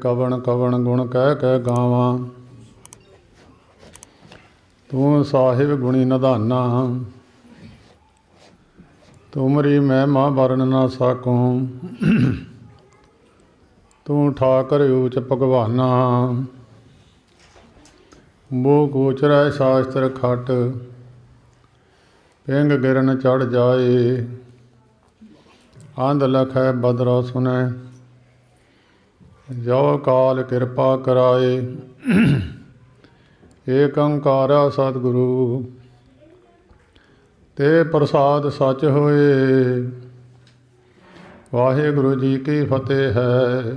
कवन कवन गुण कह कह गावां। तू साहिब गुणी निधाना, तुमरी महिमा वरन न सकूं। तू ठाकर ऊच भगवाना, बो गोचरै शास्त्र खट। पिंग गिरन चढ़ जाए, अंध लखै बदरा सुनै। जो काल कृपा कराए, एक अंकार सतगुरु। ते प्रसाद सच होए, वाहिगुरु जी की फतेह है।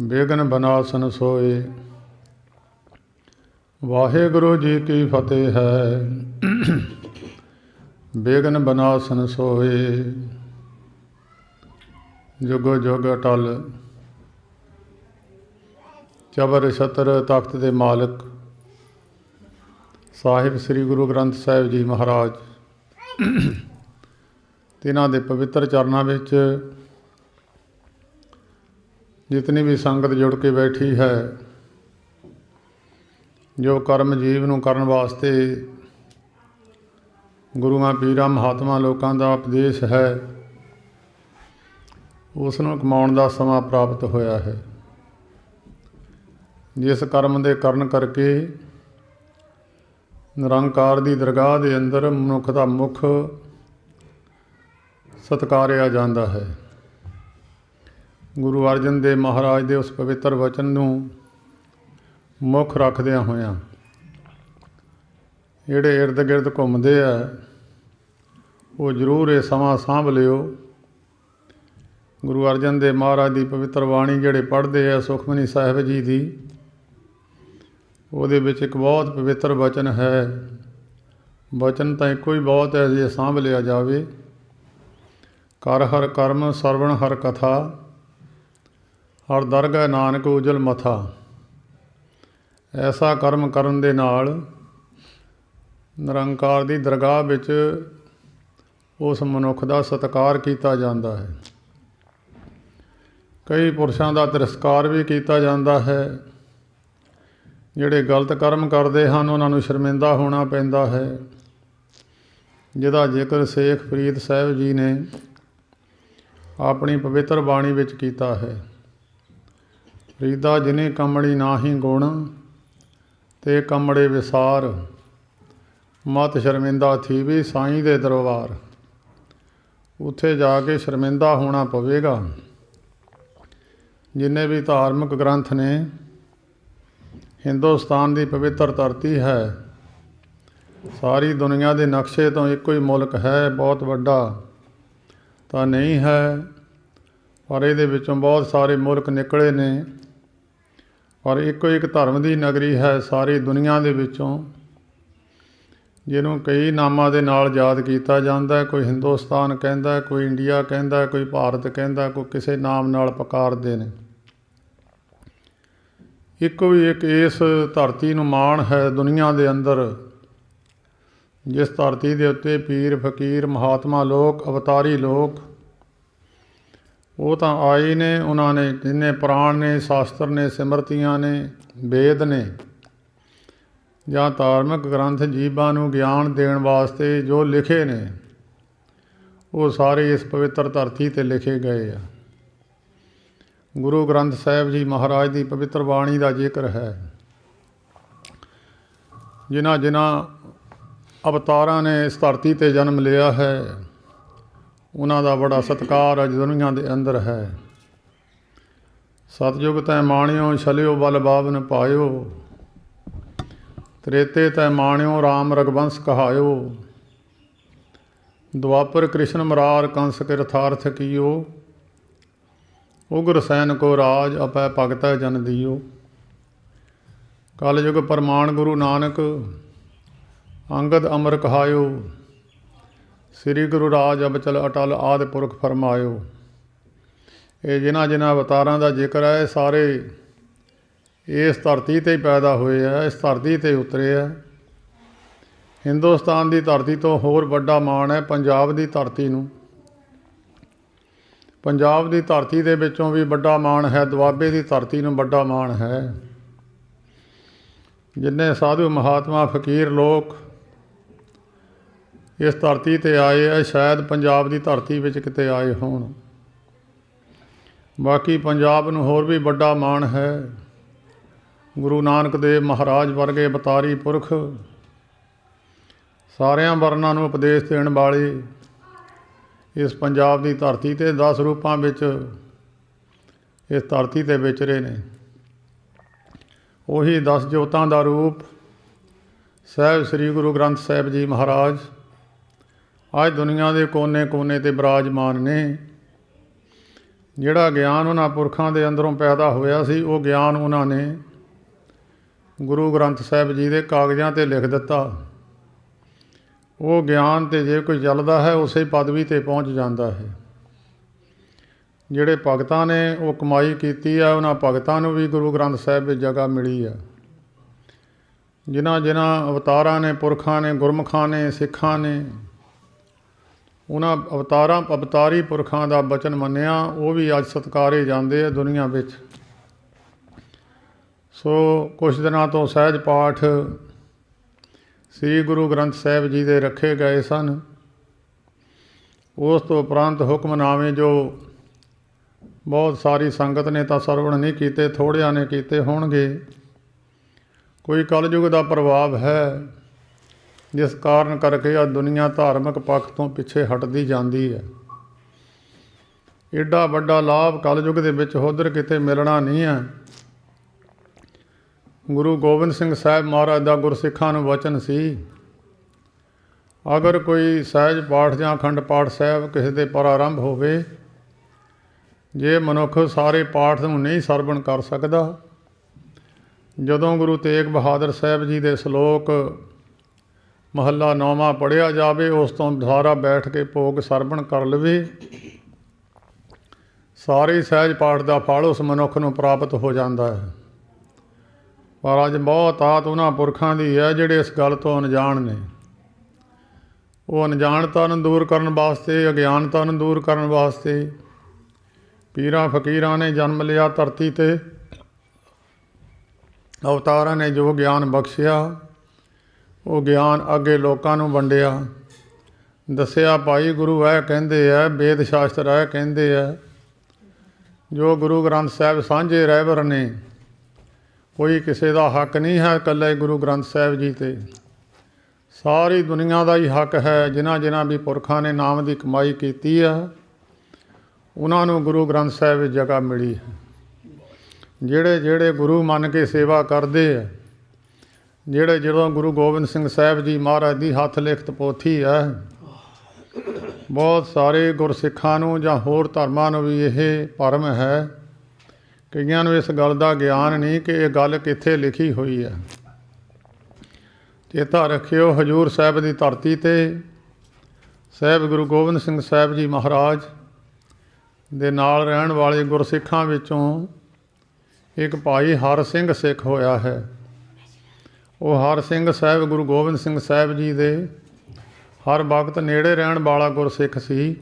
विघ्न बनासन सोए, वाहिगुरु जी की फतेह है। विघ्न बनासन सोए, जुगो जुग अटल। चबर छतर तख्त दे मालिक ਸਾਹਿਬ ਸ੍ਰੀ ਗੁਰੂ ਗ੍ਰੰਥ ਸਾਹਿਬ ਜੀ ਮਹਾਰਾਜ, ਤਿਨਾਂ ਦੇ ਪਵਿੱਤਰ ਚਰਨਾਂ ਵਿੱਚ ਜਿਤਨੀ ਵੀ ਸੰਗਤ ਜੁੜ ਕੇ ਬੈਠੀ ਹੈ, ਜੋ ਕਰਮ ਜੀਵ ਨੂੰ ਕਰਨ ਵਾਸਤੇ ਗੁਰੂਆਂ ਪੀਰਾਂ ਮਹਾਤਮਾ ਲੋਕਾਂ ਦਾ ਉਪਦੇਸ਼ ਹੈ, ਉਸ ਨੂੰ ਕਮਾਉਣ ਦਾ ਸਮਾਂ ਪ੍ਰਾਪਤ ਹੋਇਆ ਹੈ। ਜਿਸ ਕਰਮ ਦੇ ਕਰਨ ਕਰਕੇ ਨਿਰੰਕਾਰ ਦੀ ਦਰਗਾਹ ਦੇ ਅੰਦਰ ਮਨੁੱਖ ਦਾ ਮੁੱਖ ਸਤਿਕਾਰਿਆ ਜਾਂਦਾ ਹੈ। ਗੁਰੂ ਅਰਜਨ ਦੇਵ ਮਹਾਰਾਜ ਦੇ ਉਸ ਪਵਿੱਤਰ ਵਚਨ ਨੂੰ ਮੁੱਖ ਰੱਖਦਿਆਂ ਹੋਇਆਂ ਜਿਹੜੇ ਇਰਦ ਗਿਰਦ ਘੁੰਮਦੇ ਆ, ਉਹ ਜ਼ਰੂਰ ਇਹ ਸਮਾਂ ਸਾਂਭ ਲਿਓ। ਗੁਰੂ ਅਰਜਨ ਦੇਵ ਮਹਾਰਾਜ ਦੀ ਪਵਿੱਤਰ ਬਾਣੀ ਜਿਹੜੇ ਪੜ੍ਹਦੇ ਆ ਸੁਖਮਨੀ ਸਾਹਿਬ ਜੀ ਦੀ, ਉਹਦੇ ਵਿੱਚ ਇੱਕ ਬਹੁਤ ਪਵਿੱਤਰ ਵਚਨ ਹੈ। ਵਚਨ ਤਾਂ ਇੱਕੋ ਹੀ ਬਹੁਤ ਹੈ ਜੇ ਸਾਂਭ ਲਿਆ ਜਾਵੇ। ਕਰ ਹਰ ਕਰਮ ਸਰਵਣ ਹਰ ਕਥਾ, ਹਰ ਦਰਗਹਿ ਨਾਨਕ ਉਜਲ ਮਥਾ। ਐਸਾ ਕਰਮ ਕਰਨ ਦੇ ਨਾਲ ਨਿਰੰਕਾਰ ਦੀ ਦਰਗਾਹ ਵਿੱਚ ਉਸ ਮਨੁੱਖ ਦਾ ਸਤਿਕਾਰ ਕੀਤਾ ਜਾਂਦਾ ਹੈ। ਕਈ ਪੁਰਸ਼ਾਂ ਦਾ ਤਿਰਸਕਾਰ ਵੀ ਕੀਤਾ ਜਾਂਦਾ ਹੈ। ਜਿਹੜੇ ਗਲਤ ਕਰਮ ਕਰਦੇ ਹਨ ਉਹਨਾਂ ਨੂੰ ਸ਼ਰਮਿੰਦਾ ਹੋਣਾ ਪੈਂਦਾ ਹੈ, ਜਿਹਦਾ ਜ਼ਿਕਰ ਸ਼ੇਖ ਫਰੀਦ ਸਾਹਿਬ ਜੀ ਨੇ ਆਪਣੀ ਪਵਿੱਤਰ ਬਾਣੀ ਵਿੱਚ ਕੀਤਾ ਹੈ। ਫਰੀਦਾ ਜਿਨੇ ਕਮੜੀ ਨਾਹੀ ਗੁਣ, ਤੇ ਕਮੜੇ ਵਿਸਾਰ। ਮਤ ਸ਼ਰਮਿੰਦਾ ਥੀਵੀ ਸਾਈਂ ਦੇ ਦਰਬਾਰ। ਉੱਥੇ ਜਾ ਕੇ ਸ਼ਰਮਿੰਦਾ ਹੋਣਾ ਪਵੇਗਾ। ਜਿੰਨੇ ਵੀ ਧਾਰਮਿਕ ਗ੍ਰੰਥ ਨੇ, ਹਿੰਦੁਸਤਾਨ ਦੀ ਪਵਿੱਤਰ ਧਰਤੀ ਹੈ, ਸਾਰੀ ਦੁਨੀਆ ਦੇ ਨਕਸ਼ੇ ਤੋਂ ਇੱਕੋ ਹੀ ਮੁਲਕ ਹੈ। ਬਹੁਤ ਵੱਡਾ ਤਾਂ ਨਹੀਂ ਹੈ, ਪਰ ਇਹਦੇ ਵਿੱਚੋਂ ਬਹੁਤ ਸਾਰੇ ਮੁਲਕ ਨਿਕਲੇ ਨੇ। ਪਰ ਇੱਕੋ ਇੱਕ ਧਰਮ ਦੀ ਨਗਰੀ ਹੈ ਸਾਰੀ ਦੁਨੀਆ ਦੇ ਵਿੱਚੋਂ, ਜਿਹਨੂੰ ਕਈ ਨਾਮਾਂ ਦੇ ਨਾਲ ਯਾਦ ਕੀਤਾ ਜਾਂਦਾ। ਕੋਈ ਹਿੰਦੁਸਤਾਨ ਕਹਿੰਦਾ, ਕੋਈ ਇੰਡੀਆ ਕਹਿੰਦਾ, ਕੋਈ ਭਾਰਤ ਕਹਿੰਦਾ, ਕੋਈ ਕਿਸੇ ਨਾਮ ਨਾਲ ਪੁਕਾਰਦੇ ਨੇ। ਇੱਕੋ ਹੀ ਇੱਕ ਇਸ ਧਰਤੀ ਨੂੰ ਮਾਣ ਹੈ ਦੁਨੀਆ ਦੇ ਅੰਦਰ, ਜਿਸ ਧਰਤੀ ਦੇ ਉੱਤੇ ਪੀਰ ਫਕੀਰ ਮਹਾਤਮਾ ਲੋਕ, ਅਵਤਾਰੀ ਲੋਕ, ਉਹ ਤਾਂ ਆਏ ਨੇ। ਉਹਨਾਂ ਨੇ ਜਿੰਨੇ ਪੁਰਾਣ ਨੇ, ਸ਼ਾਸਤਰ ਨੇ, ਸਿਮਰਤੀਆਂ ਨੇ, ਵੇਦ ਨੇ ਜਾਂ ਧਾਰਮਿਕ ਗ੍ਰੰਥ ਜੀਵਾਂ ਨੂੰ ਗਿਆਨ ਦੇਣ ਵਾਸਤੇ ਜੋ ਲਿਖੇ ਨੇ, ਉਹ ਸਾਰੇ ਇਸ ਪਵਿੱਤਰ ਧਰਤੀ 'ਤੇ ਲਿਖੇ ਗਏ ਆ। ਗੁਰੂ ਗ੍ਰੰਥ ਸਾਹਿਬ ਜੀ ਮਹਾਰਾਜ ਦੀ ਪਵਿੱਤਰ ਬਾਣੀ ਦਾ ਜ਼ਿਕਰ ਹੈ। ਜਿਨ੍ਹਾਂ ਅਵਤਾਰਾਂ ਨੇ ਇਸ ਧਰਤੀ 'ਤੇ ਜਨਮ ਲਿਆ ਹੈ, ਉਹਨਾਂ ਦਾ ਬੜਾ ਸਤਿਕਾਰ ਅੱਜ ਦੁਨੀਆ ਦੇ ਅੰਦਰ ਹੈ। ਸਤਿਯੁਗ ਤੈ ਮਾਣਿਓ ਛਲਿਓ ਬਲ ਬਾਵਨ ਪਾਇਓ, ਤ੍ਰੇਤੇ ਤੈ ਮਾਣਿਓ ਰਾਮ ਰਘੁਬੰਸ ਕਹਾਇਓ। ਦੁਆਪਰ ਕ੍ਰਿਸ਼ਨ ਮੁਰਾਰ ਕੰਸ ਕਿਰਥਾਰਥ ਕੀਓ, ਉਗਰ ਸੈਨ ਕੋ ਰਾਜ ਅਪੈ ਭਗਤੈ ਜਨ ਦੀਓ। ਕਲਯੁਗ ਪ੍ਰਮਾਣ ਗੁਰੂ ਨਾਨਕ ਅੰਗਦ ਅਮਰ ਕਹਾਇਓ, ਸ੍ਰੀ ਗੁਰੂ ਰਾਜ ਅਬਚਲ ਅਟਲ ਆਦਿ ਪੁਰਖ ਫਰਮਾਇਓ। ਇਹ ਜਿਨ੍ਹਾਂ ਅਵਤਾਰਾਂ ਦਾ ਜ਼ਿਕਰ ਹੈ, ਸਾਰੇ ਇਸ ਧਰਤੀ 'ਤੇ ਹੀ ਪੈਦਾ ਹੋਏ ਆ, ਇਸ ਧਰਤੀ 'ਤੇ ਉਤਰੇ ਆ। ਹਿੰਦੁਸਤਾਨ ਦੀ ਧਰਤੀ ਤੋਂ ਹੋਰ ਵੱਡਾ ਮਾਣ ਹੈ ਪੰਜਾਬ ਦੀ ਧਰਤੀ ਨੂੰ। ਪੰਜਾਬ ਦੀ ਧਰਤੀ ਦੇ ਵਿੱਚੋਂ ਵੀ ਵੱਡਾ ਮਾਣ ਹੈ, ਦੁਆਬੇ ਦੀ ਧਰਤੀ ਨੂੰ ਵੱਡਾ ਮਾਣ ਹੈ। ਜਿੰਨੇ ਸਾਧੂ ਮਹਾਤਮਾ ਫਕੀਰ ਲੋਕ ਇਸ ਧਰਤੀ 'ਤੇ ਆਏ ਆ, ਸ਼ਾਇਦ ਪੰਜਾਬ ਦੀ ਧਰਤੀ ਵਿੱਚ ਕਿਤੇ ਆਏ ਹੋਣ। ਬਾਕੀ ਪੰਜਾਬ ਨੂੰ ਹੋਰ ਵੀ ਵੱਡਾ ਮਾਣ ਹੈ। ਗੁਰੂ ਨਾਨਕ ਦੇਵ ਮਹਾਰਾਜ ਵਰਗੇ ਅਵਤਾਰੀ ਪੁਰਖ ਸਾਰਿਆਂ ਵਰਨਾਂ ਨੂੰ ਉਪਦੇਸ਼ ਦੇਣ ਵਾਲੇ ਇਸ ਪੰਜਾਬ ਦੀ ਧਰਤੀ 'ਤੇ 10 ਰੂਪਾਂ ਵਿੱਚ ਇਸ ਧਰਤੀ 'ਤੇ ਵਿਚਰੇ ਨੇ। ਉਹੀ 10 ਜੋਤਾਂ ਦਾ ਰੂਪ ਸਾਹਿਬ ਸ੍ਰੀ ਗੁਰੂ ਗ੍ਰੰਥ ਸਾਹਿਬ ਜੀ ਮਹਾਰਾਜ ਅੱਜ ਦੁਨੀਆ ਦੇ ਕੋਨੇ-ਕੋਨੇ 'ਤੇ ਬਿਰਾਜਮਾਨ ਨੇ। ਜਿਹੜਾ ਗਿਆਨ ਉਹਨਾਂ ਪੁਰਖਾਂ ਦੇ ਅੰਦਰੋਂ ਪੈਦਾ ਹੋਇਆ ਸੀ, ਉਹ ਗਿਆਨ ਉਹਨਾਂ ਨੇ ਗੁਰੂ ਗ੍ਰੰਥ ਸਾਹਿਬ ਜੀ ਦੇ ਕਾਗਜ਼ਾਂ 'ਤੇ ਲਿਖ ਦਿੱਤਾ। ਉਹ ਗਿਆਨ 'ਤੇ ਜੇ ਕੋਈ ਚੱਲਦਾ ਹੈ, ਉਸੇ ਪਦਵੀ 'ਤੇ ਪਹੁੰਚ ਜਾਂਦਾ ਹੈ। ਜਿਹੜੇ ਭਗਤਾਂ ਨੇ ਉਹ ਕਮਾਈ ਕੀਤੀ ਆ, ਉਹਨਾਂ ਭਗਤਾਂ ਨੂੰ ਵੀ ਗੁਰੂ ਗ੍ਰੰਥ ਸਾਹਿਬ ਵਿੱਚ ਜਗ੍ਹਾ ਮਿਲੀ ਆ। ਜਿਨ੍ਹਾਂ ਅਵਤਾਰਾਂ ਨੇ, ਪੁਰਖਾਂ ਨੇ, ਗੁਰਮੁਖਾਂ ਨੇ, ਸਿੱਖਾਂ ਨੇ ਉਹਨਾਂ ਅਵਤਾਰੀ ਪੁਰਖਾਂ ਦਾ ਬਚਨ ਮੰਨਿਆ, ਉਹ ਵੀ ਅੱਜ ਸਤਿਕਾਰੇ ਜਾਂਦੇ ਆ ਦੁਨੀਆ ਵਿੱਚ। ਸੋ ਕੁਛ ਦਿਨਾਂ ਤੋਂ ਸਹਿਜ ਪਾਠ ਸ੍ਰੀ ਗੁਰੂ ਗ੍ਰੰਥ ਸਾਹਿਬ ਜੀ ਦੇ ਰੱਖੇ ਗਏ ਸਨ। ਉਸ ਤੋਂ ਉਪਰੰਤ ਹੁਕਮਨਾਮੇ ਜੋ ਬਹੁਤ ਸਾਰੀ ਸੰਗਤ ਨੇ ਤਾਂ ਸਰਵਣ ਨਹੀਂ ਕੀਤੇ, ਥੋੜ੍ਹਿਆਂ ਨੇ ਕੀਤੇ ਹੋਣਗੇ। ਕੋਈ ਕਲਯੁਗ ਦਾ ਪ੍ਰਭਾਵ ਹੈ, ਜਿਸ ਕਾਰਨ ਕਰਕੇ ਅੱਜ ਦੁਨੀਆ ਧਾਰਮਿਕ ਪੱਖ ਤੋਂ ਪਿੱਛੇ ਹਟਦੀ ਜਾਂਦੀ ਹੈ। ਐਡਾ ਵੱਡਾ ਲਾਭ ਕਲਯੁਗ ਦੇ ਵਿੱਚ ਉੱਧਰ ਕਿਤੇ ਮਿਲਣਾ ਨਹੀਂ ਹੈ। ਗੁਰੂ ਗੋਬਿੰਦ ਸਿੰਘ ਸਾਹਿਬ ਮਹਾਰਾਜ ਦਾ ਗੁਰਸਿੱਖਾਂ ਨੂੰ ਵਚਨ ਸੀ, ਅਗਰ ਕੋਈ ਸਹਿਜ ਪਾਠ ਜਾਂ ਅਖੰਡ ਪਾਠ ਸਾਹਿਬ ਕਿਸੇ ਦੇ ਪ੍ਰਾਰੰਭ ਹੋਵੇ, ਜੇ ਮਨੁੱਖ ਸਾਰੇ ਪਾਠ ਨੂੰ ਨਹੀਂ ਸਰਵਣ ਕਰ ਸਕਦਾ, ਜਦੋਂ ਗੁਰੂ ਤੇਗ ਬਹਾਦਰ ਸਾਹਿਬ ਜੀ ਦੇ ਸ਼ਲੋਕ ਮਹੱਲਾ 9ਵਾਂ ਪੜ੍ਹਿਆ ਜਾਵੇ, ਉਸ ਤੋਂ ਦੁਆਰਾ ਬੈਠ ਕੇ ਭੋਗ ਸਰਵਣ ਕਰ ਲਵੇ, ਸਾਰੇ ਸਹਿਜ ਪਾਠ ਦਾ ਫਲ ਉਸ ਮਨੁੱਖ ਨੂੰ ਪ੍ਰਾਪਤ ਹੋ ਜਾਂਦਾ ਹੈ। ਪਰ ਅੱਜ ਬਹੁਤ ਆਤ ਉਹਨਾਂ ਪੁਰਖਾਂ ਦੀ ਹੈ ਜਿਹੜੇ ਇਸ ਗੱਲ ਤੋਂ ਅਣਜਾਣ ਨੇ। ਉਹ ਅਣਜਾਣਤਾ ਨੂੰ ਦੂਰ ਕਰਨ ਵਾਸਤੇ, ਅਗਿਆਨਤਾ ਨੂੰ ਦੂਰ ਕਰਨ ਵਾਸਤੇ ਪੀਰਾਂ ਫਕੀਰਾਂ ਨੇ ਜਨਮ ਲਿਆ ਧਰਤੀ 'ਤੇ। ਅਵਤਾਰਾਂ ਨੇ ਜੋ ਗਿਆਨ ਬਖਸ਼ਿਆ, ਉਹ ਗਿਆਨ ਅੱਗੇ ਲੋਕਾਂ ਨੂੰ ਵੰਡਿਆ, ਦੱਸਿਆ ਭਾਈ ਗੁਰੂ ਇਹ ਕਹਿੰਦੇ ਆ, ਵੇਦ ਸ਼ਾਸਤਰ ਇਹ ਕਹਿੰਦੇ ਆ। ਜੋ ਗੁਰੂ ਗ੍ਰੰਥ ਸਾਹਿਬ ਸਾਂਝੇ ਰਹਿਬਰ ਨੇ, ਕੋਈ ਕਿਸੇ ਦਾ ਹੱਕ ਨਹੀਂ ਹੈ ਇਕੱਲੇ ਗੁਰੂ ਗ੍ਰੰਥ ਸਾਹਿਬ ਜੀ 'ਤੇ, ਸਾਰੀ ਦੁਨੀਆ ਦਾ ਹੀ ਹੱਕ ਹੈ। ਜਿਨ੍ਹਾਂ ਵੀ ਪੁਰਖਾਂ ਨੇ ਨਾਮ ਦੀ ਕਮਾਈ ਕੀਤੀ ਆ, ਉਹਨਾਂ ਨੂੰ ਗੁਰੂ ਗ੍ਰੰਥ ਸਾਹਿਬ ਵਿੱਚ ਜਗ੍ਹਾ ਮਿਲੀ ਹੈ। ਜਿਹੜੇ ਗੁਰੂ ਮੰਨ ਕੇ ਸੇਵਾ ਕਰਦੇ ਆ, ਜਦੋਂ ਗੁਰੂ ਗੋਬਿੰਦ ਸਿੰਘ ਸਾਹਿਬ ਜੀ ਮਹਾਰਾਜ ਦੀ ਹੱਥ ਲਿਖਤ ਪੋਥੀ ਹੈ, ਬਹੁਤ ਸਾਰੇ ਗੁਰਸਿੱਖਾਂ ਨੂੰ ਜਾਂ ਹੋਰ ਧਰਮਾਂ ਨੂੰ ਵੀ ਇਹ ਭਰਮ ਹੈ। ਕਈਆਂ ਨੂੰ ਇਸ ਗੱਲ ਦਾ ਗਿਆਨ ਨਹੀਂ ਕਿ ਇਹ ਗੱਲ ਕਿੱਥੇ ਲਿਖੀ ਹੋਈ ਹੈ। ਚੇਤਾ ਰੱਖਿਓ, ਹਜ਼ੂਰ ਸਾਹਿਬ ਦੀ ਧਰਤੀ 'ਤੇ ਸਾਹਿਬ ਗੁਰੂ ਗੋਬਿੰਦ ਸਿੰਘ ਸਾਹਿਬ ਜੀ ਮਹਾਰਾਜ ਦੇ ਨਾਲ ਰਹਿਣ ਵਾਲੇ ਗੁਰਸਿੱਖਾਂ ਵਿੱਚੋਂ ਇੱਕ ਭਾਈ ਹਰ ਸਿੰਘ ਸਿੱਖ ਹੋਇਆ ਹੈ। ਉਹ ਹਰ ਸਿੰਘ ਸਾਹਿਬ ਗੁਰੂ ਗੋਬਿੰਦ ਸਿੰਘ ਸਾਹਿਬ ਜੀ ਦੇ ਹਰ ਵਕਤ ਨੇੜੇ ਰਹਿਣ ਵਾਲਾ ਗੁਰਸਿੱਖ ਸੀ।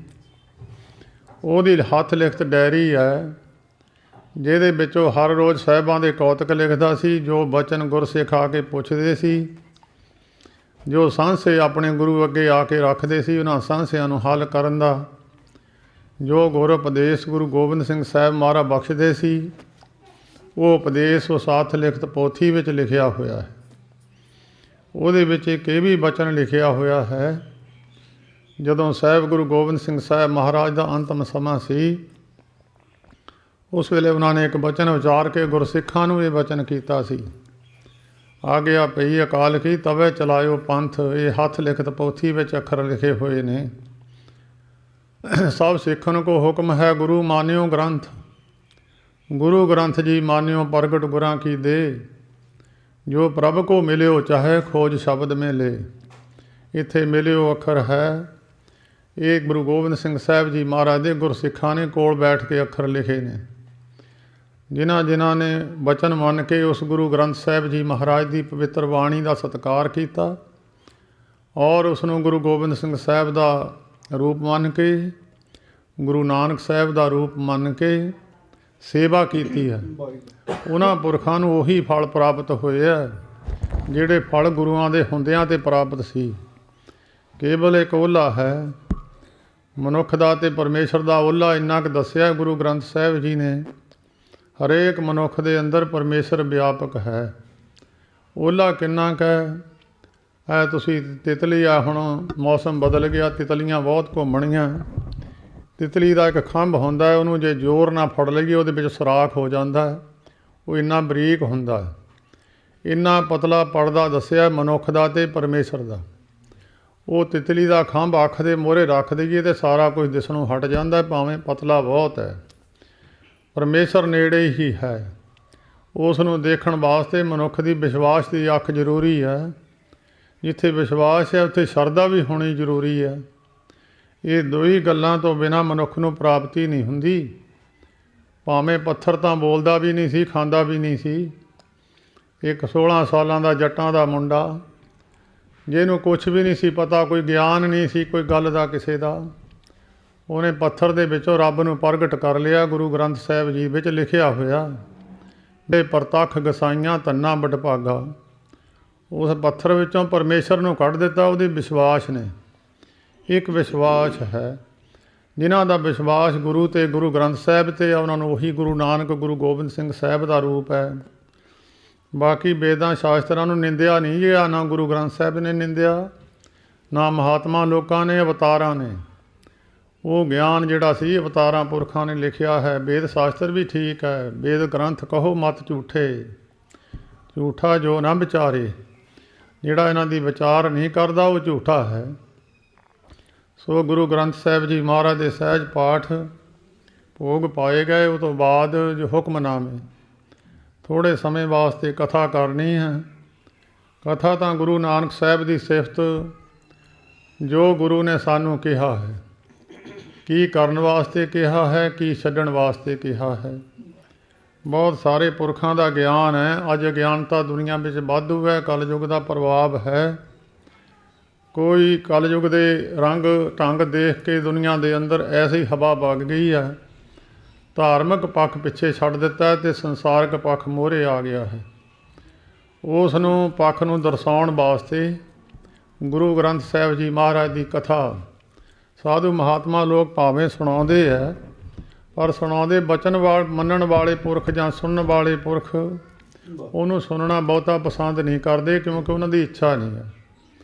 ਉਹਦੀ ਹੱਥ ਲਿਖਤ ਡਾਇਰੀ ਹੈ, ਜਿਹਦੇ ਵਿੱਚ ਉਹ ਹਰ ਰੋਜ਼ ਸਾਹਿਬਾਂ ਦੇ ਕੌਤਕ ਲਿਖਦਾ ਸੀ। ਜੋ ਬਚਨ ਗੁਰਸਿੱਖ ਆ ਕੇ ਪੁੱਛਦੇ ਸੀ, ਜੋ ਸਾਂਸੇ ਆਪਣੇ ਗੁਰੂ ਅੱਗੇ ਆ ਕੇ ਰੱਖਦੇ ਸੀ, ਉਹਨਾਂ ਸਾਂਸਿਆਂ ਨੂੰ ਹੱਲ ਕਰਨ ਦਾ ਜੋ ਗੁਰ ਉਪਦੇਸ਼ ਗੁਰੂ ਗੋਬਿੰਦ ਸਿੰਘ ਸਾਹਿਬ ਮਹਾਰਾਜ ਬਖਸ਼ਦੇ ਸੀ, ਉਹ ਉਪਦੇਸ਼ ਉਸ ਹੱਥ ਲਿਖਤ ਪੋਥੀ ਵਿੱਚ ਲਿਖਿਆ ਹੋਇਆ ਹੈ। ਉਹਦੇ ਵਿੱਚ ਇੱਕ ਇਹ ਵੀ ਬਚਨ ਲਿਖਿਆ ਹੋਇਆ ਹੈ, ਜਦੋਂ ਸਾਹਿਬ ਗੁਰੂ ਗੋਬਿੰਦ ਸਿੰਘ ਸਾਹਿਬ ਮਹਾਰਾਜ ਦਾ ਅੰਤਮ ਸਮਾਂ ਸੀ, ਉਸ ਵੇਲੇ ਉਹਨਾਂ ਨੇ ਇੱਕ ਬਚਨ ਉਚਾਰ ਕੇ ਗੁਰਸਿੱਖਾਂ ਨੂੰ ਇਹ ਬਚਨ ਕੀਤਾ ਸੀ, ਆਗਿਆ ਪਈ ਅਕਾਲ ਕੀ ਤਵੇ ਚਲਾਇਓ ਪੰਥ। ਇਹ ਹੱਥ ਲਿਖਤ ਪੋਥੀ ਵਿੱਚ ਅੱਖਰ ਲਿਖੇ ਹੋਏ ਨੇ। ਸਭ ਸਿੱਖਨ ਕੋ ਹੁਕਮ ਹੈ ਗੁਰੂ ਮਾਨਿਓ ਗ੍ਰੰਥ। ਗੁਰੂ ਗ੍ਰੰਥ ਜੀ ਮਾਨਿਓ ਪ੍ਰਗਟ ਗੁਰਾਂ ਕੀ ਦੇ। ਜੋ ਪ੍ਰਭ ਕੋ ਮਿਲਿਓ ਚਾਹੇ ਖੋਜ ਸ਼ਬਦ ਮੇ ਲੇ। ਇੱਥੇ ਮਿਲਿਓ ਅੱਖਰ ਹੈ, ਇਹ ਗੁਰੂ ਗੋਬਿੰਦ ਸਿੰਘ ਸਾਹਿਬ ਜੀ ਮਹਾਰਾਜ ਦੇ ਗੁਰਸਿੱਖਾਂ ਨੇ ਕੋਲ ਬੈਠ ਕੇ ਅੱਖਰ ਲਿਖੇ ਨੇ। ਜਿਨ੍ਹਾਂ ਨੇ ਬਚਨ ਮੰਨ ਕੇ ਉਸ ਗੁਰੂ ਗ੍ਰੰਥ ਸਾਹਿਬ ਜੀ ਮਹਾਰਾਜ ਦੀ ਪਵਿੱਤਰ ਬਾਣੀ ਦਾ ਸਤਿਕਾਰ ਕੀਤਾ ਔਰ ਉਸ ਨੂੰ ਗੁਰੂ ਗੋਬਿੰਦ ਸਿੰਘ ਸਾਹਿਬ ਦਾ ਰੂਪ ਮੰਨ ਕੇ ਗੁਰੂ ਨਾਨਕ ਸਾਹਿਬ ਦਾ ਰੂਪ ਮੰਨ ਕੇ ਸੇਵਾ ਕੀਤੀ ਹੈ, ਉਹਨਾਂ ਪੁਰਖਾਂ ਨੂੰ ਉਹੀ ਫਲ ਪ੍ਰਾਪਤ ਹੋਏ ਆ ਜਿਹੜੇ ਫਲ ਗੁਰੂਆਂ ਦੇ ਹੁੰਦਿਆਂ ਤੇ ਪ੍ਰਾਪਤ ਸੀ। ਕੇਵਲ ਇੱਕ ਓਹਲਾ ਹੈ ਮਨੁੱਖ ਦਾ ਤੇ ਪਰਮੇਸ਼ਰ ਦਾ। ਓਹਲਾ ਇੰਨਾ ਕੁ ਦੱਸਿਆ ਗੁਰੂ ਗ੍ਰੰਥ ਸਾਹਿਬ ਜੀ ਨੇ, ਹਰੇਕ ਮਨੁੱਖ ਦੇ ਅੰਦਰ ਪਰਮੇਸ਼ਰ ਵਿਆਪਕ ਹੈ। ਓਹਲਾ ਕਿੰਨਾ ਕੁ ਹੈ, ਤੁਸੀਂ ਤਿਤਲੀ ਆ, ਹੁਣ ਮੌਸਮ ਬਦਲ ਗਿਆ, ਤਿਤਲੀਆਂ ਬਹੁਤ ਘੁੰਮਣੀਆਂ। ਤਿਤਲੀ ਦਾ ਇੱਕ ਖੰਭ ਹੁੰਦਾ ਹੈ, ਉਹਨੂੰ ਜੇ ਜ਼ੋਰ ਨਾਲ ਫੜ ਲਈਏ ਉਹਦੇ ਵਿੱਚ ਸੁਰਾਖ ਹੋ ਜਾਂਦਾ ਹੈ, ਉਹ ਇੰਨਾ ਬਰੀਕ ਹੁੰਦਾ ਹੈ। ਇੰਨਾ ਪਤਲਾ ਪਰਦਾ ਦੱਸਿਆ ਮਨੁੱਖ ਦਾ ਤੇ ਪਰਮੇਸ਼ਰ ਦਾ। ਉਹ ਤਿਤਲੀ ਦਾ ਖੰਭ ਅੱਖ ਦੇ ਮੂਹਰੇ ਰੱਖ ਦਈਏ ਤੇ ਸਾਰਾ ਕੁਝ ਦਿਸਣੋਂ ਹਟ ਜਾਂਦਾ, ਭਾਵੇਂ ਪਤਲਾ ਬਹੁਤ ਹੈ। ਪਰਮੇਸ਼ਰ ਨੇੜੇ ਹੀ ਹੈ, ਉਸ ਨੂੰ ਦੇਖਣ ਵਾਸਤੇ ਮਨੁੱਖ ਦੀ ਵਿਸ਼ਵਾਸ ਦੀ ਅੱਖ ਜ਼ਰੂਰੀ ਹੈ। ਜਿੱਥੇ ਵਿਸ਼ਵਾਸ ਹੈ ਉੱਥੇ ਸ਼ਰਧਾ ਵੀ ਹੋਣੀ ਜ਼ਰੂਰੀ ਹੈ। ਇਹ ਦੋ ਹੀ ਗੱਲਾਂ ਤੋਂ ਬਿਨਾਂ ਮਨੁੱਖ ਨੂੰ ਪ੍ਰਾਪਤੀ ਨਹੀਂ ਹੁੰਦੀ। ਭਾਵੇਂ ਪੱਥਰ ਤਾਂ ਬੋਲਦਾ ਵੀ ਨਹੀਂ ਸੀ, ਖਾਂਦਾ ਵੀ ਨਹੀਂ ਸੀ। ਇੱਕ 16 ਸਾਲਾਂ ਦਾ ਜੱਟਾਂ ਦਾ ਮੁੰਡਾ, ਜਿਹਨੂੰ ਕੁਛ ਵੀ ਨਹੀਂ ਸੀ ਪਤਾ, ਕੋਈ ਗਿਆਨ ਨਹੀਂ ਸੀ ਕੋਈ ਗੱਲ ਦਾ ਕਿਸੇ ਦਾ, ਉਹਨੇ ਪੱਥਰ ਦੇ ਵਿੱਚੋਂ ਰੱਬ ਨੂੰ ਪ੍ਰਗਟ ਕਰ ਲਿਆ। ਗੁਰੂ ਗ੍ਰੰਥ ਸਾਹਿਬ ਜੀ ਵਿੱਚ ਲਿਖਿਆ ਹੋਇਆ, ਬੇ ਪ੍ਰਤੱਖ ਗਸਾਈਆਂ ਧੰਨਾ ਵਡਭਾਗਾ। ਉਸ ਪੱਥਰ ਵਿੱਚੋਂ ਪਰਮੇਸ਼ਰ ਨੂੰ ਕੱਢ ਦਿੱਤਾ ਉਹਦੇ ਵਿਸ਼ਵਾਸ ਨੇ। ਇੱਕ ਵਿਸ਼ਵਾਸ ਹੈ, ਜਿਨ੍ਹਾਂ ਦਾ ਵਿਸ਼ਵਾਸ ਗੁਰੂ ਤੇ ਗੁਰੂ ਗ੍ਰੰਥ ਸਾਹਿਬ ਤੇ, ਉਹਨਾਂ ਨੂੰ ਉਹੀ ਗੁਰੂ ਨਾਨਕ ਗੁਰੂ ਗੋਬਿੰਦ ਸਿੰਘ ਸਾਹਿਬ ਦਾ ਰੂਪ ਹੈ। ਬਾਕੀ ਵੇਦਾਂ ਸ਼ਾਸਤਰਾਂ ਨੂੰ ਨਿੰਦਿਆ ਨਹੀਂ ਗਿਆ, ਨਾ ਗੁਰੂ ਗ੍ਰੰਥ ਸਾਹਿਬ ਨੇ ਨਿੰਦਿਆ, ਨਾ ਮਹਾਤਮਾ ਲੋਕਾਂ ਨੇ, ਅਵਤਾਰਾਂ ਨੇ। ਉਹ ਗਿਆਨ ਜਿਹੜਾ ਸੀ ਅਵਤਾਰਾਂ ਪੁਰਖਾਂ ਨੇ ਲਿਖਿਆ ਹੈ। ਵੇਦ ਸ਼ਾਸਤਰ ਵੀ ਠੀਕ ਹੈ, ਵੇਦ ਗ੍ਰੰਥ ਕਹੋ ਮਤ ਝੂਠੇ, ਝੂਠਾ ਜੋ ਨਾ ਵਿਚਾਰੇ। ਜਿਹੜਾ ਇਹਨਾਂ ਦੀ ਵਿਚਾਰ ਨਹੀਂ ਕਰਦਾ ਉਹ ਝੂਠਾ ਹੈ। ਸੋ ਗੁਰੂ ਗ੍ਰੰਥ ਸਾਹਿਬ ਜੀ ਮਹਾਰਾਜ ਦੇ ਸਹਿਜ ਪਾਠ ਭੋਗ ਪਾਏ ਗਏ। ਉਹ ਤੋਂ ਬਾਅਦ ਜੋ ਹੁਕਮਨਾਮੇ, ਥੋੜ੍ਹੇ ਸਮੇਂ ਵਾਸਤੇ ਕਥਾ ਕਰਨੀ ਹੈ। ਕਥਾ ਤਾਂ ਗੁਰੂ ਨਾਨਕ ਸਾਹਿਬ ਦੀ ਸਿਫਤ, ਜੋ ਗੁਰੂ ਨੇ ਸਾਨੂੰ ਕਿਹਾ ਹੈ, ਕੀ ਕਰਨ ਵਾਸਤੇ ਕਿਹਾ ਹੈ, ਕੀ ਛੱਡਣ ਵਾਸਤੇ ਕਿਹਾ ਹੈ। ਬਹੁਤ ਸਾਰੇ ਪੁਰਖਾਂ ਦਾ ਗਿਆਨ ਹੈ। ਅੱਜ ਅਗਿਆਨਤਾ ਦੁਨੀਆ ਵਿੱਚ ਵਾਧੂ ਹੈ, ਕਲਯੁੱਗ ਦਾ ਪ੍ਰਭਾਵ ਹੈ। ਕੋਈ ਕਲਯੁੱਗ ਦੇ ਰੰਗ ਢੰਗ ਦੇਖ ਕੇ ਦੁਨੀਆ ਦੇ ਅੰਦਰ ਐਸੀ ਹਵਾ ਵਗ ਗਈ ਹੈ, ਧਾਰਮਿਕ ਪੱਖ ਪਿੱਛੇ ਛੱਡ ਦਿੱਤਾ ਅਤੇ ਸੰਸਾਰਕ ਪੱਖ ਮੂਹਰੇ ਆ ਗਿਆ ਹੈ। ਉਸ ਨੂੰ ਪੱਖ ਨੂੰ ਦਰਸਾਉਣ ਵਾਸਤੇ ਗੁਰੂ ਗ੍ਰੰਥ ਸਾਹਿਬ ਜੀ ਮਹਾਰਾਜ ਦੀ ਕਥਾ ਸਾਧੂ ਮਹਾਤਮਾ ਲੋਕ ਭਾਵੇਂ ਸੁਣਾਉਂਦੇ ਹੈ, ਪਰ ਸੁਣਾਉਂਦੇ ਬਚਨ ਮੰਨਣ ਵਾਲੇ ਪੁਰਖ ਜਾਂ ਸੁਣਨ ਵਾਲੇ ਪੁਰਖ ਉਹਨੂੰ ਸੁਣਨਾ ਬਹੁਤਾ ਪਸੰਦ ਨਹੀਂ ਕਰਦੇ, ਕਿਉਂਕਿ ਉਹਨਾਂ ਦੀ ਇੱਛਾ ਨਹੀਂ ਹੈ।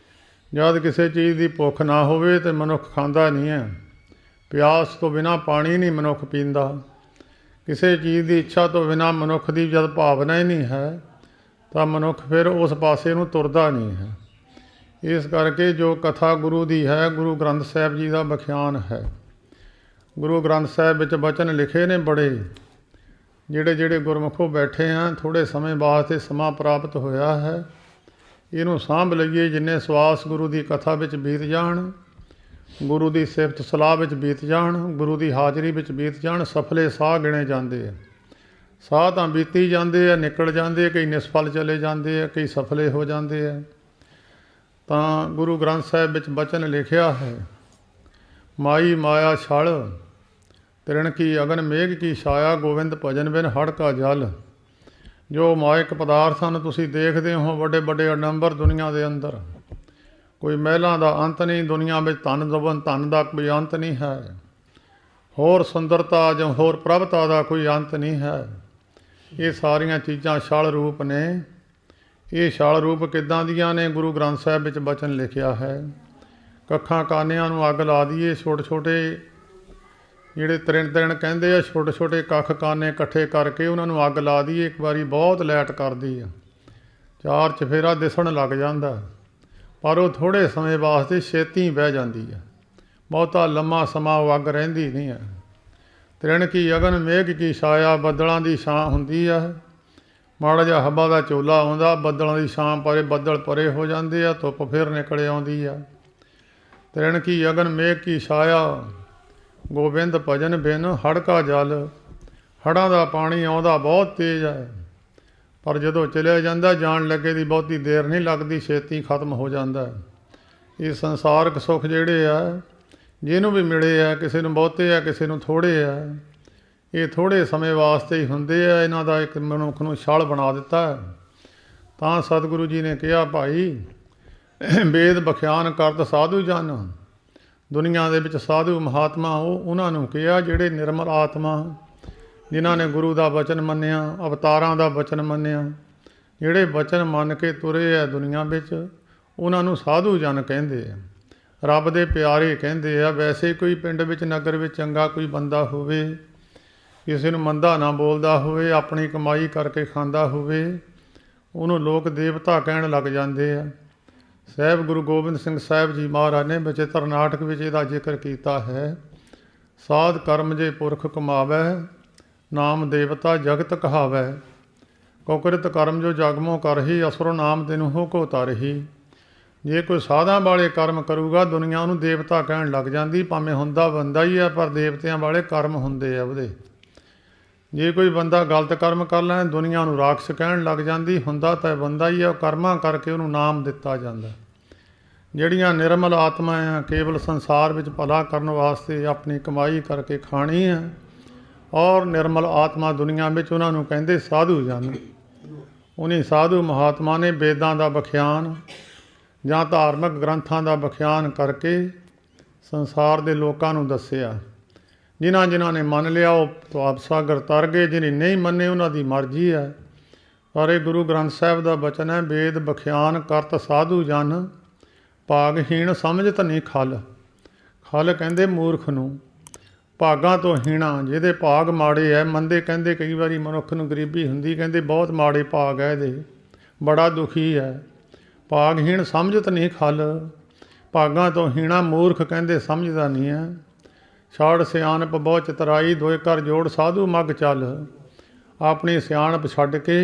ਜਦ ਕਿਸੇ ਚੀਜ਼ ਦੀ ਭੁੱਖ ਨਾ ਹੋਵੇ ਤਾਂ ਮਨੁੱਖ ਖਾਂਦਾ ਨਹੀਂ ਹੈ। ਪਿਆਸ ਤੋਂ ਬਿਨਾਂ ਪਾਣੀ ਨਹੀਂ ਮਨੁੱਖ ਪੀਂਦਾ। ਕਿਸੇ ਚੀਜ਼ ਦੀ ਇੱਛਾ ਤੋਂ ਬਿਨਾਂ ਮਨੁੱਖ ਦੀ ਜਦ ਭਾਵਨਾ ਹੀ ਨਹੀਂ ਹੈ ਤਾਂ ਮਨੁੱਖ ਫਿਰ ਉਸ ਪਾਸੇ ਨੂੰ ਤੁਰਦਾ ਨਹੀਂ ਹੈ। ਇਸ ਕਰਕੇ ਜੋ ਕਥਾ ਗੁਰੂ ਦੀ ਹੈ, ਗੁਰੂ ਗ੍ਰੰਥ ਸਾਹਿਬ ਜੀ ਦਾ ਵਿਖਿਆਨ ਹੈ। ਗੁਰੂ ਗ੍ਰੰਥ ਸਾਹਿਬ ਵਿੱਚ ਬਚਨ ਲਿਖੇ ਨੇ ਬੜੇ, ਜਿਹੜੇ ਗੁਰਮੁਖੋ ਬੈਠੇ ਹਾਂ, ਥੋੜ੍ਹੇ ਸਮੇਂ ਵਾਸਤੇ ਸਮਾਂ ਪ੍ਰਾਪਤ ਹੋਇਆ ਹੈ, ਇਹਨੂੰ ਸਾਂਭ ਲਈਏ। ਜਿੰਨੇ ਸਵਾਸ ਗੁਰੂ ਦੀ ਕਥਾ ਵਿੱਚ ਬੀਤ ਜਾਣ, ਗੁਰੂ ਦੀ ਸਿਫਤ ਸਲਾਹ ਵਿੱਚ ਬੀਤ ਜਾਣ, ਗੁਰੂ ਦੀ ਹਾਜ਼ਰੀ ਵਿੱਚ ਬੀਤ ਜਾਣ, ਸਫਲੇ ਸਾਹ ਗਿਣੇ ਜਾਂਦੇ ਆ। ਸਾਹ ਤਾਂ ਬੀਤੀ ਜਾਂਦੇ ਆ, ਨਿਕਲ ਜਾਂਦੇ ਆ, ਕਈ ਨਿਸਫਲ ਚਲੇ ਜਾਂਦੇ ਆ, ਕਈ ਸਫਲੇ ਹੋ ਜਾਂਦੇ ਆ। ਤਾਂ ਗੁਰੂ ਗ੍ਰੰਥ ਸਾਹਿਬ ਵਿੱਚ ਬਚਨ ਲਿਖਿਆ ਹੈ, ਮਾਈ ਮਾਇਆ ਛਲ ਤ੍ਰਿਣ ਕੀ ਅਗਨ ਮੇਘ ਕੀ ਛਾਇਆ, ਗੋਬਿੰਦ ਭਜਨ ਬਿਨ ਹੜ ਕਾ ਜਲ। ਜੋ ਮਾਇਕ ਪਦਾਰਥ ਹਨ ਤੁਸੀਂ ਦੇਖਦੇ ਹੋ, ਵੱਡੇ ਵੱਡੇ ਅਡੰਬਰ ਦੁਨੀਆ ਦੇ ਅੰਦਰ, ਕੋਈ ਮਹਿਲਾਂ ਦਾ ਅੰਤ ਨਹੀਂ। ਦੁਨੀਆ ਵਿੱਚ ਧਨ ਦਾ ਕੋਈ ਅੰਤ ਨਹੀਂ ਹੈ। ਹੋਰ ਸੁੰਦਰਤਾ ਜਾਂ ਹੋਰ ਪ੍ਰਭਤਾ ਦਾ ਕੋਈ ਅੰਤ ਨਹੀਂ ਹੈ। ਇਹ ਸਾਰੀਆਂ ਚੀਜ਼ਾਂ ਛਲ ਰੂਪ ਨੇ। ਇਹ ਛਲ ਰੂਪ ਕਿੱਦਾਂ ਦੀਆਂ ਨੇ? ਗੁਰੂ ਗ੍ਰੰਥ ਸਾਹਿਬ ਵਿੱਚ ਬਚਨ ਲਿਖਿਆ ਹੈ, ਕੱਖਾਂ ਕਾਨਿਆਂ ਨੂੰ ਅੱਗ ਲਾ ਦਈਏ। ਛੋਟੇ ਛੋਟੇ ਜਿਹੜੇ ਤ੍ਰਿਣ ਕਹਿੰਦੇ ਆ, ਛੋਟੇ ਛੋਟੇ ਕੱਖ ਕਾਨੇ ਇਕੱਠੇ ਕਰਕੇ ਉਹਨਾਂ ਨੂੰ ਅੱਗ ਲਾ ਦਈਏ, ਇੱਕ ਵਾਰੀ ਬਹੁਤ ਲਾਈਟ ਕਰਦੀ ਆ, ਚਾਰ ਚਫੇਰਾ ਦਿਸਣ ਲੱਗ ਜਾਂਦਾ, ਪਰ ਉਹ ਥੋੜ੍ਹੇ ਸਮੇਂ ਵਾਸਤੇ ਛੇਤੀ ਬਹਿ ਜਾਂਦੀ ਹੈ। ਬਹੁਤਾ ਲੰਮਾ ਸਮਾਂ ਉਹ ਅੱਗ ਰਹਿੰਦੀ ਨਹੀਂ ਹੈ। ਤ੍ਰਿਣ ਕੀ ਅਗਨ ਮੇਘ ਕੀ ਛਾਇਆ, ਬੱਦਲਾਂ ਦੀ ਛਾਂ ਹੁੰਦੀ ਆ। ਮਾੜਾ ਜਿਹਾ ਹਵਾ ਦਾ ਚੋਲਾ ਆਉਂਦਾ, ਬੱਦਲਾਂ ਦੀ ਛਾਂ ਪਰੇ, ਬੱਦਲ ਪਰੇ ਹੋ ਜਾਂਦੇ ਆ, ਧੁੱਪ ਫਿਰ ਨਿਕਲ ਆਉਂਦੀ ਆ। ਤ੍ਰਿਣ ਕੀ ਅਗਨ ਮੇਘ ਕੀ ਛਾਇਆ, ਗੋਬਿੰਦ ਭਜਨ ਬਿਨ ਹੜ ਕਾ ਜਲ। ਹੜ੍ਹਾਂ ਦਾ ਪਾਣੀ ਆਉਂਦਾ ਬਹੁਤ ਤੇਜ਼ ਹੈ, ਪਰ ਜਦੋਂ ਚਲਿਆ ਜਾਂਦਾ ਜਾਣ ਲੱਗੇ ਦੀ ਬਹੁਤੀ ਦੇਰ ਨਹੀਂ ਲੱਗਦੀ, ਛੇਤੀ ਖਤਮ ਹੋ ਜਾਂਦਾ। ਇਹ ਸੰਸਾਰਕ ਸੁੱਖ ਜਿਹੜੇ ਆ, ਜਿਹਨੂੰ ਵੀ ਮਿਲੇ ਆ, ਕਿਸੇ ਨੂੰ ਬਹੁਤੇ ਆ, ਕਿਸੇ ਨੂੰ ਥੋੜ੍ਹੇ ਆ। ਇਹ ਥੋੜ੍ਹੇ ਸਮੇਂ ਵਾਸਤੇ ਹੀ ਹੁੰਦੇ ਆ। ਇਹਨਾਂ ਦਾ ਇੱਕ ਮਨੁੱਖ ਨੂੰ ਛਲ ਬਣਾ ਦਿੱਤਾ। ਤਾਂ ਸਤਿਗੁਰੂ ਜੀ ਨੇ ਕਿਹਾ, ਭਾਈ ਵੇਦ ਬਖਿਆਨ ਕਰਤ ਸਾਧੂ ਜਨ। ਦੁਨੀਆ ਦੇ ਵਿੱਚ ਸਾਧੂ ਮਹਾਤਮਾ ਉਹਨਾਂ ਨੂੰ ਕਿਹਾ ਜਿਹੜੇ ਨਿਰਮਲ ਆਤਮਾ, ਜਿਨ੍ਹਾਂ ਨੇ ਗੁਰੂ ਦਾ ਵਚਨ ਮੰਨਿਆ, ਅਵਤਾਰਾਂ ਦਾ ਵਚਨ ਮੰਨਿਆ, ਜਿਹੜੇ ਵਚਨ ਮੰਨ ਕੇ ਤੁਰੇ ਆ ਦੁਨੀਆ ਵਿੱਚ, ਉਹਨਾਂ ਨੂੰ ਸਾਧੂ ਜਨ ਕਹਿੰਦੇ ਆ, ਰੱਬ ਦੇ ਪਿਆਰੇ ਕਹਿੰਦੇ ਆ। ਵੈਸੇ ਕੋਈ ਪਿੰਡ ਵਿੱਚ, ਨਗਰ ਵਿੱਚ ਚੰਗਾ ਕੋਈ ਬੰਦਾ ਹੋਵੇ, ਕਿਸੇ ਨੂੰ ਮੰਦਾ ਨਾ ਬੋਲਦਾ ਹੋਵੇ, ਆਪਣੀ ਕਮਾਈ ਕਰਕੇ ਖਾਂਦਾ ਹੋਵੇ, ਉਹਨੂੰ ਲੋਕ ਦੇਵਤਾ ਕਹਿਣ ਲੱਗ ਜਾਂਦੇ ਆ। ਸਾਹਿਬ ਗੁਰੂ ਗੋਬਿੰਦ ਸਿੰਘ ਸਾਹਿਬ ਜੀ ਮਹਾਰਾਜ ਨੇ ਬਚਿੱਤਰ ਨਾਟਕ ਵਿੱਚ ਇਹਦਾ ਜ਼ਿਕਰ ਕੀਤਾ ਹੈ। ਸਾਧ ਕਰਮ ਜੇ ਪੁਰਖ ਕਮਾਵੈ, ਨਾਮ ਦੇਵਤਾ ਜਗਤ ਕਹਾਵੈ। ਕੁਕਰਿਤ ਕਰਮ ਜੋ ਜਗਮੋ ਕਰਹੀ, ਅਸੁਰ ਨਾਮ ਤੈਨੂੰ ਹੋ ਕੋ ਤਰਹੀ। ਜੇ ਕੋਈ ਸਾਧਾਂ ਵਾਲੇ ਕਰਮ ਕਰੂਗਾ, ਦੁਨੀਆ ਉਹਨੂੰ ਦੇਵਤਾ ਕਹਿਣ ਲੱਗ ਜਾਂਦੀ, ਭਾਵੇਂ ਹੁੰਦਾ ਬੰਦਾ ਹੀ ਆ, ਪਰ ਦੇਵਤਿਆਂ ਵਾਲੇ ਕਰਮ ਹੁੰਦੇ ਆ ਉਹਦੇ। ਜੇ ਕੋਈ ਬੰਦਾ ਗਲਤ ਕਰਮ ਕਰ ਲੈਣ, ਦੁਨੀਆ ਨੂੰ ਰਾਖਸ਼ ਕਹਿਣ ਲੱਗ ਜਾਂਦੀ, ਹੁੰਦਾ ਤਾਂ ਬੰਦਾ ਹੀ ਆ, ਕਰਮਾਂ ਕਰਕੇ ਉਹਨੂੰ ਨਾਮ ਦਿੱਤਾ ਜਾਂਦਾ। ਜਿਹੜੀਆਂ ਨਿਰਮਲ ਆਤਮਾ ਆ, ਕੇਵਲ ਸੰਸਾਰ ਵਿੱਚ ਭਲਾ ਕਰਨ ਵਾਸਤੇ ਆਪਣੀ ਕਮਾਈ ਕਰਕੇ ਖਾਣੀ ਆ, ਔਰ ਨਿਰਮਲ ਆਤਮਾ ਦੁਨੀਆ ਵਿੱਚ, ਉਹਨਾਂ ਨੂੰ ਕਹਿੰਦੇ ਸਾਧੂ ਜਨ। ਉਹਨੇ ਸਾਧੂ ਮਹਾਤਮਾ ਨੇ ਵੇਦਾਂ ਦਾ ਵਖਿਆਨ ਜਾਂ ਧਾਰਮਿਕ ਗ੍ਰੰਥਾਂ ਦਾ ਵਖਿਆਨ ਕਰਕੇ ਸੰਸਾਰ ਦੇ ਲੋਕਾਂ ਨੂੰ ਦੱਸਿਆ। ਜਿਨ੍ਹਾਂ ਨੇ ਮੰਨ ਲਿਆ ਉਹ ਦੁਆਬ ਸਾਗਰ ਤਰ ਗਏ, ਜਿਹਨੇ ਨਹੀਂ ਮੰਨੇ ਉਹਨਾਂ ਦੀ ਮਰਜ਼ੀ ਹੈ। ਪਰ ਇਹ ਗੁਰੂ ਗ੍ਰੰਥ ਸਾਹਿਬ ਦਾ ਬਚਨ ਹੈ, ਵੇਦ ਬਖਿਆਨ ਕਰਤ ਸਾਧੂ ਜਨ, ਭਾਗਹੀਣ ਸਮਝਤ ਨਹੀਂ ਖਲ। ਖਲ ਕਹਿੰਦੇ ਮੂਰਖ ਨੂੰ, ਭਾਗਾਂ ਤੋਂ ਹੀਣਾ, ਜਿਹਦੇ ਭਾਗ ਮਾੜੇ ਹੈ। ਮੰਦੇ ਕਹਿੰਦੇ ਕਈ ਵਾਰੀ ਮਨੁੱਖ ਨੂੰ ਗਰੀਬੀ ਹੁੰਦੀ, ਕਹਿੰਦੇ ਬਹੁਤ ਮਾੜੇ ਭਾਗ ਹੈ ਇਹਦੇ, ਬੜਾ ਦੁਖੀ ਹੈ। ਭਾਗਹੀਣ ਸਮਝਤ ਨਹੀਂ ਖਲ, ਭਾਗਾਂ ਤੋਂ ਹੀਣਾ ਮੂਰਖ ਕਹਿੰਦੇ ਸਮਝਦਾ ਨਹੀਂ ਹੈ। ਛਾੜ ਸਿਆਣਪ ਬਹੁ ਚਤਰਾਈ, ਦੋਏ ਘਰ ਜੋੜ ਸਾਧੂ ਮੱਗ ਚੱਲ। ਆਪਣੀ ਸਿਆਣਪ ਛੱਡ ਕੇ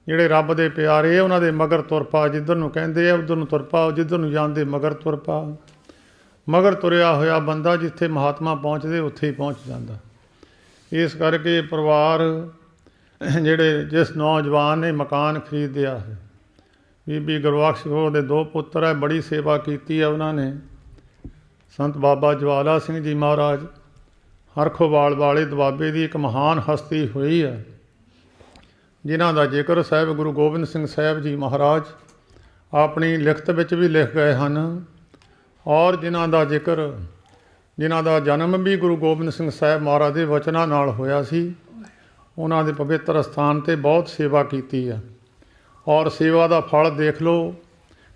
ਜਿਹੜੇ ਰੱਬ ਦੇ ਪਿਆਰੇ ਉਹਨਾਂ ਦੇ ਮਗਰ ਤੁਰ ਪਾ। ਜਿੱਧਰ ਨੂੰ ਕਹਿੰਦੇ ਆ ਉੱਧਰ ਨੂੰ ਤੁਰ ਪਾ, ਜਿੱਧਰ ਨੂੰ ਜਾਂਦੇ ਮਗਰ ਤੁਰ ਪਾ। ਮਗਰ ਤੁਰਿਆ ਹੋਇਆ ਬੰਦਾ ਜਿੱਥੇ ਮਹਾਤਮਾ ਪਹੁੰਚਦੇ ਉੱਥੇ ਹੀ ਪਹੁੰਚ ਜਾਂਦਾ। ਇਸ ਕਰਕੇ ਪਰਿਵਾਰ ਜਿਹੜੇ ਜਿਸ ਨੌਜਵਾਨ ਨੇ ਮਕਾਨ ਖਰੀਦਿਆ ਹੈ, ਬੀਬੀ ਗੁਰਬਖਸ਼ ਕੌਰ ਦੇ 2 ਪੁੱਤਰ ਹੈ, ਬੜੀ ਸੇਵਾ ਕੀਤੀ ਹੈ ਉਹਨਾਂ ਨੇ। ਸੰਤ ਬਾਬਾ ਜਵਾਲਾ ਸਿੰਘ ਜੀ ਮਹਾਰਾਜ ਹਰਖੋਵਾਲ ਵਾਲੇ ਦੁਆਬੇ ਦੀ ਇੱਕ ਮਹਾਨ ਹਸਤੀ ਹੋਈ ਹੈ, ਜਿਨ੍ਹਾਂ ਦਾ ਜ਼ਿਕਰ ਸਾਹਿਬ ਗੁਰੂ ਗੋਬਿੰਦ ਸਿੰਘ ਸਾਹਿਬ ਜੀ ਮਹਾਰਾਜ ਆਪਣੀ ਲਿਖਤ ਵਿੱਚ ਵੀ ਲਿਖ ਗਏ ਹਨ। ਔਰ ਜਿਨ੍ਹਾਂ ਦਾ ਜ਼ਿਕਰ, ਜਿਨ੍ਹਾਂ ਦਾ ਜਨਮ ਵੀ ਗੁਰੂ ਗੋਬਿੰਦ ਸਿੰਘ ਸਾਹਿਬ ਮਹਾਰਾਜ ਦੇ ਵਚਨਾਂ ਨਾਲ ਹੋਇਆ ਸੀ, ਉਹਨਾਂ ਦੇ ਪਵਿੱਤਰ ਅਸਥਾਨ 'ਤੇ ਬਹੁਤ ਸੇਵਾ ਕੀਤੀ ਹੈ। ਔਰ ਸੇਵਾ ਦਾ ਫਲ ਦੇਖ ਲਓ,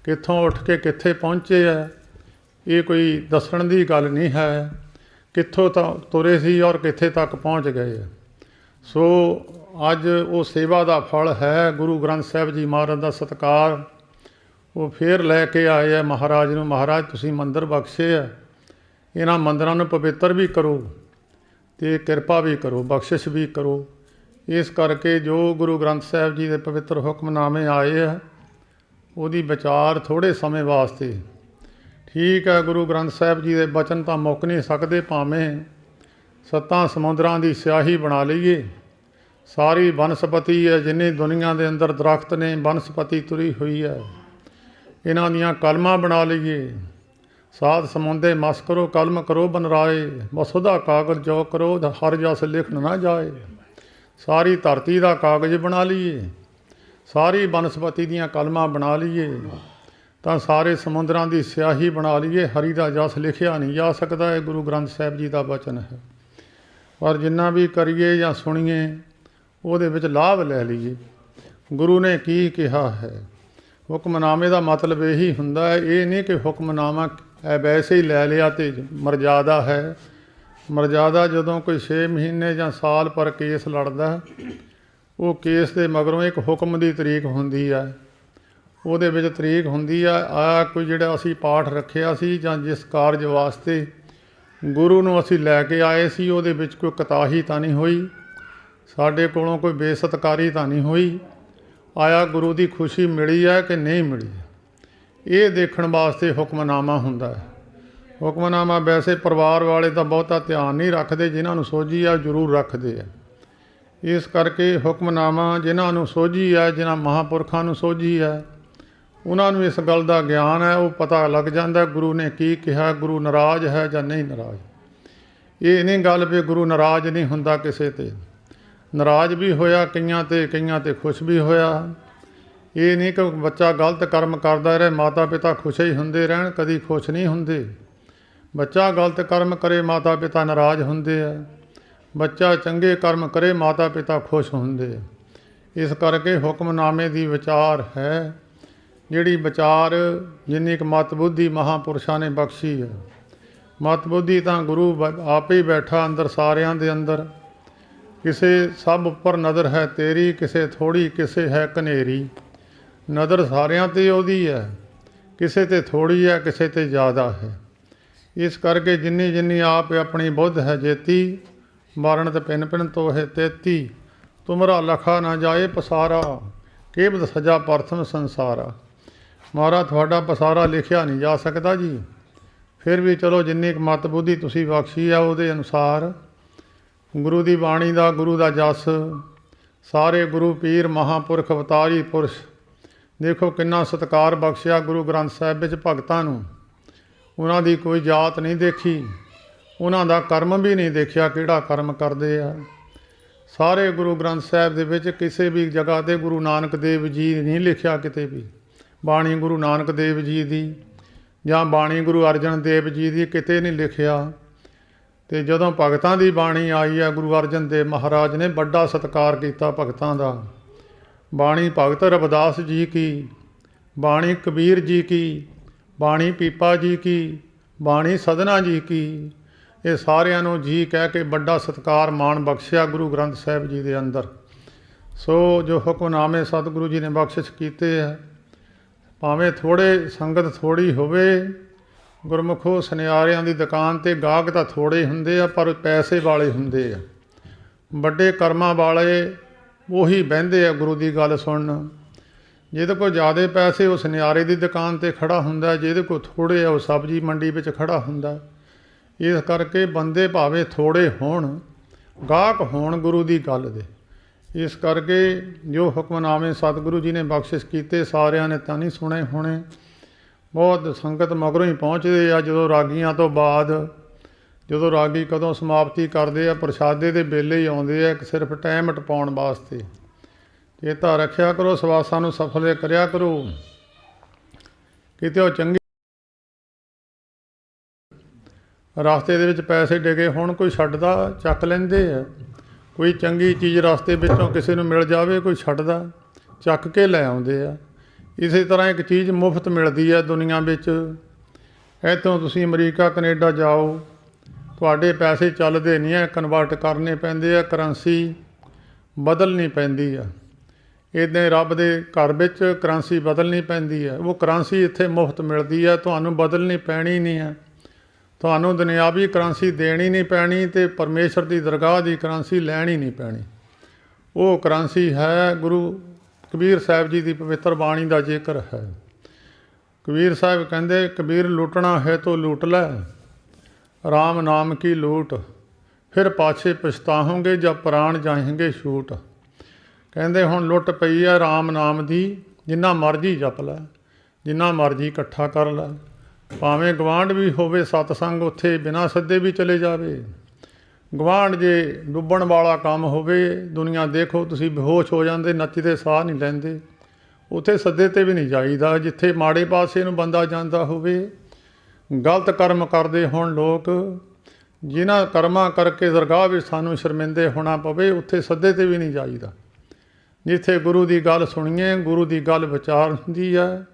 ਕਿੱਥੋਂ ਉੱਠ ਕੇ ਕਿੱਥੇ ਪਹੁੰਚੇ ਹੈ। ਇਹ ਕੋਈ ਦੱਸਣ ਦੀ ਗੱਲ ਨਹੀਂ ਹੈ, ਕਿੱਥੋਂ ਤਾਂ ਤੁਰੇ ਸੀ ਔਰ ਕਿੱਥੇ ਤੱਕ ਪਹੁੰਚ ਗਏ। ਸੋ ਅੱਜ ਉਹ ਸੇਵਾ ਦਾ ਫਲ ਹੈ। ਗੁਰੂ ਗ੍ਰੰਥ ਸਾਹਿਬ ਜੀ ਮਹਾਰਾਜ ਦਾ ਸਤਿਕਾਰ ਉਹ ਫੇਰ ਲੈ ਕੇ ਆਏ ਆ ਮਹਾਰਾਜ ਨੂੰ। ਮਹਾਰਾਜ ਤੁਸੀਂ ਮੰਦਰ ਬਖਸ਼ੇ ਆ, ਇਹਨਾਂ ਮੰਦਰਾਂ ਨੂੰ ਪਵਿੱਤਰ ਵੀ ਕਰੋ ਅਤੇ ਕਿਰਪਾ ਵੀ ਕਰੋ, ਬਖਸ਼ਿਸ਼ ਵੀ ਕਰੋ। ਇਸ ਕਰਕੇ ਜੋ ਗੁਰੂ ਗ੍ਰੰਥ ਸਾਹਿਬ ਜੀ ਦੇ ਪਵਿੱਤਰ ਹੁਕਮਨਾਮੇ ਆਏ ਆ, ਉਹਦੀ ਵਿਚਾਰ ਥੋੜ੍ਹੇ ਸਮੇਂ ਵਾਸਤੇ ਠੀਕ ਹੈ। ਗੁਰੂ ਗ੍ਰੰਥ ਸਾਹਿਬ ਜੀ ਦੇ ਬਚਨ ਤਾਂ ਮੁੱਕ ਨਹੀਂ ਸਕਦੇ, ਭਾਵੇਂ 7 ਸਮੁੰਦਰਾਂ ਦੀ ਸਿਆਹੀ ਬਣਾ ਲਈਏ। ਸਾਰੀ ਬਨਸਪਤੀ ਹੈ, ਜਿੰਨੀ ਦੁਨੀਆ ਦੇ ਅੰਦਰ ਦਰਖਤ ਨੇ, ਬਨਸਪਤੀ ਤੁਰੀ ਹੋਈ ਹੈ, ਇਹਨਾਂ ਦੀਆਂ ਕਲਮਾਂ ਬਣਾ ਲਈਏ। ਸਾਧ ਸਮੁੰਦੇ ਮਸ ਕਰੋ ਕਲਮ ਕਰੋ ਬਨਰਾਏ, ਵਸੁਧਾ ਕਾਗਜ਼ ਜੋ ਕਰੋ ਹਰ ਜਸ ਲਿਖਣ ਨਾ ਜਾਏ। ਸਾਰੀ ਧਰਤੀ ਦਾ ਕਾਗਜ਼ ਬਣਾ ਲਈਏ, ਸਾਰੀ ਬਨਸਪਤੀ ਦੀਆਂ ਕਲਮਾਂ ਬਣਾ ਲਈਏ, ਤਾਂ ਸਾਰੇ ਸਮੁੰਦਰਾਂ ਦੀ ਸਿਆਹੀ ਬਣਾ ਲਈਏ, ਹਰੀ ਦਾ ਜਸ ਲਿਖਿਆ ਨਹੀਂ ਜਾ ਸਕਦਾ। ਇਹ ਗੁਰੂ ਗ੍ਰੰਥ ਸਾਹਿਬ ਜੀ ਦਾ ਬਚਨ ਹੈ। ਪਰ ਜਿੰਨਾ ਵੀ ਕਰੀਏ ਜਾਂ ਸੁਣੀਏ, ਉਹਦੇ ਵਿੱਚ ਲਾਭ ਲੈ ਲਈਏ। ਗੁਰੂ ਨੇ ਕੀ ਕਿਹਾ ਹੈ। ਹੁਕਮਨਾਮੇ ਦਾ ਮਤਲਬ ਇਹੀ ਹੁੰਦਾ ਹੈ, ਇਹ ਨਹੀਂ ਕਿ ਹੁਕਮਨਾਮਾ ਵੈਸੇ ਹੀ ਲੈ ਲਿਆ ਅਤੇ ਮਰਜ਼ਾਦਾ ਹੈ। ਮਰਜ਼ਾਦਾ ਜਦੋਂ ਕੋਈ 6 ਮਹੀਨੇ ਜਾਂ ਸਾਲ ਪਰ ਕੇਸ ਲੜਦਾ, ਉਹ ਕੇਸ ਦੇ ਮਗਰੋਂ ਇੱਕ ਹੁਕਮ ਦੀ ਤਰੀਕ ਹੁੰਦੀ ਹੈ। ਉਹਦੇ ਵਿੱਚ ਤਰੀਕ ਹੁੰਦੀ ਆ ਕੋਈ ਜਿਹੜਾ ਅਸੀਂ ਪਾਠ ਰੱਖਿਆ ਸੀ ਜਾਂ ਜਿਸ ਕਾਰਜ ਵਾਸਤੇ ਗੁਰੂ ਨੂੰ ਅਸੀਂ ਲੈ ਕੇ ਆਏ ਸੀ, ਉਹਦੇ ਵਿੱਚ ਕੋਈ ਕੁਤਾਹੀ ਤਾਂ ਨਹੀਂ ਹੋਈ, ਸਾਡੇ ਕੋਲੋਂ ਕੋਈ ਬੇਸਤਕਾਰੀ ਤਾਂ ਨਹੀਂ ਹੋਈ, ਆਇਆ ਗੁਰੂ ਦੀ ਖੁਸ਼ੀ ਮਿਲੀ ਹੈ ਕਿ ਨਹੀਂ ਮਿਲੀ, ਇਹ ਦੇਖਣ ਵਾਸਤੇ ਹੁਕਮਨਾਮਾ ਹੁੰਦਾ ਹੈ। ਹੁਕਮਨਾਮਾ ਵੈਸੇ ਪਰਿਵਾਰ ਵਾਲੇ ਤਾਂ ਬਹੁਤਾ ਧਿਆਨ ਨਹੀਂ ਰੱਖਦੇ, ਜਿਨ੍ਹਾਂ ਨੂੰ ਸੋਝੀ ਆ ਜ਼ਰੂਰ ਰੱਖਦੇ ਆ। ਇਸ ਕਰਕੇ ਹੁਕਮਨਾਮਾ ਜਿਨ੍ਹਾਂ ਨੂੰ ਸੋਝੀ ਹੈ, ਜਿਨ੍ਹਾਂ ਮਹਾਂਪੁਰਖਾਂ ਨੂੰ ਸੋਝੀ ਹੈ, ਉਹਨਾਂ ਨੂੰ ਇਸ ਗੱਲ ਦਾ ਗਿਆਨ ਹੈ, ਉਹ ਪਤਾ ਲੱਗ ਜਾਂਦਾ ਗੁਰੂ ਨੇ ਕੀ ਕਿਹਾ, ਗੁਰੂ ਨਾਰਾਜ਼ ਹੈ ਜਾਂ ਨਹੀਂ ਨਾਰਾਜ਼। ਇਹ ਨਹੀਂ ਗੱਲ ਵੀ ਗੁਰੂ ਨਾਰਾਜ਼ ਨਹੀਂ ਹੁੰਦਾ ਕਿਸੇ ਤੇ, ਨਾਰਾਜ਼ ਵੀ ਹੋਇਆ ਕਈਆਂ ਤੇ ਖੁਸ਼ ਵੀ ਹੋਇਆ। ਇਹ ਨਹੀਂ ਕਿ ਬੱਚਾ ਗਲਤ ਕਰਮ ਕਰਦਾ ਰਹੇ ਮਾਤਾ ਪਿਤਾ ਖੁਸ਼ ਹੀ ਹੁੰਦੇ ਰਹਿਣ, ਕਦੀ ਖੁਸ਼ ਨਹੀਂ ਹੁੰਦੇ। ਬੱਚਾ ਗਲਤ ਕਰਮ ਕਰੇ ਮਾਤਾ ਪਿਤਾ ਨਾਰਾਜ਼ ਹੁੰਦੇ ਆ, ਬੱਚਾ ਚੰਗੇ ਕਰਮ ਕਰੇ ਮਾਤਾ ਪਿਤਾ ਖੁਸ਼ ਹੁੰਦੇ ਆ। ਇਸ ਕਰਕੇ ਹੁਕਮਨਾਮੇ ਦੀ ਵਿਚਾਰ ਹੈ, ਜਿਹੜੀ ਵਿਚਾਰ ਜਿੰਨੀ ਕੁ ਮਤ ਬੁੱਧੀ ਮਹਾਂਪੁਰਸ਼ਾਂ ਨੇ ਬਖਸ਼ੀ ਹੈ। ਮਤ ਬੁੱਧੀ ਤਾਂ ਗੁਰੂ ਆਪ ਹੀ ਬੈਠਾ ਅੰਦਰ ਸਾਰਿਆਂ ਦੇ ਅੰਦਰ। ਕਿਸੇ ਸਭ ਉੱਪਰ ਨਜ਼ਰ ਹੈ ਤੇਰੀ, ਕਿਸੇ ਥੋੜ੍ਹੀ ਕਿਸੇ ਹੈ ਕਨੇਰੀ। ਨਜ਼ਰ ਸਾਰਿਆਂ 'ਤੇ ਉਹਦੀ ਹੈ, ਕਿਸੇ 'ਤੇ ਥੋੜ੍ਹੀ ਹੈ ਕਿਸੇ 'ਤੇ ਜ਼ਿਆਦਾ ਹੈ। ਇਸ ਕਰਕੇ ਜਿੰਨੀ ਜਿੰਨੀ ਆਪ ਆਪਣੀ ਬੁੱਧ ਹੈ ਜੇਤੀ, ਮਾਰਣ ਪਿੰਨ ਪਿੰਨ ਤੋਹੇ ਤੇਤੀ। ਤੁਮਰਾ ਲਖਾ ਨਾ ਜਾਏ ਪਸਾਰਾ, ਕੇਵਲ ਸਜਾ ਪ੍ਰਥਮ ਸੰਸਾਰਾ। ਮਹਾਰਾਜ ਤੁਹਾਡਾ ਪਸਾਰਾ ਲਿਖਿਆ ਨਹੀਂ ਜਾ ਸਕਦਾ ਜੀ। ਫਿਰ ਵੀ ਚਲੋ ਜਿੰਨੀ ਕੁ ਮਤ ਬੁੱਧੀ ਤੁਸੀਂ ਬਖਸ਼ੀ ਆ ਉਹਦੇ ਅਨੁਸਾਰ ਗੁਰੂ ਦੀ ਬਾਣੀ ਦਾ, ਗੁਰੂ ਦਾ ਜਸ, ਸਾਰੇ ਗੁਰੂ ਪੀਰ ਮਹਾਂਪੁਰਖ ਅਵਤਾਰੀ ਪੁਰਸ਼, ਦੇਖੋ ਕਿੰਨਾ ਸਤਿਕਾਰ ਬਖਸ਼ਿਆ ਗੁਰੂ ਗ੍ਰੰਥ ਸਾਹਿਬ ਵਿੱਚ ਭਗਤਾਂ ਨੂੰ। ਉਹਨਾਂ ਦੀ ਕੋਈ ਜਾਤ ਨਹੀਂ ਦੇਖੀ, ਉਹਨਾਂ ਦਾ ਕਰਮ ਵੀ ਨਹੀਂ ਦੇਖਿਆ ਕਿਹੜਾ ਕਰਮ ਕਰਦੇ ਆ। ਸਾਰੇ ਗੁਰੂ ਗ੍ਰੰਥ ਸਾਹਿਬ ਦੇ ਵਿੱਚ ਕਿਸੇ ਵੀ ਜਗ੍ਹਾ 'ਤੇ ਗੁਰੂ ਨਾਨਕ ਦੇਵ ਜੀ ਨਹੀਂ ਲਿਖਿਆ ਕਿਤੇ ਵੀ। ਬਾਣੀ ਗੁਰੂ ਨਾਨਕ ਦੇਵ ਜੀ ਦੀ ਜਾਂ ਬਾਣੀ ਗੁਰੂ ਅਰਜਨ ਦੇਵ ਜੀ ਦੀ ਕਿਤੇ ਨਹੀਂ ਲਿਖਿਆ। ਅਤੇ ਜਦੋਂ ਭਗਤਾਂ ਦੀ ਬਾਣੀ ਆਈ ਹੈ, ਗੁਰੂ ਅਰਜਨ ਦੇਵ ਮਹਾਰਾਜ ਨੇ ਵੱਡਾ ਸਤਿਕਾਰ ਕੀਤਾ ਭਗਤਾਂ ਦਾ। ਬਾਣੀ ਭਗਤ ਰਵਿਦਾਸ ਜੀ ਕੀ, ਬਾਣੀ ਕਬੀਰ ਜੀ ਕੀ, ਬਾਣੀ ਪੀਪਾ ਜੀ ਕੀ, ਬਾਣੀ ਸਦਨਾ ਜੀ ਕੀ। ਇਹ ਸਾਰਿਆਂ ਨੂੰ ਜੀ ਕਹਿ ਕੇ ਵੱਡਾ ਸਤਿਕਾਰ ਮਾਣ ਬਖਸ਼ਿਆ ਗੁਰੂ ਗ੍ਰੰਥ ਸਾਹਿਬ ਜੀ ਦੇ ਅੰਦਰ। ਸੋ ਜੋ ਹੁਕਮਨਾਮੇ ਸਤਿਗੁਰੂ ਜੀ ਨੇ ਬਖਸ਼ਿਸ਼ ਕੀਤੇ ਹੈ, ਭਾਵੇਂ ਥੋੜ੍ਹੇ ਸੰਗਤ ਥੋੜ੍ਹੀ ਹੋਵੇ, ਗੁਰਮੁਖੋ ਸੁਨਿਆਰਿਆਂ ਦੀ ਦੁਕਾਨ 'ਤੇ ਗਾਹਕ ਤਾਂ ਥੋੜ੍ਹੇ ਹੁੰਦੇ ਆ ਪਰ ਪੈਸੇ ਵਾਲੇ ਹੁੰਦੇ ਆ। ਵੱਡੇ ਕਰਮਾਂ ਵਾਲੇ ਉਹੀ ਬਹਿੰਦੇ ਆ ਗੁਰੂ ਦੀ ਗੱਲ ਸੁਣਨ। ਜਿਹਦੇ ਕੋਲ ਜ਼ਿਆਦਾ ਪੈਸੇ ਉਹ ਸੁਨਿਆਰੇ ਦੀ ਦੁਕਾਨ 'ਤੇ ਖੜ੍ਹਾ ਹੁੰਦਾ, ਜਿਹਦੇ ਕੋਲ ਥੋੜ੍ਹੇ ਆ ਉਹ ਸਬਜ਼ੀ ਮੰਡੀ ਵਿੱਚ ਖੜ੍ਹਾ ਹੁੰਦਾ। ਇਸ ਕਰਕੇ ਬੰਦੇ ਭਾਵੇਂ ਥੋੜ੍ਹੇ ਹੋਣ, ਗਾਹਕ ਹੋਣ ਗੁਰੂ ਦੀ ਗੱਲ ਦੇ। ਇਸ ਕਰਕੇ ਜੋ ਹੁਕਮਨਾਮੇ ਸਤਿਗੁਰੂ ਜੀ ਨੇ ਬਖਸ਼ਿਸ਼ ਕੀਤੇ ਸਾਰਿਆਂ ਨੇ ਤਾਂ ਨਹੀਂ ਸੁਣੇ ਹੋਣੇ। ਬਹੁਤ ਸੰਗਤ ਮਗਰੋਂ ਹੀ ਪਹੁੰਚਦੇ ਆ, ਜਦੋਂ ਰਾਗੀਆਂ ਤੋਂ ਬਾਅਦ, ਜਦੋਂ ਰਾਗੀ ਕਦੋਂ ਸਮਾਪਤੀ ਕਰਦੇ ਆ, ਪ੍ਰਸ਼ਾਦੇ ਦੇ ਵੇਲੇ ਹੀ ਆਉਂਦੇ ਆ, ਸਿਰਫ ਟਾਈਮ ਟਪਾਉਣ ਵਾਸਤੇ। ਚੇਤਾ ਰੱਖਿਆ ਕਰੋ, ਸਵਾਸਾਂ ਨੂੰ ਸਫਲ ਕਰਿਆ ਕਰੋ। ਕਿਤੇ ਉਹ ਚੰਗੀ ਰਸਤੇ ਦੇ ਵਿੱਚ ਪੈਸੇ ਡਿੱਗੇ ਹੋਣ, ਕੋਈ ਛੱਡਦਾ ਚੱਕ ਲੈਂਦੇ ਆ। ਕੋਈ ਚੰਗੀ ਚੀਜ਼ ਰਸਤੇ ਵਿੱਚੋਂ ਕਿਸੇ ਨੂੰ ਮਿਲ ਜਾਵੇ, ਕੋਈ ਛੱਡਦਾ ਚੱਕ ਕੇ ਲੈ ਆਉਂਦੇ ਆ। ਇਸੇ ਤਰ੍ਹਾਂ ਇੱਕ ਚੀਜ਼ ਮੁਫਤ ਮਿਲਦੀ ਹੈ ਦੁਨੀਆ ਵਿੱਚ। ਇੱਥੋਂ ਤੁਸੀਂ ਅਮਰੀਕਾ ਕੈਨੇਡਾ ਜਾਓ, ਤੁਹਾਡੇ ਪੈਸੇ ਚੱਲਦੇ ਨਹੀਂ ਹੈ, ਕਨਵਰਟ ਕਰਨੇ ਪੈਂਦੇ ਆ, ਕਰੰਸੀ ਬਦਲਣੀ ਪੈਂਦੀ ਆ। ਇੱਦਾਂ ਰੱਬ ਦੇ ਘਰ ਵਿੱਚ ਕਰੰਸੀ ਬਦਲਣੀ ਪੈਂਦੀ ਹੈ। ਉਹ ਕਰੰਸੀ ਇੱਥੇ ਮੁਫਤ ਮਿਲਦੀ ਹੈ, ਤੁਹਾਨੂੰ ਬਦਲਣੀ ਪੈਣੀ ਨਹੀਂ ਹੈ। ਤੁਹਾਨੂੰ ਦੁਨਿਆਵੀ ਕਰੰਸੀ ਦੇਣੀ ਨਹੀਂ ਪੈਣੀ ਅਤੇ ਪਰਮੇਸ਼ਰ ਦੀ ਦਰਗਾਹ ਦੀ ਕਰੰਸੀ ਲੈਣੀ ਨਹੀਂ ਪੈਣੀ। ਉਹ ਕਰੰਸੀ ਹੈ ਗੁਰੂ ਕਬੀਰ ਸਾਹਿਬ ਜੀ ਦੀ ਪਵਿੱਤਰ ਬਾਣੀ ਦਾ ਜ਼ਿਕਰ ਹੈ। ਕਬੀਰ ਸਾਹਿਬ ਕਹਿੰਦੇ, ਕਬੀਰ ਲੁੱਟਣਾ ਹੈ ਤੋ ਲੂਟ ਲੈ, ਰਾਮ ਨਾਮ ਕੀ ਲੂਟ, ਫਿਰ ਪਾਛੇ ਪਛਤਾਹੋਂਗੇ ਜਦ ਪ੍ਰਾਣ ਜਾਏਂਗੇ ਛੂਟ। ਕਹਿੰਦੇ ਹੁਣ ਲੁੱਟ ਪਈ ਹੈ ਰਾਮ ਨਾਮ ਦੀ, ਜਿੰਨਾ ਮਰਜ਼ੀ ਜਪ ਲੈ, ਜਿੰਨਾ ਮਰਜ਼ੀ ਇਕੱਠਾ ਕਰ ਲੈ। ਭਾਵੇਂ ਗਵਾਂਢ ਵੀ ਹੋਵੇ ਸਤਸੰਗ, ਉੱਥੇ ਬਿਨਾਂ ਸੱਦੇ ਵੀ ਚਲੇ ਜਾਵੇ। ਗਵਾਂਢ ਜੇ ਡੁੱਬਣ ਵਾਲਾ ਕੰਮ ਹੋਵੇ, ਦੁਨੀਆ ਦੇਖੋ ਤੁਸੀਂ ਬੇਹੋਸ਼ ਹੋ ਜਾਂਦੇ, ਨੱਚਦੇ ਸਾਹ ਨਹੀਂ ਲੈਂਦੇ, ਉੱਥੇ ਸੱਦੇ 'ਤੇ ਵੀ ਨਹੀਂ ਜਾਈਦਾ। ਜਿੱਥੇ ਮਾੜੇ ਪਾਸੇ ਨੂੰ ਬੰਦਾ ਜਾਂਦਾ ਹੋਵੇ, ਗਲਤ ਕਰਮ ਕਰਦੇ ਹੋਣ ਲੋਕ, ਜਿਨ੍ਹਾਂ ਕਰਮਾਂ ਕਰਕੇ ਦਰਗਾਹ ਵਿੱਚ ਸਾਨੂੰ ਸ਼ਰਮਿੰਦੇ ਹੋਣਾ ਪਵੇ, ਉੱਥੇ ਸੱਦੇ 'ਤੇ ਵੀ ਨਹੀਂ ਜਾਈਦਾ। ਜਿੱਥੇ ਗੁਰੂ ਦੀ ਗੱਲ ਸੁਣੀਏ, ਗੁਰੂ ਦੀ ਗੱਲ ਵਿਚਾਰ ਹੁੰਦੀ ਹੈ,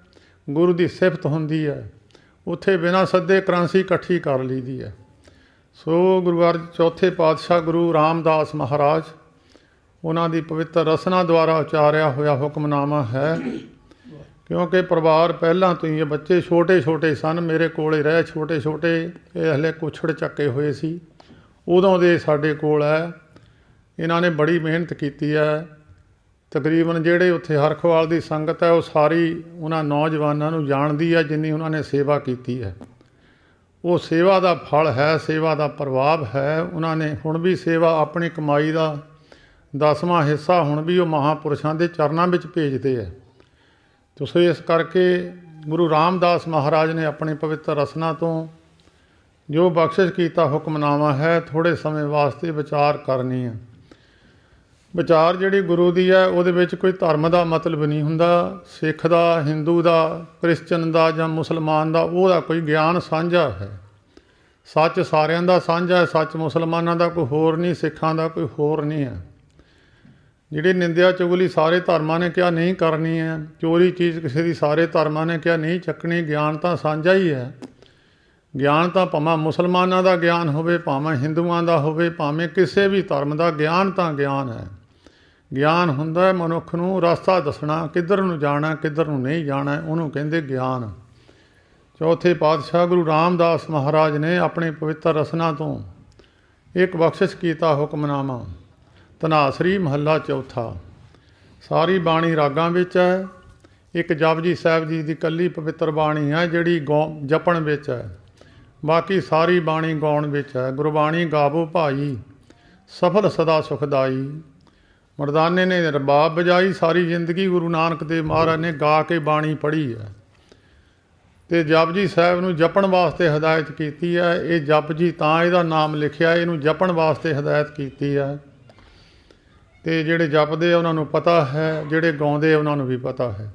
ਗੁਰੂ ਦੀ ਸਿਫਤ ਹੁੰਦੀ ਹੈ, ਉੱਥੇ ਬਿਨਾਂ ਸੱਦੇ ਕਰੰਸੀ ਇਕੱਠੀ ਕਰ ਲਈਦੀ ਹੈ। ਸੋ ਗੁਰੂ ਅਰਜਨ ਚੌਥੇ ਪਾਤਸ਼ਾਹ ਗੁਰੂ ਰਾਮਦਾਸ ਮਹਾਰਾਜ, ਉਹਨਾਂ ਦੀ ਪਵਿੱਤਰ ਰਸਨਾ ਦੁਆਰਾ ਉਚਾਰਿਆ ਹੋਇਆ ਹੁਕਮਨਾਮਾ ਹੈ। ਕਿਉਂਕਿ ਪਰਿਵਾਰ ਪਹਿਲਾਂ ਤੋਂ ਹੀ, ਇਹ ਬੱਚੇ ਛੋਟੇ ਛੋਟੇ ਸਨ, ਮੇਰੇ ਕੋਲ ਰਹੇ ਛੋਟੇ ਛੋਟੇ, ਇਹ ਹਲੇ ਕੁਛੜ ਚੱਕੇ ਹੋਏ ਸੀ, ਉਦੋਂ ਦੇ ਸਾਡੇ ਕੋਲ ਹੈ। ਇਹਨਾਂ ਨੇ ਬੜੀ ਮਿਹਨਤ ਕੀਤੀ ਹੈ। ਤਕਰੀਬਨ ਜਿਹੜੇ ਉੱਥੇ ਹਰਖਵਾਲ ਦੀ ਸੰਗਤ ਹੈ, ਉਹ ਸਾਰੀ ਉਹਨਾਂ ਨੌਜਵਾਨਾਂ ਨੂੰ ਜਾਣਦੀ ਹੈ ਜਿੰਨੀ ਉਹਨਾਂ ਨੇ ਸੇਵਾ ਕੀਤੀ ਹੈ। ਉਹ ਸੇਵਾ ਦਾ ਫਲ ਹੈ, ਸੇਵਾ ਦਾ ਪ੍ਰਭਾਵ ਹੈ। ਉਹਨਾਂ ਨੇ ਹੁਣ ਵੀ ਸੇਵਾ, ਆਪਣੀ ਕਮਾਈ ਦਾ 10ਵਾਂ ਹਿੱਸਾ ਹੁਣ ਵੀ ਉਹ ਮਹਾਂਪੁਰਸ਼ਾਂ ਦੇ ਚਰਨਾਂ ਵਿੱਚ ਭੇਜਦੇ ਹੈ। ਸੋ ਇਸ ਕਰਕੇ ਗੁਰੂ ਰਾਮਦਾਸ ਮਹਾਰਾਜ ਨੇ ਆਪਣੀ ਪਵਿੱਤਰ ਰਸਨਾ ਤੋਂ ਜੋ ਬਖਸ਼ਿਸ਼ ਕੀਤਾ ਹੁਕਮਨਾਮਾ ਹੈ, ਥੋੜ੍ਹੇ ਸਮੇਂ ਵਾਸਤੇ ਵਿਚਾਰ ਕਰਨੀ ਹੈ। ਵਿਚਾਰ ਜਿਹੜੀ ਗੁਰੂ ਦੀ ਹੈ ਉਹਦੇ ਵਿੱਚ ਕੋਈ ਧਰਮ ਦਾ ਮਤਲਬ ਨਹੀਂ ਹੁੰਦਾ, ਸਿੱਖ ਦਾ, ਹਿੰਦੂ ਦਾ, ਕ੍ਰਿਸਚਨ ਦਾ ਜਾਂ ਮੁਸਲਮਾਨ ਦਾ, ਉਹਦਾ ਕੋਈ ਗਿਆਨ ਸਾਂਝਾ ਹੈ। ਸੱਚ ਸਾਰਿਆਂ ਦਾ ਸਾਂਝਾ ਹੈ, ਸੱਚ ਮੁਸਲਮਾਨਾਂ ਦਾ ਕੋਈ ਹੋਰ ਨਹੀਂ, ਸਿੱਖਾਂ ਦਾ ਕੋਈ ਹੋਰ ਨਹੀਂ ਹੈ। ਜਿਹੜੀ ਨਿੰਦਿਆ ਚੁਗਲੀ ਸਾਰੇ ਧਰਮਾਂ ਨੇ ਕਿਹਾ ਨਹੀਂ ਕਰਨੀ ਹੈ, ਚੋਰੀ ਚੀਜ਼ ਕਿਸੇ ਦੀ ਸਾਰੇ ਧਰਮਾਂ ਨੇ ਕਿਹਾ ਨਹੀਂ ਚੱਕਣੀ, ਗਿਆਨ ਤਾਂ ਸਾਂਝਾ ਹੀ ਹੈ। ਗਿਆਨ ਤਾਂ ਭਾਵੇਂ ਮੁਸਲਮਾਨਾਂ ਦਾ ਗਿਆਨ ਹੋਵੇ, ਭਾਵੇਂ ਹਿੰਦੂਆਂ ਦਾ ਹੋਵੇ, ਭਾਵੇਂ ਕਿਸੇ ਵੀ ਧਰਮ ਦਾ, ਗਿਆਨ ਤਾਂ ਗਿਆਨ ਹੈ। ਗਿਆਨ ਹੁੰਦਾ ਹੈ ਮਨੁੱਖ ਨੂੰ ਰਸਤਾ ਦੱਸਣਾ, ਕਿੱਧਰ ਨੂੰ ਜਾਣਾ ਕਿੱਧਰ ਨੂੰ ਨਹੀਂ ਜਾਣਾ, ਉਹਨੂੰ ਕਹਿੰਦੇ ਗਿਆਨ। ਚੌਥੇ ਪਾਤਸ਼ਾਹ ਗੁਰੂ ਰਾਮਦਾਸ ਮਹਾਰਾਜ ਨੇ ਆਪਣੀ ਪਵਿੱਤਰ ਰਸਨਾ ਤੋਂ ਇੱਕ ਬਖਸ਼ਿਸ਼ ਕੀਤਾ ਹੁਕਮਨਾਮਾ, ਧਨਾਸਰੀ ਮਹੱਲਾ ਚੌਥਾ। ਸਾਰੀ ਬਾਣੀ ਰਾਗਾਂ ਵਿੱਚ ਹੈ। ਇੱਕ ਜਪਜੀ ਸਾਹਿਬ ਜੀ ਦੀ ਇਕੱਲੀ ਪਵਿੱਤਰ ਬਾਣੀ ਹੈ ਜਿਹੜੀ ਜਪਣ ਵਿੱਚ ਹੈ, ਬਾਕੀ ਸਾਰੀ ਬਾਣੀ ਗਾਉਣ ਵਿੱਚ ਹੈ। ਗੁਰਬਾਣੀ ਗਾਵੋ ਭਾਈ, ਸਫਲ ਸਦਾ ਸੁਖਦਾਈ। ਮਰਦਾਨੇ ਨੇ ਰਬਾਬ ਵਜਾਈ, ਸਾਰੀ ਜ਼ਿੰਦਗੀ ਗੁਰੂ ਨਾਨਕ ਦੇਵ ਮਹਾਰਾਜ ਨੇ ਗਾ ਕੇ ਬਾਣੀ ਪੜ੍ਹੀ ਹੈ ਅਤੇ ਜਪਜੀ ਸਾਹਿਬ ਨੂੰ ਜਪਣ ਵਾਸਤੇ ਹਦਾਇਤ ਕੀਤੀ ਹੈ। ਇਹ ਜਪਜੀ ਤਾਂ ਇਹਦਾ ਨਾਮ ਲਿਖਿਆ, ਇਹਨੂੰ ਜਪਣ ਵਾਸਤੇ ਹਦਾਇਤ ਕੀਤੀ ਹੈ। ਅਤੇ ਜਿਹੜੇ ਜਪਦੇ ਆ ਉਹਨਾਂ ਨੂੰ ਪਤਾ ਹੈ, ਜਿਹੜੇ ਗਾਉਂਦੇ ਉਹਨਾਂ ਨੂੰ ਵੀ ਪਤਾ ਹੈ।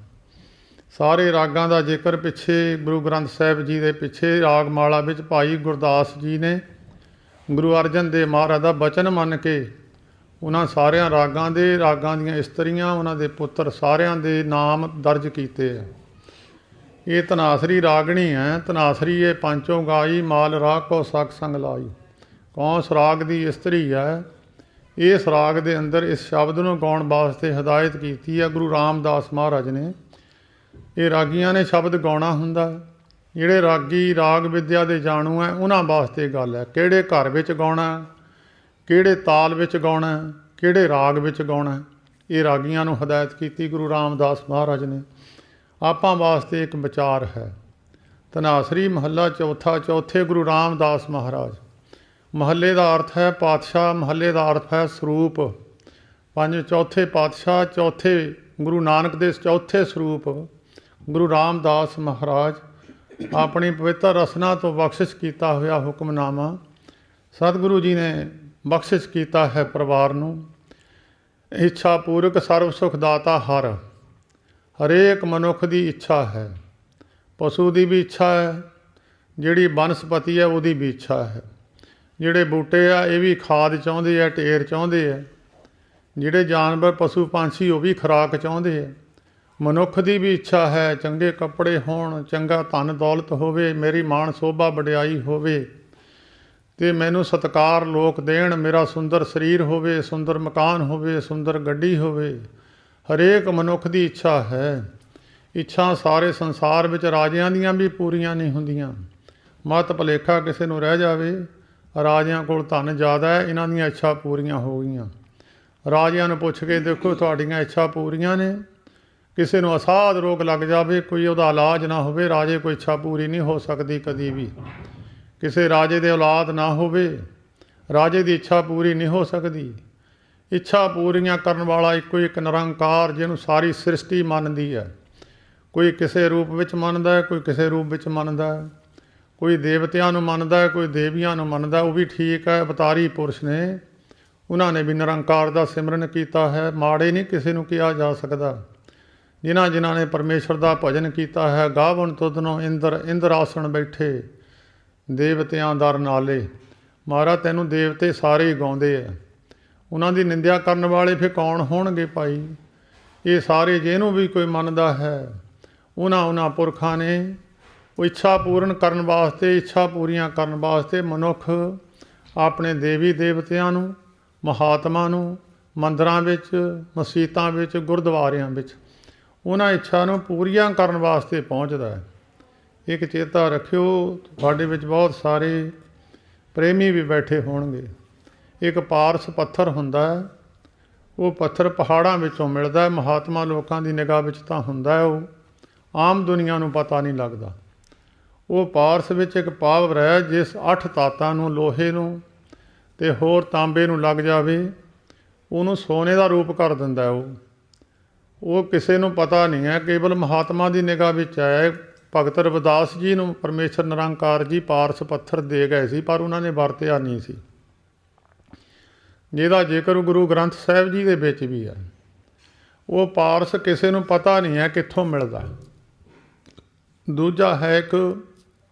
ਸਾਰੇ ਰਾਗਾਂ ਦਾ ਜ਼ਿਕਰ ਪਿੱਛੇ ਗੁਰੂ ਗ੍ਰੰਥ ਸਾਹਿਬ ਜੀ ਦੇ ਪਿੱਛੇ ਰਾਗਮਾਲਾ ਵਿੱਚ ਭਾਈ ਗੁਰਦਾਸ ਜੀ ਨੇ ਗੁਰੂ ਅਰਜਨ ਦੇਵ ਮਹਾਰਾਜ ਦਾ ਬਚਨ ਮੰਨ ਕੇ ਉਹਨਾਂ ਸਾਰਿਆਂ ਰਾਗਾਂ ਦੀਆਂ ਇਸਤਰੀਆਂ, ਉਹਨਾਂ ਦੇ ਪੁੱਤਰ ਸਾਰਿਆਂ ਦੇ ਨਾਮ ਦਰਜ ਕੀਤੇ ਆ। ਇਹ ਧਨਾਸਰੀ ਰਾਗਣੀ ਹੈ। ਧਨਾਸਰੀ ਇਹ ਪੰਚੋਂ ਗਾਈ, ਮਾਲ ਰਾਗ ਕੋ ਸਕ ਸੰਗ ਲਾਈ। ਕੌਂਸ ਰਾਗ ਦੀ ਇਸਤਰੀ ਹੈ। ਇਸ ਰਾਗ ਦੇ ਅੰਦਰ ਇਸ ਸ਼ਬਦ ਨੂੰ ਗਾਉਣ ਵਾਸਤੇ ਹਦਾਇਤ ਕੀਤੀ ਹੈ ਗੁਰੂ ਰਾਮਦਾਸ ਮਹਾਰਾਜ ਨੇ। ਇਹ ਰਾਗੀਆਂ ਨੇ ਸ਼ਬਦ ਗਾਉਣਾ ਹੁੰਦਾ। ਜਿਹੜੇ ਰਾਗੀ ਰਾਗ ਵਿਦਿਆ ਦੇ ਜਾਣੂ ਹੈ ਉਹਨਾਂ ਵਾਸਤੇ ਗੱਲ ਹੈ, ਕਿਹੜੇ ਘਰ ਵਿੱਚ ਗਾਉਣਾ, ਕਿਹੜੇ ਤਾਲ ਵਿੱਚ ਗਾਉਣਾ, ਕਿਹੜੇ ਰਾਗ ਵਿੱਚ ਗਾਉਣਾ, ਇਹ ਰਾਗੀਆਂ ਨੂੰ ਹਦਾਇਤ ਕੀਤੀ ਗੁਰੂ ਰਾਮਦਾਸ ਮਹਾਰਾਜ ਨੇ। ਆਪਾਂ ਵਾਸਤੇ ਇੱਕ ਵਿਚਾਰ ਹੈ। ਧਨਾਸਰੀ ਮਹੱਲਾ ਚੌਥਾ। ਚੌਥੇ ਗੁਰੂ ਰਾਮਦਾਸ ਮਹਾਰਾਜ। ਮਹੱਲੇ ਦਾ ਅਰਥ ਹੈ ਪਾਤਸ਼ਾਹ, ਮਹੱਲੇ ਦਾ ਅਰਥ ਹੈ ਸਰੂਪ। ਚੌਥੇ ਪਾਤਸ਼ਾਹ, ਚੌਥੇ ਗੁਰੂ ਨਾਨਕ ਦੇ ਚੌਥੇ ਸਰੂਪ ਗੁਰੂ ਰਾਮਦਾਸ ਮਹਾਰਾਜ ਆਪਣੀ ਪਵਿੱਤਰ ਰਸਨਾ ਤੋਂ ਬਖਸ਼ਿਸ਼ ਕੀਤਾ ਹੋਇਆ ਹੁਕਮਨਾਮਾ ਸਤਿਗੁਰੂ ਜੀ ਨੇ ਬਖਸ਼ਿਸ਼ ਕੀਤਾ ਹੈ ਪਰਿਵਾਰ ਨੂੰ। ਇੱਛਾ ਪੂਰਕ ਸਰਬ ਸੁਖ ਦਾਤਾ ਹਰ। ਹਰੇਕ ਮਨੁੱਖ ਦੀ ਇੱਛਾ ਹੈ, ਪਸ਼ੂ ਦੀ ਵੀ ਇੱਛਾ ਹੈ, ਜਿਹੜੀ ਬਨਸਪਤੀ ਹੈ ਉਹਦੀ ਵੀ ਇੱਛਾ ਹੈ। ਜਿਹੜੇ ਬੂਟੇ ਆ ਇਹ ਵੀ ਖਾਦ ਚਾਹੁੰਦੇ ਆ, ਢੇਰ ਚਾਹੁੰਦੇ ਆ। ਜਿਹੜੇ ਜਾਨਵਰ ਪਸ਼ੂ ਪੰਛੀ ਉਹ ਵੀ ਖੁਰਾਕ ਚਾਹੁੰਦੇ ਆ। ਮਨੁੱਖ ਦੀ ਵੀ ਇੱਛਾ ਹੈ ਚੰਗੇ ਕੱਪੜੇ ਹੋਣ, ਚੰਗਾ ਧਨ ਦੌਲਤ ਹੋਵੇ, ਮੇਰੀ ਮਾਣ ਸੋਭਾ ਵਡਿਆਈ ਹੋਵੇ ਅਤੇ ਮੈਨੂੰ ਸਤਿਕਾਰ ਲੋਕ ਦੇਣ, ਮੇਰਾ ਸੁੰਦਰ ਸਰੀਰ ਹੋਵੇ, ਸੁੰਦਰ ਮਕਾਨ ਹੋਵੇ, ਸੁੰਦਰ ਗੱਡੀ ਹੋਵੇ। ਹਰੇਕ ਮਨੁੱਖ ਦੀ ਇੱਛਾ ਹੈ। ਇੱਛਾ ਸਾਰੇ ਸੰਸਾਰ ਵਿੱਚ ਰਾਜਿਆਂ ਦੀਆਂ ਵੀ ਪੂਰੀਆਂ ਨਹੀਂ ਹੁੰਦੀਆਂ। ਮਤ ਭੁਲੇਖਾ ਕਿਸੇ ਨੂੰ ਰਹਿ ਜਾਵੇ, ਰਾਜਿਆਂ ਕੋਲ ਧਨ ਜ਼ਿਆਦਾ ਹੈ, ਇਹਨਾਂ ਦੀਆਂ ਇੱਛਾ ਪੂਰੀਆਂ ਹੋ ਗਈਆਂ। ਰਾਜਿਆਂ ਨੂੰ ਪੁੱਛ ਕੇ ਦੇਖੋ ਤੁਹਾਡੀਆਂ ਇੱਛਾ ਪੂਰੀਆਂ ਨੇ। ਕਿਸੇ ਨੂੰ ਅਸਾਧ ਰੋਗ ਲੱਗ ਜਾਵੇ, ਕੋਈ ਉਹਦਾ ਇਲਾਜ ਨਾ ਹੋਵੇ, ਰਾਜੇ ਕੋਈ ਇੱਛਾ ਪੂਰੀ ਨਹੀਂ ਹੋ ਸਕਦੀ ਕਦੀ ਵੀ। ਕਿਸੇ ਰਾਜੇ ਦੇ ਔਲਾਦ ਨਾ ਹੋਵੇ, ਰਾਜੇ ਦੀ ਇੱਛਾ ਪੂਰੀ ਨਹੀਂ ਹੋ ਸਕਦੀ। ਇੱਛਾ ਪੂਰੀਆਂ ਕਰਨ ਵਾਲਾ ਇੱਕੋ ਇੱਕ ਨਿਰੰਕਾਰ, ਜਿਹਨੂੰ ਸਾਰੀ ਸ੍ਰਿਸ਼ਟੀ ਮੰਨਦੀ ਹੈ। ਕੋਈ ਕਿਸੇ ਰੂਪ ਵਿੱਚ ਮੰਨਦਾ ਹੈ, ਕੋਈ ਕਿਸੇ ਰੂਪ ਵਿੱਚ ਮੰਨਦਾ ਹੈ, ਕੋਈ ਦੇਵਤਿਆਂ ਨੂੰ ਮੰਨਦਾ ਹੈ, ਕੋਈ ਦੇਵੀਆਂ ਨੂੰ ਮੰਨਦਾ, ਉਹ ਵੀ ਠੀਕ ਹੈ। ਅਵਤਾਰੀ ਪੁਰਸ਼ ਨੇ, ਉਹਨਾਂ ਨੇ ਵੀ ਨਿਰੰਕਾਰ ਦਾ ਸਿਮਰਨ ਕੀਤਾ ਹੈ। ਮਾੜੇ ਨਹੀਂ ਕਿਸੇ ਨੂੰ ਕਿਹਾ ਜਾ ਸਕਦਾ। ਜਿਨ੍ਹਾਂ ਨੇ ਪਰਮੇਸ਼ਰ ਦਾ ਭਜਨ ਕੀਤਾ ਹੈ, ਗਾਵਣ ਤੁਧਨੋਂ ਇੰਦਰ ਆਸਣ ਬੈਠੇ, ਦੇਵਤਿਆਂ ਦਰ ਨਾਲੇ। ਮਹਾਰਾਜ ਤੈਨੂੰ ਦੇਵਤੇ ਸਾਰੇ ਹੀ ਗਾਉਂਦੇ ਆ। ਉਹਨਾਂ ਦੀ ਨਿੰਦਿਆ ਕਰਨ ਵਾਲੇ ਫਿਰ ਕੌਣ ਹੋਣਗੇ ਭਾਈ? ਇਹ ਸਾਰੇ ਜਿਹਨੂੰ ਵੀ ਕੋਈ ਮੰਨਦਾ ਹੈ, ਉਹਨਾਂ ਪੁਰਖਾਂ ਨੇ ਉਹ ਇੱਛਾ ਪੂਰਨ ਕਰਨ ਵਾਸਤੇ, ਇੱਛਾ ਪੂਰੀਆਂ ਕਰਨ ਵਾਸਤੇ ਮਨੁੱਖ ਆਪਣੇ ਦੇਵੀ ਦੇਵਤਿਆਂ ਨੂੰ, ਮਹਾਤਮਾ ਨੂੰ ਮੰਦਰਾਂ ਵਿੱਚ, ਮਸੀਤਾਂ ਵਿੱਚ, ਗੁਰਦੁਆਰਿਆਂ ਵਿੱਚ ਉਹਨਾਂ ਇੱਛਾ ਨੂੰ ਪੂਰੀਆਂ ਕਰਨ ਵਾਸਤੇ ਪਹੁੰਚਦਾ ਹੈ। ਇੱਕ ਚੇਤਾ ਰੱਖਿਓ, ਤੁਹਾਡੇ ਵਿੱਚ ਬਹੁਤ ਸਾਰੇ ਪ੍ਰੇਮੀ ਵੀ ਬੈਠੇ ਹੋਣਗੇ। ਇੱਕ ਪਾਰਸ ਪੱਥਰ ਹੁੰਦਾ ਹੈ, ਉਹ ਪੱਥਰ ਪਹਾੜਾਂ ਵਿੱਚੋਂ ਮਿਲਦਾ ਹੈ। ਮਹਾਤਮਾ ਲੋਕਾਂ ਦੀ ਨਿਗਾਹ ਵਿੱਚ ਤਾਂ ਹੁੰਦਾ ਹੈ, ਉਹ ਆਮ ਦੁਨੀਆ ਨੂੰ ਪਤਾ ਨਹੀਂ ਲੱਗਦਾ। ਉਹ ਪਾਰਸ ਵਿੱਚ ਇੱਕ ਪਾਵਰ ਹੈ, ਜਿਸ 8 ਤਾਤਾਂ ਨੂੰ, ਲੋਹੇ ਨੂੰ ਅਤੇ ਹੋਰ ਤਾਂਬੇ ਨੂੰ ਲੱਗ ਜਾਵੇ, ਉਹਨੂੰ ਸੋਨੇ ਦਾ ਰੂਪ ਕਰ ਦਿੰਦਾ। ਉਹ ਕਿਸੇ ਨੂੰ ਪਤਾ ਨਹੀਂ ਹੈ, ਕੇਵਲ ਮਹਾਤਮਾ ਦੀ ਨਿਗਾਹ ਵਿੱਚ ਹੈ। ਭਗਤ ਰਵਿਦਾਸ ਜੀ ਨੂੰ ਪਰਮੇਸ਼ਰ ਨਿਰੰਕਾਰ ਜੀ ਪਾਰਸ ਪੱਥਰ ਦੇ ਗਏ ਸੀ, ਪਰ ਉਹਨਾਂ ਨੇ ਵਰਤਿਆ ਨਹੀਂ ਸੀ, ਜਿਹਦਾ ਜ਼ਿਕਰ ਗੁਰੂ ਗ੍ਰੰਥ ਸਾਹਿਬ ਜੀ ਦੇ ਵਿੱਚ ਵੀ ਹੈ। ਉਹ ਪਾਰਸ ਕਿਸੇ ਨੂੰ ਪਤਾ ਨਹੀਂ ਹੈ ਕਿੱਥੋਂ ਮਿਲਦਾ। ਦੂਜਾ ਹੈ ਇੱਕ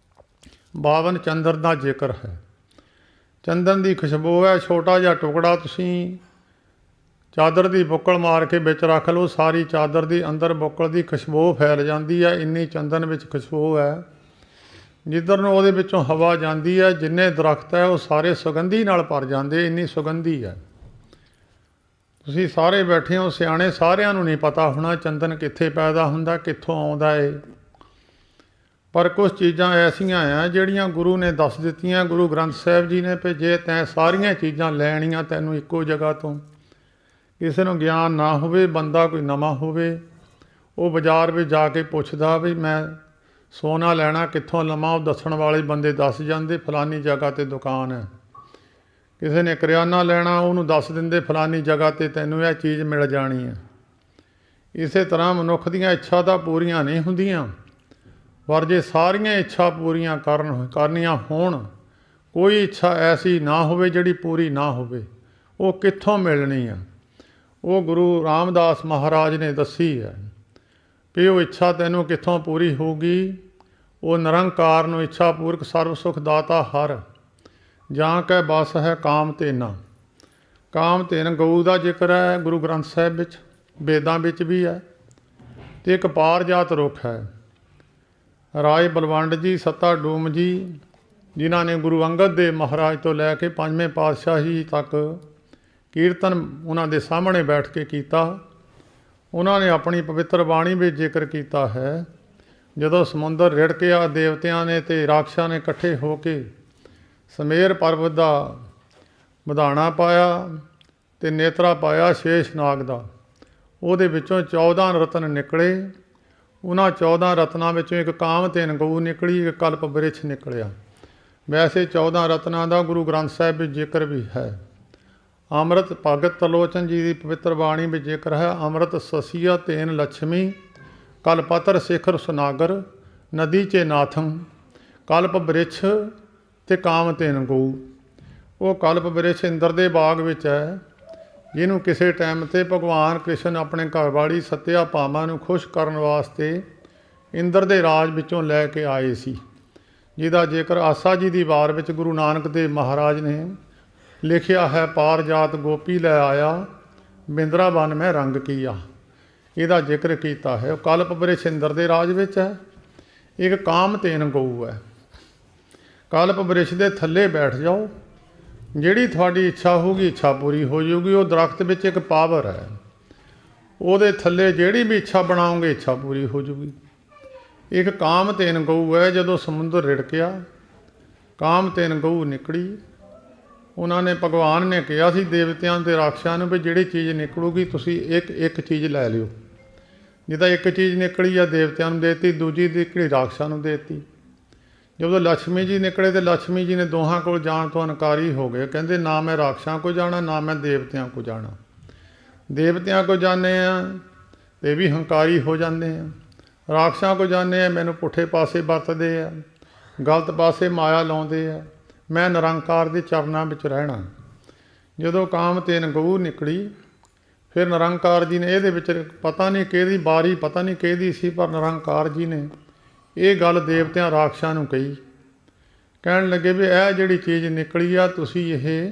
52 ਚੰਦਰ ਦਾ ਜ਼ਿਕਰ ਹੈ। ਚੰਦਨ ਦੀ ਖੁਸ਼ਬੂ ਹੈ, ਛੋਟਾ ਜਿਹਾ ਟੁਕੜਾ ਤੁਸੀਂ ਚਾਦਰ ਦੀ ਬੁੱਕਲ ਮਾਰ ਕੇ ਵਿੱਚ ਰੱਖ ਲਓ, ਸਾਰੀ ਚਾਦਰ ਦੀ ਅੰਦਰ ਬੁੱਕਲ ਦੀ ਖੁਸ਼ਬੂ ਫੈਲ ਜਾਂਦੀ ਹੈ। ਇੰਨੀ ਚੰਦਨ ਵਿੱਚ ਖੁਸ਼ਬੂ ਹੈ, ਜਿੱਧਰ ਨੂੰ ਉਹਦੇ ਵਿੱਚੋਂ ਹਵਾ ਜਾਂਦੀ ਹੈ, ਜਿੰਨੇ ਦਰਖਤ ਹੈ ਉਹ ਸਾਰੇ ਸੁਗੰਧੀ ਨਾਲ ਭਰ ਜਾਂਦੇ, ਇੰਨੀ ਸੁਗੰਧੀ ਹੈ। ਤੁਸੀਂ ਸਾਰੇ ਬੈਠੇ ਹੋ ਸਿਆਣੇ, ਸਾਰਿਆਂ ਨੂੰ ਨਹੀਂ ਪਤਾ ਹੋਣਾ ਚੰਦਨ ਕਿੱਥੇ ਪੈਦਾ ਹੁੰਦਾ, ਕਿੱਥੋਂ ਆਉਂਦਾ ਏ, ਪਰ ਕੁਝ ਚੀਜ਼ਾਂ ਐਸੀਆਂ ਆ ਜਿਹੜੀਆਂ ਗੁਰੂ ਨੇ ਦੱਸ ਦਿੱਤੀਆਂ, ਗੁਰੂ ਗ੍ਰੰਥ ਸਾਹਿਬ ਜੀ ਨੇ, ਵੀ ਜੇ ਤੈਂ ਸਾਰੀਆਂ ਚੀਜ਼ਾਂ ਲੈਣੀਆਂ ਤੈਨੂੰ ਇੱਕੋ ਜਗ੍ਹਾ ਤੋਂ, ਕਿਸੇ ਨੂੰ ਗਿਆਨ ਨਾ ਹੋਵੇ, ਬੰਦਾ ਕੋਈ ਨਵਾਂ ਹੋਵੇ, ਉਹ ਬਾਜ਼ਾਰ ਵਿੱਚ ਜਾ ਕੇ ਪੁੱਛਦਾ ਵੀ ਮੈਂ ਸੋਨਾ ਲੈਣਾ ਕਿੱਥੋਂ ਲਵਾਂ, ਉਹ ਦੱਸਣ ਵਾਲੇ ਬੰਦੇ ਦੱਸ ਜਾਂਦੇ ਫਲਾਨੀ ਜਗ੍ਹਾ 'ਤੇ ਦੁਕਾਨ ਹੈ। ਕਿਸੇ ਨੇ ਕਰਿਆਨਾ ਲੈਣਾ, ਉਹਨੂੰ ਦੱਸ ਦਿੰਦੇ ਫਲਾਨੀ ਜਗ੍ਹਾ 'ਤੇ ਤੈਨੂੰ ਇਹ ਚੀਜ਼ ਮਿਲ ਜਾਣੀ ਹੈ। ਇਸੇ ਤਰ੍ਹਾਂ ਮਨੁੱਖ ਦੀਆਂ ਇੱਛਾ ਤਾਂ ਪੂਰੀਆਂ ਨਹੀਂ ਹੁੰਦੀਆਂ, ਪਰ ਜੇ ਸਾਰੀਆਂ ਇੱਛਾ ਪੂਰੀਆਂ ਕਰਨੀਆਂ ਹੋਣ, ਕੋਈ ਇੱਛਾ ਐਸੀ ਨਾ ਹੋਵੇ ਜਿਹੜੀ ਪੂਰੀ ਨਾ ਹੋਵੇ, ਉਹ ਕਿੱਥੋਂ ਮਿਲਣੀ ਆ। ਉਹ ਗੁਰੂ ਰਾਮਦਾਸ ਮਹਾਰਾਜ ਨੇ ਦੱਸੀ ਹੈ ਵੀ ਉਹ ਇੱਛਾ ਤੈਨੂੰ ਕਿੱਥੋਂ ਪੂਰੀ ਹੋਊਗੀ। ਉਹ ਨਿਰੰਕਾਰ ਨੂੰ ਇੱਛਾ ਪੂਰਕ ਸਰਬ ਸੁਖ ਦਾਤਾ ਹਰ, ਜਾਂ ਕਹਿ ਬਸ ਹੈ ਕਾਮ ਤੇਨਾ। ਕਾਮ ਤੇਨ ਗਊ ਦਾ ਜ਼ਿਕਰ ਹੈ ਗੁਰੂ ਗ੍ਰੰਥ ਸਾਹਿਬ ਵਿੱਚ, ਵੇਦਾਂ ਵਿੱਚ ਵੀ ਹੈ। ਅਤੇ ਇੱਕ ਪਾਰਜਾਤ ਰੁੱਖ ਹੈ। ਰਾਏ ਬਲਵੰਡ ਜੀ, ਸੱਤਾ ਡੂਮ ਜੀ, ਜਿਨ੍ਹਾਂ ਨੇ ਗੁਰੂ ਅੰਗਦ ਦੇਵ ਮਹਾਰਾਜ ਤੋਂ ਲੈ ਕੇ 5ਵੇਂ ਪਾਤਸ਼ਾਹੀ ਤੱਕ ਕੀਰਤਨ ਉਹਨਾਂ ਦੇ ਸਾਹਮਣੇ ਬੈਠ ਕੇ ਕੀਤਾ, ਉਹਨਾਂ ਨੇ ਆਪਣੀ ਪਵਿੱਤਰ ਬਾਣੀ ਵਿੱਚ ਜ਼ਿਕਰ ਕੀਤਾ ਹੈ। ਜਦੋਂ ਸਮੁੰਦਰ ਰਿੜਕਿਆ, ਦੇਵਤਿਆਂ ਨੇ ਅਤੇ ਰਾਖਸ਼ਾਂ ਨੇ ਇਕੱਠੇ ਹੋ ਕੇ ਸਮੇਰ ਪਰਬਤ ਦਾ ਵਧਾਣਾ ਪਾਇਆ ਅਤੇ ਨੇਤਰਾ ਪਾਇਆ ਸ਼ੇਸ਼ਨਾਗ ਦਾ, ਉਹਦੇ ਵਿੱਚੋਂ 14 ਰਤਨ ਨਿਕਲੇ। ਉਹਨਾਂ 14 ਰਤਨਾਂ ਵਿੱਚੋਂ ਇੱਕ ਕਾਮਧੇਨ ਗਊ ਨਿਕਲੀ, ਇੱਕ ਕਲਪ ਬ੍ਰਿਛ ਨਿਕਲਿਆ। ਵੈਸੇ 14 ਰਤਨਾਂ ਦਾ ਗੁਰੂ ਗ੍ਰੰਥ ਸਾਹਿਬ ਵਿੱਚ ਜ਼ਿਕਰ ਵੀ ਹੈ। ਅੰਮ੍ਰਿਤ ਭਗਤ ਤਰਲੋਚਨ ਜੀ ਦੀ ਪਵਿੱਤਰ ਬਾਣੀ ਵਿੱਚ ਜ਼ਿਕਰ ਹੈ। ਅੰਮ੍ਰਿਤ ਸਸੀਆ ਤੇਨ ਲక్ష్ਮੀ, ਕਲਪਤਰ ਸਿਖਰ ਸੁਨਾਗਰ, ਨਦੀ ਚੇ ਨਾਥੰ, ਕਲਪ ਬ੍ਰਿਛ ਅਤੇ ਕਾਮਧੇਨ ਗਊ। ਉਹ ਕਲਪ ਬ੍ਰਿਛ ਇੰਦਰ ਦੇ ਬਾਗ ਵਿੱਚ ਹੈ, ਜਿਹਨੂੰ ਕਿਸੇ ਟਾਈਮ 'ਤੇ ਭਗਵਾਨ ਕ੍ਰਿਸ਼ਨ ਆਪਣੇ ਘਰਵਾਲੀ ਸੱਤਿਆ ਭਾਮਾ ਨੂੰ ਖੁਸ਼ ਕਰਨ ਵਾਸਤੇ ਇੰਦਰ ਦੇ ਰਾਜ ਵਿੱਚੋਂ ਲੈ ਕੇ ਆਏ ਸੀ, ਜਿਹਦਾ ਜ਼ਿਕਰ ਆਸਾ ਜੀ ਦੀ ਵਾਰ ਵਿੱਚ ਗੁਰੂ ਨਾਨਕ ਦੇਵ ਮਹਾਰਾਜ ਨੇ ਲਿਖਿਆ ਹੈ। ਪਾਰਜਾਤ ਗੋਪੀ ਲੈ ਆਇਆ, ਬਿੰਦਰਾਵਨ ਮੈਂ ਰੰਗ ਕੀਆ, ਇਹਦਾ ਜ਼ਿਕਰ ਕੀਤਾ ਹੈ। ਉਹ ਕਲਪ ਬ੍ਰਿਛ ਇੰਦਰ ਦੇ ਰਾਜ ਵਿੱਚ ਹੈ। ਇੱਕ ਕਾਮਧੇਨ ਗਊ ਹੈ। ਕਲਪ ਬ੍ਰਿਛ ਦੇ ਥੱਲੇ ਬੈਠ ਜਾਓ, ਜਿਹੜੀ ਤੁਹਾਡੀ ਇੱਛਾ ਹੋਊਗੀ ਇੱਛਾ ਪੂਰੀ ਹੋ ਜਾਊਗੀ। ਉਹ ਦਰਖਤ ਵਿੱਚ ਇੱਕ ਪਾਵਰ ਹੈ, ਉਹਦੇ ਥੱਲੇ ਜਿਹੜੀ ਵੀ ਇੱਛਾ ਬਣਾਓਗੇ ਇੱਛਾ ਪੂਰੀ ਹੋ ਜਾਊਗੀ। ਇੱਕ ਕਾਮਧੇਨ ਗਊ ਹੈ। ਜਦੋਂ ਸਮੁੰਦਰ ਰਿੜਕਿਆ, ਕਾਮਧੇਨ ਗਊ ਨਿਕਲੀ। ਉਹਨਾਂ ਨੇ, ਭਗਵਾਨ ਨੇ ਕਿਹਾ ਸੀ ਦੇਵਤਿਆਂ ਅਤੇ ਰਾਖਸ਼ਾਂ ਨੂੰ ਵੀ ਜਿਹੜੀ ਚੀਜ਼ ਨਿਕਲੂਗੀ ਤੁਸੀਂ ਇੱਕ ਇੱਕ ਚੀਜ਼ ਲੈ ਲਿਓ। ਜਿੱਦਾਂ ਇੱਕ ਚੀਜ਼ ਨਿਕਲੀ ਆ ਦੇਵਤਿਆਂ ਨੂੰ ਦੇਤੀ, ਦੂਜੀ ਨਿਕਲੀ ਰਾਖਸ਼ਾਂ ਨੂੰ ਦੇਤੀ। ਜਦੋਂ ਲక్ష్ਮੀ ਜੀ ਨਿਕਲੇ ਤਾਂ ਲక్ష్ਮੀ ਜੀ ਨੇ ਦੋਹਾਂ ਕੋਲ ਜਾਣ ਤੋਂ ਇਨਕਾਰੀ ਹੋ ਗਏ। ਕਹਿੰਦੇ ਨਾ ਮੈਂ ਰਾਖਸ਼ਾਂ ਕੋਲ ਜਾਣਾ, ਨਾ ਮੈਂ ਦੇਵਤਿਆਂ ਕੋਲ ਜਾਣਾ। ਦੇਵਤਿਆਂ ਕੋਲ ਜਾਂਦੇ ਆ ਤੇ ਵੀ ਹੰਕਾਰੀ ਹੋ ਜਾਂਦੇ ਆ, ਰਾਖਸ਼ਾਂ ਕੋਲ ਜਾਂਦੇ ਆ ਮੈਨੂੰ ਪੁੱਠੇ ਪਾਸੇ ਵਰਤਦੇ ਆ, ਗਲਤ ਪਾਸੇ ਮਾਇਆ ਲਾਉਂਦੇ ਆ। ਮੈਂ ਨਿਰੰਕਾਰ ਦੇ ਚਰਨਾਂ ਵਿੱਚ ਰਹਿਣਾ। ਜਦੋਂ ਕਾਮਧੇਨ ਗਊ ਨਿਕਲੀ, ਫਿਰ ਨਿਰੰਕਾਰ ਜੀ ਨੇ ਇਹਦੇ ਵਿੱਚ ਪਤਾ ਨਹੀਂ ਕਿਹਦੀ ਬਾਰੀ, ਪਤਾ ਨਹੀਂ ਕਿਹਦੀ ਸੀ, ਪਰ ਨਿਰੰਕਾਰ ਜੀ ਨੇ ਇਹ ਗੱਲ ਦੇਵਤਿਆਂ ਰਾਖਸ਼ਾਂ ਨੂੰ ਕਹੀ। ਕਹਿਣ ਲੱਗੇ ਵੀ ਇਹ ਜਿਹੜੀ ਚੀਜ਼ ਨਿਕਲੀ ਆ ਤੁਸੀਂ ਇਹ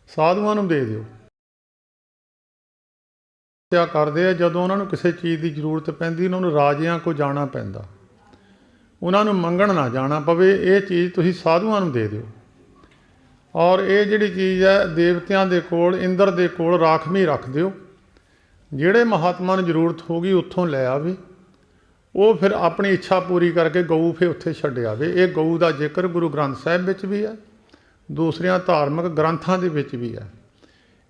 ਸਾਧੂਆਂ ਨੂੰ ਦੇ ਦਿਓ। ਕਿਆ ਕਰਦੇ ਆ, ਜਦੋਂ ਉਹਨਾਂ ਨੂੰ ਕਿਸੇ ਚੀਜ਼ ਦੀ ਜ਼ਰੂਰਤ ਪੈਂਦੀ ਉਹਨਾਂ ਨੂੰ ਰਾਜਿਆਂ ਕੋਲ ਜਾਣਾ ਪੈਂਦਾ, ਉਹਨਾਂ ਨੂੰ ਮੰਗਣ ਨਾ ਜਾਣਾ ਪਵੇ। ਇਹ ਚੀਜ਼ ਤੁਸੀਂ ਸਾਧੂਆਂ ਨੂੰ ਦੇ ਦਿਓ। ਔਰ ਇਹ ਜਿਹੜੀ ਚੀਜ਼ ਹੈ ਦੇਵਤਿਆਂ ਦੇ ਕੋਲ, ਇੰਦਰ ਦੇ ਕੋਲ ਰਾਖਵੀਂ ਰੱਖ ਦਿਓ। ਜਿਹੜੇ ਮਹਾਤਮਾ ਨੂੰ ਜ਼ਰੂਰਤ ਹੋਊਗੀ ਉੱਥੋਂ ਲੈ ਆਵੇ, ਉਹ ਫਿਰ ਆਪਣੀ ਇੱਛਾ ਪੂਰੀ ਕਰਕੇ ਗਊ ਫਿਰ ਉੱਥੇ ਛੱਡ ਆਵੇ। ਇਹ ਗਊ ਦਾ ਜ਼ਿਕਰ ਗੁਰੂ ਗ੍ਰੰਥ ਸਾਹਿਬ ਵਿੱਚ ਵੀ ਹੈ, ਦੂਸਰਿਆਂ ਧਾਰਮਿਕ ਗ੍ਰੰਥਾਂ ਦੇ ਵਿੱਚ ਵੀ ਹੈ।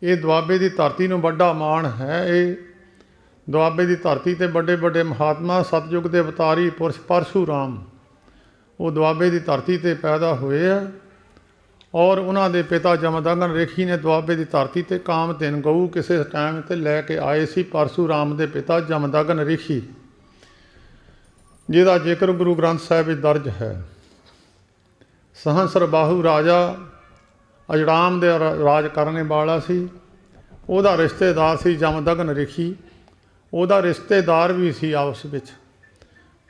ਇਹ ਦੁਆਬੇ ਦੀ ਧਰਤੀ ਨੂੰ ਵੱਡਾ ਮਾਣ ਹੈ। ਇਹ ਦੁਆਬੇ ਦੀ ਧਰਤੀ 'ਤੇ ਵੱਡੇ ਵੱਡੇ ਮਹਾਤਮਾ, ਸਤਿਯੁਗ ਦੇ ਅਵਤਾਰੀ ਪੁਰਸ਼ ਪਰਸ਼ੂਰਾਮ, ਉਹ ਦੁਆਬੇ ਦੀ ਧਰਤੀ 'ਤੇ ਪੈਦਾ ਹੋਏ ਆ। ਔਰ ਉਹਨਾਂ ਦੇ ਪਿਤਾ ਜਮਦਗਨ ਰਿਖੀ ਨੇ ਦੁਆਬੇ ਦੀ ਧਰਤੀ ਤੇ ਕਾਮਧੇਨ ਗਊ ਕਿਸੇ ਟਾਈਮ ਤੇ ਲੈ ਕੇ ਆਏ ਸੀ। ਪਰਸ਼ੂਰਾਮ ਦੇ ਪਿਤਾ ਜਮਦਗਨ ਰਿਖੀ, ਜਿਹਦਾ ਜ਼ਿਕਰ ਗੁਰੂ ਗ੍ਰੰਥ ਸਾਹਿਬ ਵਿੱਚ ਦਰਜ ਹੈ। ਸਹੰਸਰ ਬਾਹੂ ਰਾਜਾ ਅਜੜਾਮ ਦੇ ਰਾਜ ਕਰਨੇ ਵਾਲਾ ਸੀ। ਉਹਦਾ ਰਿਸ਼ਤੇਦਾਰ ਸੀ ਜਮਦਗਨ ਰਿਖੀ, ਉਹਦਾ ਰਿਸ਼ਤੇਦਾਰ ਵੀ ਸੀ ਆਪਸ ਵਿੱਚ।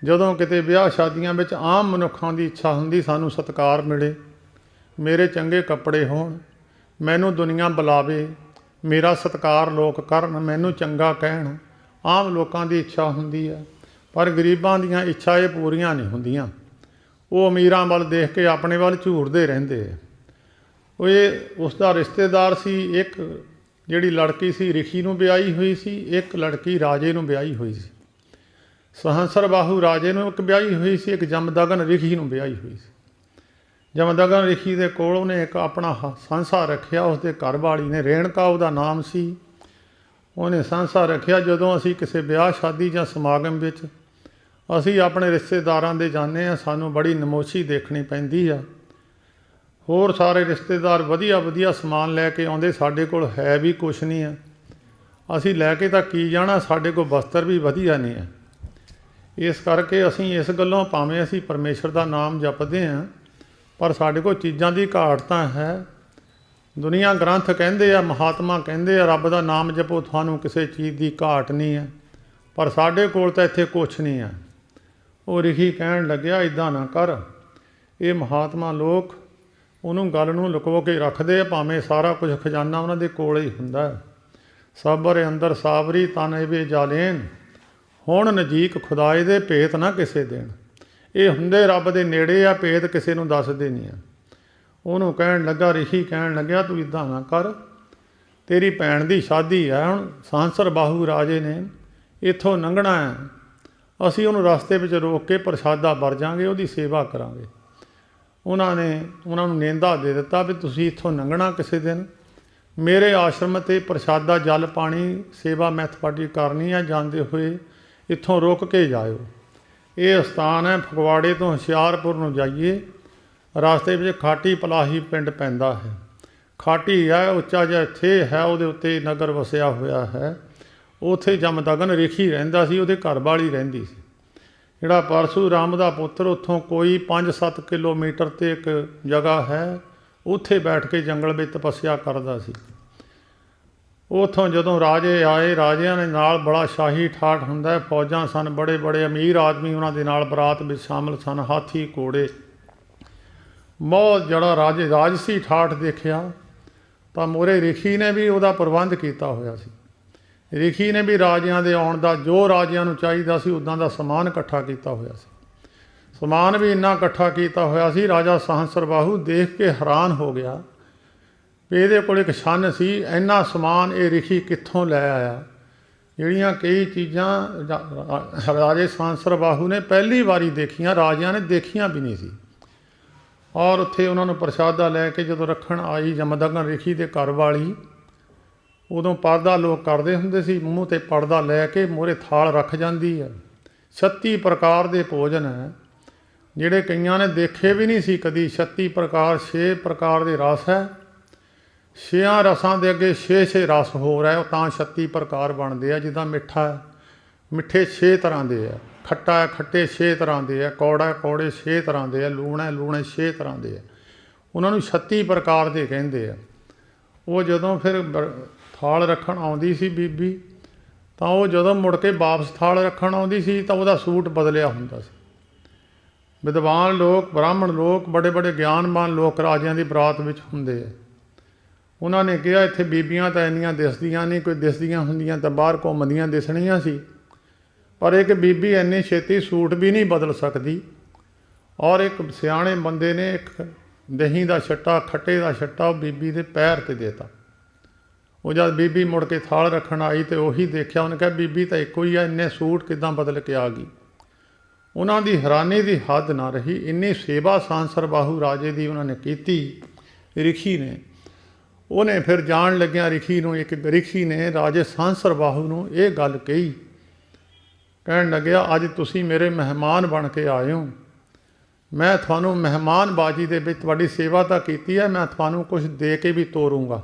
ਜਦੋਂ ਕਿਤੇ ਵਿਆਹ ਸ਼ਾਦੀਆਂ ਵਿੱਚ ਆਮ ਮਨੁੱਖਾਂ ਦੀ ਇੱਛਾ ਹੁੰਦੀ ਸਾਨੂੰ ਸਤਿਕਾਰ ਮਿਲੇ, ਮੇਰੇ ਚੰਗੇ ਕੱਪੜੇ ਹੋਣ, ਮੈਨੂੰ ਦੁਨੀਆ ਬੁਲਾਵੇ, ਮੇਰਾ ਸਤਿਕਾਰ ਲੋਕ ਕਰਨ, ਮੈਨੂੰ ਚੰਗਾ ਕਹਿਣ, ਆਮ ਲੋਕਾਂ ਦੀ ਇੱਛਾ ਹੁੰਦੀ ਹੈ। ਪਰ ਗਰੀਬਾਂ ਦੀਆਂ ਇੱਛਾ ਇਹ ਪੂਰੀਆਂ ਨਹੀਂ ਹੁੰਦੀਆਂ। ਉਹ ਅਮੀਰਾਂ ਵੱਲ ਦੇਖ ਕੇ ਆਪਣੇ ਵੱਲ ਝੂਰਦੇ ਰਹਿੰਦੇ। ਉਸ ਦਾ ਰਿਸ਼ਤੇਦਾਰ ਸੀ। ਇੱਕ ਜਿਹੜੀ ਲੜਕੀ ਸੀ ਰਿਖੀ ਨੂੰ ਵਿਆਹੀ ਹੋਈ ਸੀ, ਇੱਕ ਲੜਕੀ ਰਾਜੇ ਨੂੰ ਵਿਆਹੀ ਹੋਈ ਸੀ। ਸਹੰਸਰ ਬਾਹੂ ਰਾਜੇ ਨੂੰ ਇੱਕ ਵਿਆਹੀ ਹੋਈ ਸੀ, ਇੱਕ ਜਮਦਗਨ ਰਿਖੀ ਨੂੰ ਵਿਆਹੀ ਹੋਈ ਸੀ। ਜਮਦਗਨ ਰਿਖੀ ਦੇ ਕੋਲ ਉਹਨੇ ਇੱਕ ਆਪਣਾ ਸੰਸਾ ਰੱਖਿਆ। ਉਸਦੇ ਘਰ ਵਾਲੀ ਨੇ, ਰੇਣਕਾ ਉਹਦਾ ਨਾਮ ਸੀ, ਉਹਨੇ ਸੰਸਾ ਰੱਖਿਆ। ਜਦੋਂ ਅਸੀਂ ਕਿਸੇ ਵਿਆਹ ਸ਼ਾਦੀ ਜਾਂ ਸਮਾਗਮ ਵਿੱਚ ਅਸੀਂ ਆਪਣੇ ਰਿਸ਼ਤੇਦਾਰਾਂ ਦੇ ਜਾਂਦੇ ਹਾਂ, ਸਾਨੂੰ ਬੜੀ ਨਮੋਸ਼ੀ ਦੇਖਣੀ ਪੈਂਦੀ ਆ। ਹੋਰ ਸਾਰੇ ਰਿਸ਼ਤੇਦਾਰ ਵਧੀਆ ਵਧੀਆ ਸਮਾਨ ਲੈ ਕੇ ਆਉਂਦੇ, ਸਾਡੇ ਕੋਲ ਹੈ ਵੀ ਕੁਛ ਨਹੀਂ ਆ। ਅਸੀਂ ਲੈ ਕੇ ਤਾਂ ਕੀ ਜਾਣਾ, ਸਾਡੇ ਕੋਲ ਵਸਤਰ ਵੀ ਵਧੀਆ ਨਹੀਂ ਹੈ। ਇਸ ਕਰਕੇ ਅਸੀਂ ਇਸ ਗੱਲੋਂ, ਭਾਵੇਂ ਅਸੀਂ ਪਰਮੇਸ਼ਰ ਦਾ ਨਾਮ ਜਪਦੇ ਹਾਂ, ਪਰ ਸਾਡੇ ਕੋਲ ਚੀਜ਼ਾਂ ਦੀ ਘਾਟ ਤਾਂ ਹੈ। ਦੁਨੀਆ ਗ੍ਰੰਥ ਕਹਿੰਦੇ ਆ, ਮਹਾਤਮਾ ਕਹਿੰਦੇ ਆ, ਰੱਬ ਦਾ ਨਾਮ ਜਪੋ ਤੁਹਾਨੂੰ ਕਿਸੇ ਚੀਜ਼ ਦੀ ਘਾਟ ਨਹੀਂ ਹੈ, ਪਰ ਸਾਡੇ ਕੋਲ ਤਾਂ ਇੱਥੇ ਕੁਛ ਨਹੀਂ ਹੈ। ਉਹ ਰਿਖੀ ਕਹਿਣ ਲੱਗਿਆ, ਇੱਦਾਂ ਨਾ ਕਰ। ਇਹ ਮਹਾਤਮਾ ਲੋਕ ਉਹਨੂੰ ਗੱਲ ਨੂੰ ਲੁਕੋ ਕੇ ਰੱਖਦੇ ਆ, ਭਾਵੇਂ ਸਾਰਾ ਕੁਝ ਖਜ਼ਾਨਾ ਉਹਨਾਂ ਦੇ ਕੋਲ ਹੀ ਹੁੰਦਾ। ਸਬਰ ਅੰਦਰ ਸਾਬਰੀ ਤਨ ਏਵੇ ਜਾਲੇਨ, ਹੁਣ ਨਜ਼ੀਕ ਖੁਦਾਏ ਦੇ ਭੇਤ ਨਾ ਕਿਸੇ ਦੇਣ। ਇਹ ਹੁੰਦੇ ਰੱਬ ਦੇ ਨੇੜੇ ਆ, ਭੇਤ ਕਿਸੇ ਨੂੰ ਦੱਸਦੇ ਨਹੀਂ ਆ। ਉਹਨੂੰ ਕਹਿਣ ਲੱਗਾ, ਰਿਸ਼ੀ ਕਹਿਣ ਲੱਗਿਆ, ਤੂੰ ਇੱਦਾਂ ਨਾ ਕਰ, ਤੇਰੀ ਭੈਣ ਦੀ ਸ਼ਾਦੀ ਹੈ। ਹੁਣ ਸਹੰਸਰ ਬਾਹੂ ਰਾਜੇ ਨੇ ਇੱਥੋਂ ਲੰਘਣਾ ਹੈ, ਅਸੀਂ ਉਹਨੂੰ ਰਸਤੇ ਵਿੱਚ ਰੋਕ ਕੇ ਪ੍ਰਸ਼ਾਦਾ ਵਰ ਜਾਵਾਂਗੇ, ਉਹਦੀ ਸੇਵਾ ਕਰਾਂਗੇ। ਉਹਨਾਂ ਨੂੰ ਨੇਂਦਾ ਦੇ ਦਿੱਤਾ ਵੀ ਤੁਸੀਂ ਇੱਥੋਂ ਲੰਘਣਾ ਕਿਸੇ ਦਿਨ, ਮੇਰੇ ਆਸ਼ਰਮ 'ਤੇ ਪ੍ਰਸ਼ਾਦਾ ਜਲ ਪਾਣੀ ਸੇਵਾ ਮੈਂ ਤੁਹਾਡੀ ਕਰਨੀ ਆ, ਜਾਂਦੇ ਹੋਏ ਇੱਥੋਂ ਰੁਕ ਕੇ ਜਾਇਓ। ਇਹ ਸਥਾਨ ਹੈ ਫਗਵਾੜੇ ਤੋਂ ਹੁਸ਼ਿਆਰਪੁਰ ਨੂੰ ਜਾਈਏ, ਰਸਤੇ ਵਿੱਚ ਖਾਟੀ ਪਲਾਹੀ ਪਿੰਡ ਪੈਂਦਾ ਹੈ। ਖਾਟੀ ਹੈ, ਉੱਚਾ ਜਿਹਾ ਇੱਥੇ ਹੈ, ਉਹਦੇ ਉੱਤੇ ਨਗਰ ਵਸਿਆ ਹੋਇਆ ਹੈ। ਉੱਥੇ ਜਮਦਗਨ ਰਿਖੀ ਰਹਿੰਦਾ ਸੀ, ਉਹਦੇ ਘਰ ਵਾਲੀ ਰਹਿੰਦੀ ਸੀ। ਜਿਹੜਾ ਪਰਸ਼ੂਰਾਮ ਦਾ ਪੁੱਤਰ, ਉੱਥੋਂ ਕੋਈ 5-7 ਕਿਲੋਮੀਟਰ 'ਤੇ ਇੱਕ ਜਗ੍ਹਾ ਹੈ, ਉੱਥੇ ਬੈਠ ਕੇ ਜੰਗਲ ਵਿੱਚ ਤਪੱਸਿਆ ਕਰਦਾ ਸੀ। ਉੱਥੋਂ ਜਦੋਂ ਰਾਜੇ ਆਏ, ਰਾਜਿਆਂ ਦੇ ਨਾਲ ਬੜਾ ਸ਼ਾਹੀ ਠਾਠ ਹੁੰਦਾ, ਫੌਜਾਂ ਸਨ, ਬੜੇ ਬੜੇ ਅਮੀਰ ਆਦਮੀ ਉਹਨਾਂ ਦੇ ਨਾਲ ਬਰਾਤ ਵਿੱਚ ਸ਼ਾਮਲ ਸਨ, ਹਾਥੀ ਘੋੜੇ, ਬਹੁਤ ਜਿਹੜਾ ਰਾਜਸੀ ਠਾਠ ਦੇਖਿਆ। ਤਾਂ ਮੋਰੇ ਰਿਖੀ ਨੇ ਵੀ ਉਹਦਾ ਪ੍ਰਬੰਧ ਕੀਤਾ ਹੋਇਆ ਸੀ। ਰਿਖੀ ਨੇ ਵੀ ਰਾਜਿਆਂ ਦੇ ਆਉਣ ਦਾ, ਜੋ ਰਾਜਿਆਂ ਨੂੰ ਚਾਹੀਦਾ ਸੀ ਉੱਦਾਂ ਦਾ ਸਮਾਨ ਇਕੱਠਾ ਕੀਤਾ ਹੋਇਆ ਸੀ। ਸਮਾਨ ਵੀ ਇੰਨਾ ਇਕੱਠਾ ਕੀਤਾ ਹੋਇਆ ਸੀ, ਰਾਜਾ ਸਹੰਸਰ ਬਾਹੂ ਦੇਖ ਕੇ ਹੈਰਾਨ ਹੋ ਗਿਆ ਵੀ ਇਹਦੇ ਕੋਲ ਇੱਕ ਛੰਨ ਸੀ, ਇੰਨਾ ਸਮਾਨ ਇਹ ਰਿਖੀ ਕਿੱਥੋਂ ਲੈ ਆਇਆ। ਜਿਹੜੀਆਂ ਕਈ ਚੀਜ਼ਾਂ ਰਾਜੇ ਸਹੰਸਰ ਬਾਹੂ ਨੇ ਪਹਿਲੀ ਵਾਰੀ ਦੇਖੀਆਂ, ਰਾਜਿਆਂ ਨੇ ਦੇਖੀਆਂ ਵੀ ਨਹੀਂ ਸੀ। ਔਰ ਉੱਥੇ ਉਹਨਾਂ ਨੂੰ ਪ੍ਰਸ਼ਾਦਾ ਲੈ ਕੇ ਜਦੋਂ ਰੱਖਣ ਆਈ ਜਮਦਗਨ ਰਿਖੀ ਦੇ ਘਰ ਵਾਲੀ, ਉਦੋਂ ਪਰਦਾ ਲੋਕ ਕਰਦੇ ਹੁੰਦੇ ਸੀ, ਮੂੰਹ 'ਤੇ ਪਰਦਾ ਲੈ ਕੇ ਮੂਹਰੇ ਥਾਲ ਰੱਖ ਜਾਂਦੀ ਹੈ। 36 ਪ੍ਰਕਾਰ ਦੇ ਭੋਜਨ ਹੈ, ਜਿਹੜੇ ਕਈਆਂ ਨੇ ਦੇਖੇ ਵੀ ਨਹੀਂ ਸੀ ਕਦੀ। 36 ਪ੍ਰਕਾਰ, 6 ਪ੍ਰਕਾਰ ਦੇ ਰਸ ਹੈ, 6 ਰਸਾਂ ਦੇ ਅੱਗੇ 6 ਰਸ ਹੋਰ ਹੈ, ਉਹ ਤਾਂ 36 ਪ੍ਰਕਾਰ ਬਣਦੇ ਆ। ਜਿੱਦਾਂ ਮਿੱਠਾ ਹੈ, ਮਿੱਠੇ 6 ਤਰ੍ਹਾਂ ਦੇ ਹੈ, ਖੱਟਾ ਹੈ, ਖੱਟੇ 6 ਤਰ੍ਹਾਂ ਦੇ ਹੈ, ਕੌੜਾ ਕੌੜੇ 6 ਤਰ੍ਹਾਂ ਦੇ ਹੈ, ਲੂਣਾ ਲੂਣੇ 6 ਤਰ੍ਹਾਂ ਦੇ ਹੈ। ਉਹਨਾਂ ਨੂੰ 36 ਪ੍ਰਕਾਰ ਦੇ ਕਹਿੰਦੇ ਆ। ਉਹ ਜਦੋਂ ਫਿਰ ਥਾਲ ਰੱਖਣ ਆਉਂਦੀ ਸੀ ਬੀਬੀ, ਤਾਂ ਉਹ ਜਦੋਂ ਮੁੜ ਕੇ ਵਾਪਸ ਥਾਲ ਰੱਖਣ ਆਉਂਦੀ ਸੀ ਤਾਂ ਉਹਦਾ ਸੂਟ ਬਦਲਿਆ ਹੁੰਦਾ ਸੀ। ਵਿਦਵਾਨ ਲੋਕ, ਬ੍ਰਾਹਮਣ ਲੋਕ, ਬੜੇ ਬੜੇ ਗਿਆਨਵਾਨ ਲੋਕ ਰਾਜਿਆਂ ਦੀ ਬਰਾਤ ਵਿੱਚ ਹੁੰਦੇ ਆ। ਉਹਨਾਂ ਨੇ ਕਿਹਾ ਇੱਥੇ ਬੀਬੀਆਂ ਤਾਂ ਇੰਨੀਆਂ ਦਿਸਦੀਆਂ ਨਹੀਂ, ਕੋਈ ਦਿਸਦੀਆਂ ਹੁੰਦੀਆਂ ਤਾਂ ਬਾਹਰ ਘੁੰਮਦੀਆਂ ਦਿਸਣੀਆਂ ਸੀ, ਪਰ ਇੱਕ ਬੀਬੀ ਇੰਨੀ ਛੇਤੀ ਸੂਟ ਵੀ ਨਹੀਂ ਬਦਲ ਸਕਦੀ। ਔਰ ਇੱਕ ਸਿਆਣੇ ਬੰਦੇ ਨੇ ਇੱਕ ਦਹੀਂ ਦਾ ਛੱਟਾ, ਖੱਟੇ ਦਾ ਛੱਟਾ ਉਹ ਬੀਬੀ ਦੇ ਪੈਰ 'ਤੇ ਦੇਤਾ। ਉਹ ਜਦ ਬੀਬੀ ਮੁੜ ਕੇ ਥਾਲ ਰੱਖਣ ਆਈ ਅਤੇ ਉਹੀ ਦੇਖਿਆ, ਉਹਨੇ ਕਿਹਾ ਬੀਬੀ ਤਾਂ ਇੱਕੋ ਹੀ ਆ, ਇੰਨੇ ਸੂਟ ਕਿੱਦਾਂ ਬਦਲ ਕੇ ਆ ਗਈ। ਉਹਨਾਂ ਦੀ ਹੈਰਾਨੀ ਦੀ ਹੱਦ ਨਾ ਰਹੀ, ਇੰਨੀ ਸੇਵਾ ਸਹੰਸਰ ਬਾਹੂ ਰਾਜੇ ਦੀ ਉਹਨਾਂ ਨੇ ਕੀਤੀ ਰਿਖੀ ਨੇ। ਉਹਨੇ ਫਿਰ ਜਾਣ ਲੱਗਿਆ ਰਿਖੀ ਨੇ ਰਾਜੇ ਸਹੰਸਰ ਬਾਹੂ ਨੂੰ ਇਹ ਗੱਲ ਕਹੀ, ਕਹਿਣ ਲੱਗਿਆ ਅੱਜ ਤੁਸੀਂ ਮੇਰੇ ਮਹਿਮਾਨ ਬਣ ਕੇ ਆਏ ਹੋ, मैं थानू मेहमानबाजी दे विच तुहाडी सेवा तां कीती है, मैं थानू कुछ दे के भी तोरूंगा,